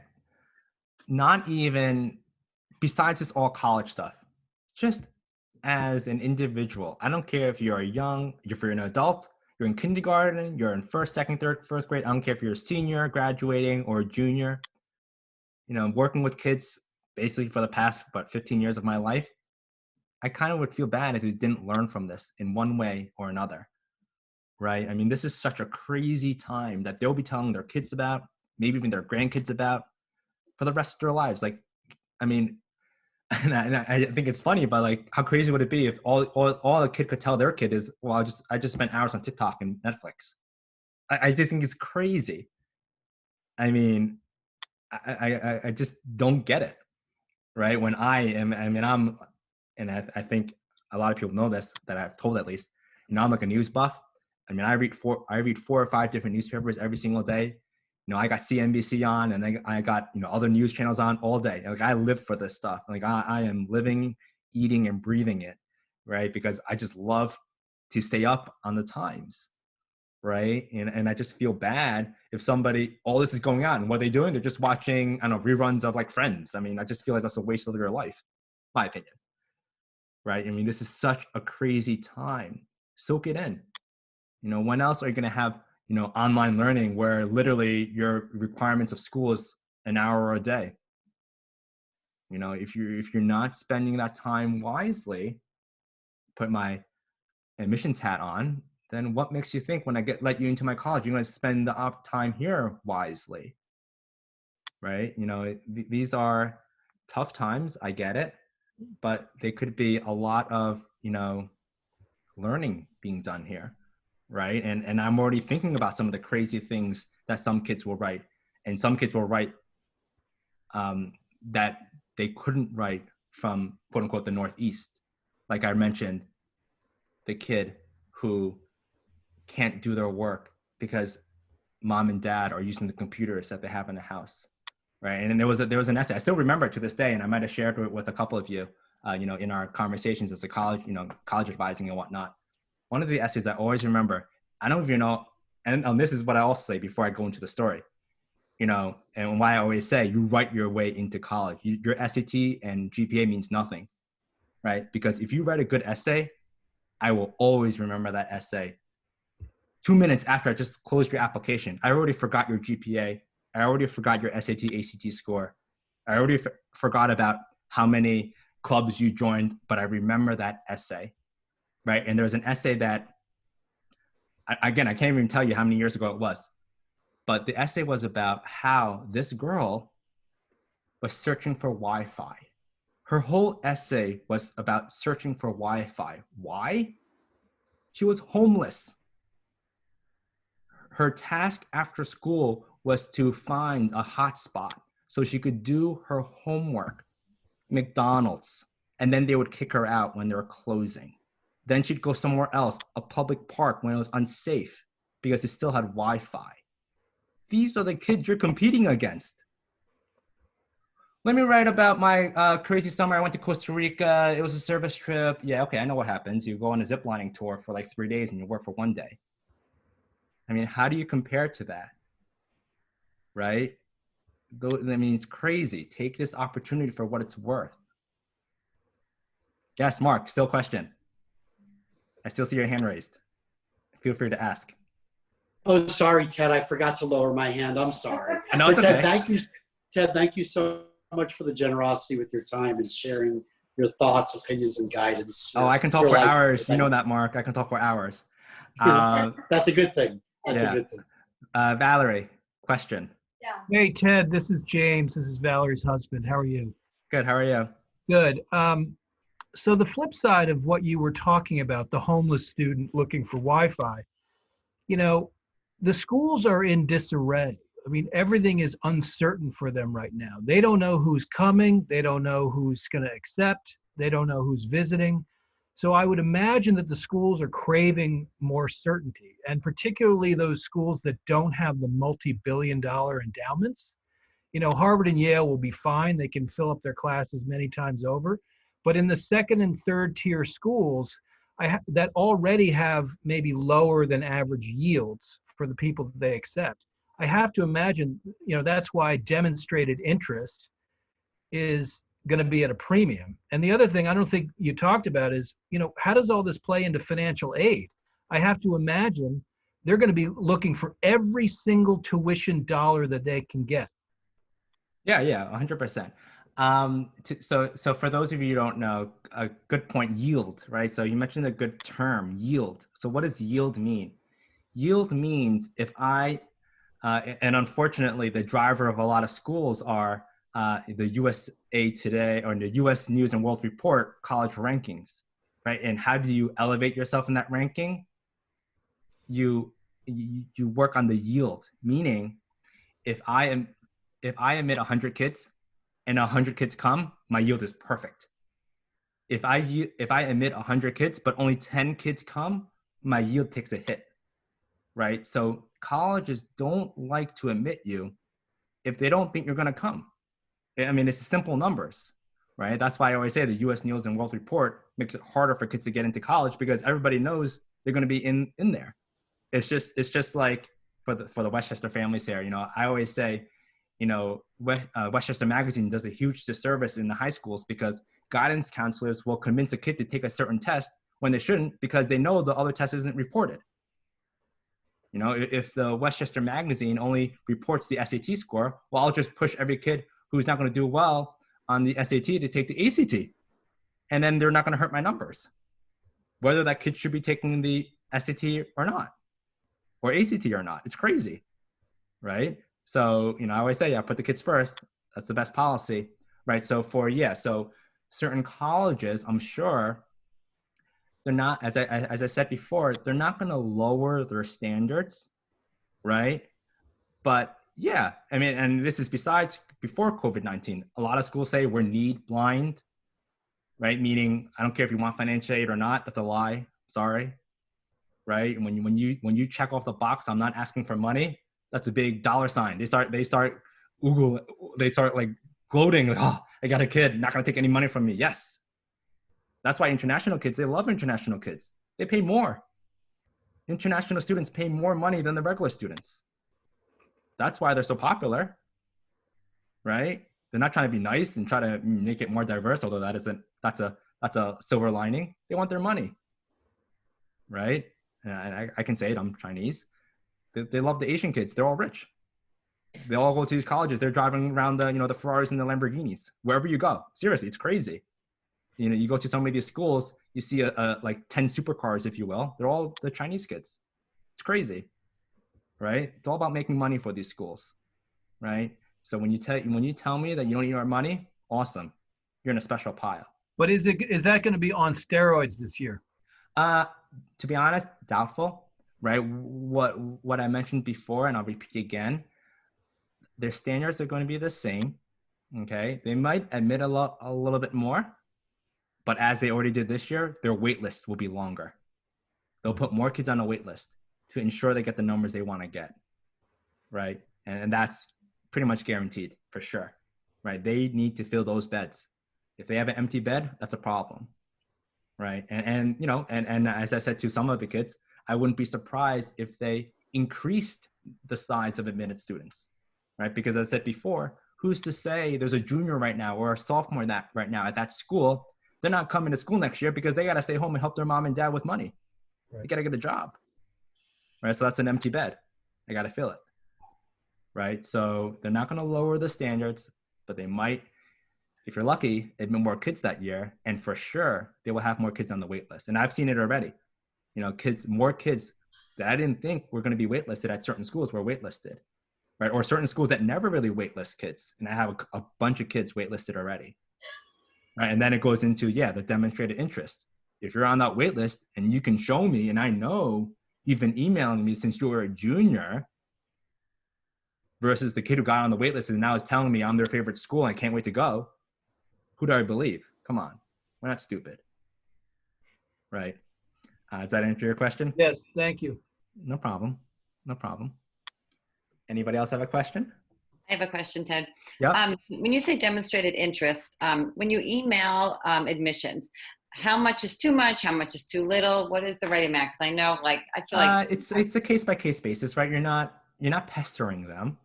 not even besides this all college stuff, just as an individual. I don't care if you're if you're an adult, you're in kindergarten, you're in first, second, third, first grade. I don't care if you're a senior graduating or a junior. Working with kids basically for the past 15 years of my life, I kind of would feel bad if we didn't learn from this in one way or another, right? This is such a crazy time that they'll be telling their kids about, maybe even their grandkids about, for the rest of their lives. And I think it's funny, but how crazy would it be if all a kid could tell their kid is, well, I just spent hours on TikTok and Netflix. I just think it's crazy. I just don't get it, right? When I think a lot of people know this, that I've told at least, I'm like a news buff. I read 4 or 5 different newspapers every single day. I got CNBC on, and I got, other news channels on all day. I live for this stuff. I am living, eating, and breathing it, right? Because I just love to stay up on the times, right? And I just feel bad if all this is going on, and what are they doing? They're just watching, reruns of Friends. I just feel like that's a waste of your life, my opinion, right? This is such a crazy time. Soak it in. When else are you going to have online learning where literally your requirements of school is an hour a day? If you're not spending that time wisely, put my admissions hat on, then what makes you think when I let you into my college, you're going to spend the time here wisely, right? These are tough times. I get it, but they could be a lot of, learning being done here. Right. And I'm already thinking about some of the crazy things that some kids will write, and some kids will write that they couldn't write from, quote unquote, the Northeast. Like I mentioned, the kid who can't do their work because mom and dad are using the computers that they have in the house. Right. And there was an essay, I still remember it to this day, and I might have shared it with a couple of you, in our conversations as a college, college advising and whatnot. One of the essays I always remember, I don't even know, and this is what I also say before I go into the story, and why I always say you write your way into college. Your SAT and GPA means nothing, right? Because if you write a good essay, I will always remember that essay. 2 minutes after I just closed your application, I already forgot your GPA. I already forgot your SAT, ACT score. I already forgot about how many clubs you joined, but I remember that essay. Right. And there was an essay that, again, I can't even tell you how many years ago it was, but the essay was about how this girl was searching for Wi-Fi. Her whole essay was about searching for Wi-Fi. Why? She was homeless. Her task after school was to find a hotspot so she could do her homework, McDonald's, and then they would kick her out when they were closing. Then she'd go somewhere else, a public park, when it was unsafe because it still had Wi-Fi. These are the kids you're competing against. Let me write about my crazy summer. I went to Costa Rica. It was a service trip. Yeah, okay, I know what happens. You go on a ziplining tour for like 3 days and you work for 1 day. I mean, how do you compare to that? Right? I mean, it's crazy. Take this opportunity for what it's worth. Yes, Mark, still question. I still see your hand raised. Feel free to ask. Oh, sorry, Ted. I forgot to lower my hand. I'm sorry. No, it's Ted, okay. thank you so much for the generosity with your time and sharing your thoughts, opinions, and guidance. Oh, I can talk for hours. You know that, Mark. I can talk for hours. That's a good thing. That's yeah. a good thing. Valerie, question. Hey, Ted, this is James. This is Valerie's husband. How are you? Good. How are you? Good. So the flip side of what you were talking about, the homeless student looking for Wi-Fi, you know, the schools are in disarray. I mean, everything is uncertain for them right now. They don't know who's coming. They don't know who's going to accept. They don't know who's visiting. So I would imagine that the schools are craving more certainty, and particularly those schools that don't have the multi-billion-dollar endowments. You know, Harvard and Yale will be fine. They can fill up their classes many times over. But in the second and third tier schools that already have maybe lower than average yields for the people that they accept, I have to imagine, you know, that's why demonstrated interest is going to be at a premium. And the other thing I don't think you talked about is, you know, how does all this play into financial aid? I have to imagine they're going to be looking for every single tuition dollar that they can get. Yeah, 100%. So for those of you who don't know, a good point, yield, right? So you mentioned a good term, yield. So what does yield mean? Yield means if and unfortunately, the driver of a lot of schools are the USA Today or the US News and World Report college rankings, right? And how do you elevate yourself in that ranking? You work on the yield, meaning if I admit 100 kids and 100 kids come, my yield is perfect. If I admit 100 kids but only 10 kids come, my yield takes a hit, right? So colleges don't like to admit you if they don't think you're going to come. I mean, it's simple numbers, right? That's why I always say the US News and World Report makes it harder for kids to get into college because everybody knows they're going to be in there. It's just like for the Westchester families here, you know, I always say, you know, Westchester Magazine does a huge disservice in the high schools because guidance counselors will convince a kid to take a certain test when they shouldn't because they know the other test isn't reported. You know, if the Westchester Magazine only reports the SAT score, well, I'll just push every kid who's not going to do well on the SAT to take the ACT. And then they're not going to hurt my numbers, whether that kid should be taking the SAT or not, or ACT or not. It's crazy, right? So, you know, I always say, yeah, put the kids first. That's the best policy, right? So so certain colleges, I'm sure, they're not, as I said before, they're not going to lower their standards, right? But yeah, I mean, and this is before COVID-19, a lot of schools say we're need blind, right? Meaning, I don't care if you want financial aid or not, that's a lie, sorry, right? And when you check off the box, I'm not asking for money, that's a big dollar sign. They start like gloating, like, oh, I got a kid, not gonna take any money from me. Yes. That's why international kids, they love international kids. They pay more. International students pay more money than the regular students. That's why they're so popular, right? They're not trying to be nice and try to make it more diverse, although that's a silver lining. They want their money, right? And I can say it, I'm Chinese. They love the Asian kids. They're all rich. They all go to these colleges. They're driving around the Ferraris and the Lamborghinis, wherever you go. Seriously, it's crazy. You know, you go to some of these schools, you see like 10 supercars, if you will. They're all the Chinese kids. It's crazy, right? It's all about making money for these schools, right? So when you tell me that you don't need our money, awesome. You're in a special pile. But is that going to be on steroids this year? To be honest, doubtful, right? What I mentioned before, and I'll repeat again, their standards are going to be the same, okay? They might admit a little bit more, but as they already did this year, their wait list will be longer. They'll put more kids on a wait list to ensure they get the numbers they want to get, right? And that's pretty much guaranteed for sure, right? They need to fill those beds. If they have an empty bed, that's a problem, right? And you know, and as I said to some of the kids, I wouldn't be surprised if they increased the size of admitted students, right? Because as I said before, who's to say there's a junior right now or a sophomore right now at that school, they're not coming to school next year because they got to stay home and help their mom and dad with money. Right. They got to get a job, right? So that's an empty bed. They got to fill it, right? So they're not going to lower the standards, but they might, if you're lucky, admit more kids that year, and for sure they will have more kids on the wait list. And I've seen it already. You know, more kids that I didn't think were going to be waitlisted at certain schools were waitlisted, right? Or certain schools that never really waitlist kids, and I have a bunch of kids waitlisted already, right? And then it goes into the demonstrated interest. If you're on that wait list and you can show me, and I know you've been emailing me since you were a junior, versus the kid who got on the wait list and now is telling me I'm their favorite school and I can't wait to go, who do I believe? Come on, we're not stupid, right? Does that answer your question? Yes, thank you. No problem, no problem. Anybody else have a question? I have a question, Ted. Yeah. When you say demonstrated interest, when you email admissions, how much is too much? How much is too little? What is the right amount? Because I know, I feel like it's a case by case basis, right? You're not pestering them,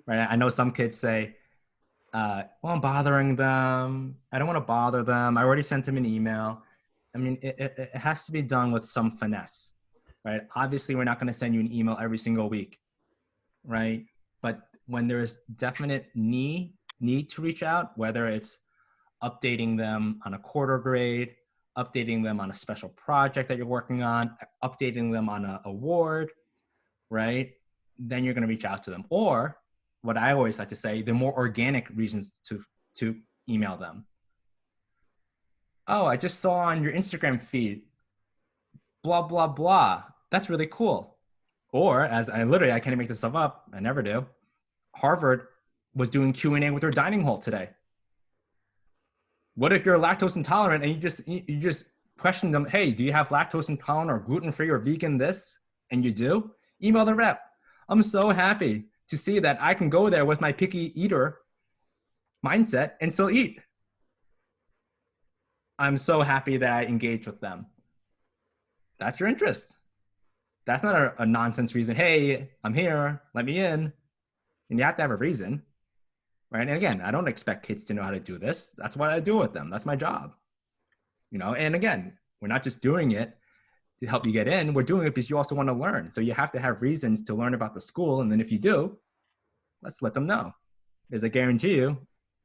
right? I know some kids say, well, I'm bothering them. I don't want to bother them. I already sent them an email. I mean, it has to be done with some finesse, right? Obviously, we're not going to send you an email every single week, right? But when there is definite need to reach out, whether it's updating them on a quarter grade, updating them on a special project that you're working on, updating them on an award, right? Then you're going to reach out to them. Or what I always like to say, the more organic reasons to email them. Oh, I just saw on your Instagram feed, blah, blah, blah. That's really cool. Or as I can't even make this stuff up. I never do. Harvard was doing Q&A with their dining hall today. What if you're lactose intolerant and you just question them, hey, do you have lactose intolerant or gluten-free or vegan this? And you do? Email the rep. I'm so happy to see that I can go there with my picky eater mindset and still eat. I'm so happy that I engaged with them. That's your interest. That's not a nonsense reason. Hey, I'm here, let me in. And you have to have a reason. Right. And again, I don't expect kids to know how to do this. That's what I do with them. That's my job. You know, and again, we're not just doing it to help you get in. We're doing it because you also want to learn. So you have to have reasons to learn about the school. And then if you do, let's let them know. Because I guarantee you,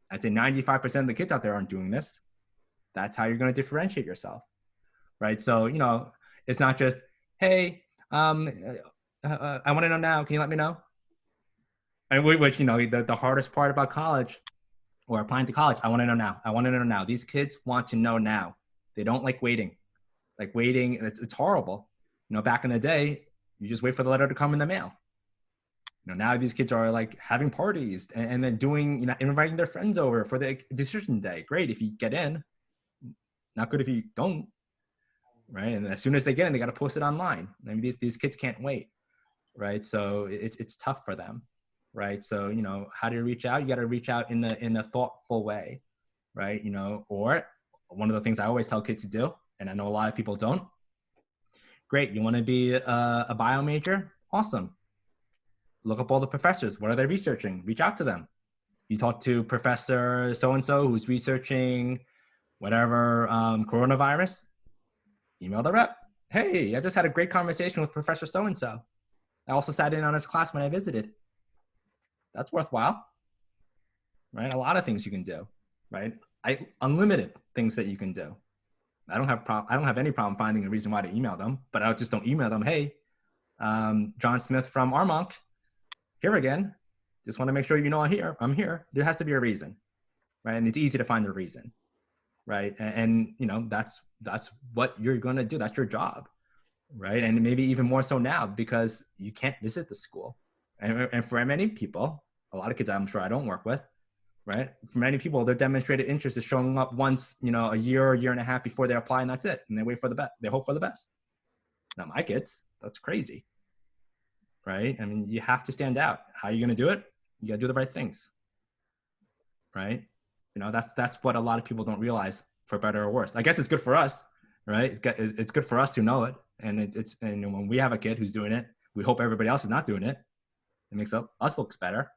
I'd say 95% of the kids out there aren't doing this. That's how you're going to differentiate yourself. Right. So, you know, it's not just, hey, I want to know now. Can you let me know? And which, you know, the hardest part about college or applying to college, I want to know now. I want to know now. These kids want to know now. They don't like waiting. Like waiting, it's horrible. You know, back in the day, you just wait for the letter to come in the mail. You know, now these kids are like having parties and then doing, you know, inviting their friends over for the decision day. Great if you get in. Not good if you don't. Right. And as soon as they get in, they got to post it online. I mean, these kids can't wait. Right. So it's tough for them. Right. So, you know, how do you reach out? You got to reach out in a thoughtful way. Right. You know, or one of the things I always tell kids to do, and I know a lot of people don't. Great. You want to be a bio major? Awesome. Look up all the professors. What are they researching? Reach out to them. You talk to Professor so-and-so who's researching whatever coronavirus, email the rep. Hey, I just had a great conversation with Professor so-and-so. I also sat in on his class when I visited. That's worthwhile, right? A lot of things you can do, right? Unlimited things that you can do. I don't have any problem finding a reason why to email them, but I just don't email them. Hey, John Smith from Armonk, here again. Just want to make sure you know I'm here. There has to be a reason, right? And it's easy to find the reason, right? And you know, that's what you're going to do. That's your job, right? And maybe even more so now because you can't visit the school. And for many people, a lot of kids I'm sure I don't work with, right? For many people, their demonstrated interest is showing up once, you know, a year and a half before they apply, and that's it. And they wait for the best. They hope for the best. Not my kids. That's crazy, right? I mean, you have to stand out. How are you going to do it? You got to do the right things, right? You know, that's what a lot of people don't realize, for better or worse. I guess it's good for us, right? It's good for us who know it. And and when we have a kid who's doing it, we hope everybody else is not doing it. It makes us look better.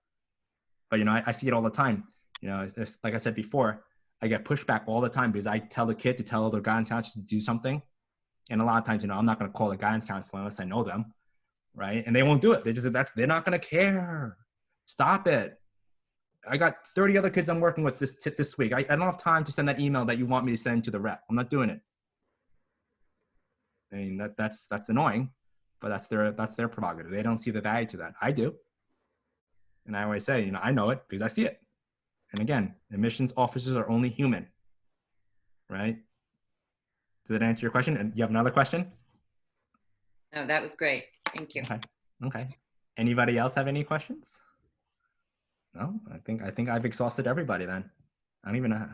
But, you know, I see it all the time. You know, it's, like I said before, I get pushback all the time because I tell the kid to tell their guidance counselor to do something. And a lot of times, you know, I'm not going to call the guidance counselor unless I know them, right? And they won't do it. They're not going to care. Stop it. I got 30 other kids I'm working with this week. I don't have time to send that email that you want me to send to the rep. I'm not doing it. I mean, that's annoying, but that's their prerogative. They don't see the value to that. I do. And I always say, you know, I know it because I see it. And again, admissions officers are only human, right? Does that answer your question? And you have another question? No, that was great. Thank you. Okay. Anybody else have any questions? No, I think I've exhausted everybody then. I don't even know.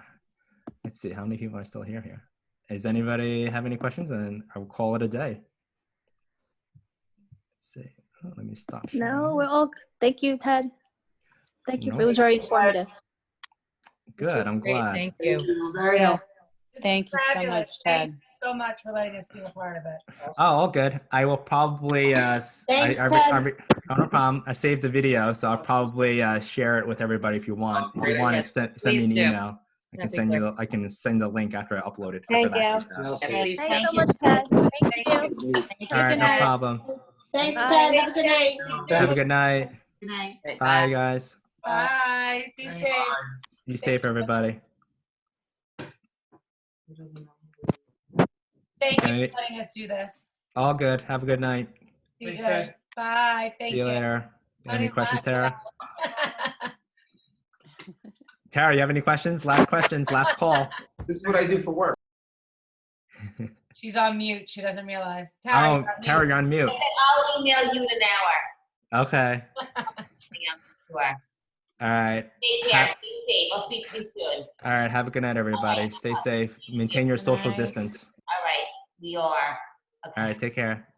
Let's see how many people are still here. Does anybody have any questions? And I will call it a day. Let's see. Oh, let me stop. No, we're all, thank you, Ted. Thank you. No. It was very informative. Good, I'm glad. Thank Thank you. Very helpful. Thank you so much, Ted. Thank you so much for letting us be a part of it. Oh, all good. I will probably, no problem. I saved the video, so I'll probably share it with everybody if you want. If you want to send me an email, I can send the link after I upload it. Thank you. Thanks so much, Ted. Thank you. All right, no problem. Thanks, Ted. Have a good night. Have a good night. Good night. Bye, guys. Bye. Be safe. Be safe, everybody. Thank you Okay. for letting us do this. All good. Have a good night. Be good. Bye. Thank See you later. Any Honey, questions, bye. Tara? Tara, you have any questions? Last questions, last call. This is what I do for work. She's on mute. She doesn't realize. Tara, Tara, you're on mute. I said, I'll email you in an hour. Okay. Something else, sure. All right. Stay here. Stay safe. I'll speak to you soon. All right. Have a good night, everybody. Stay safe. Maintain your social distance. All right. We are. Okay. All right. Take care.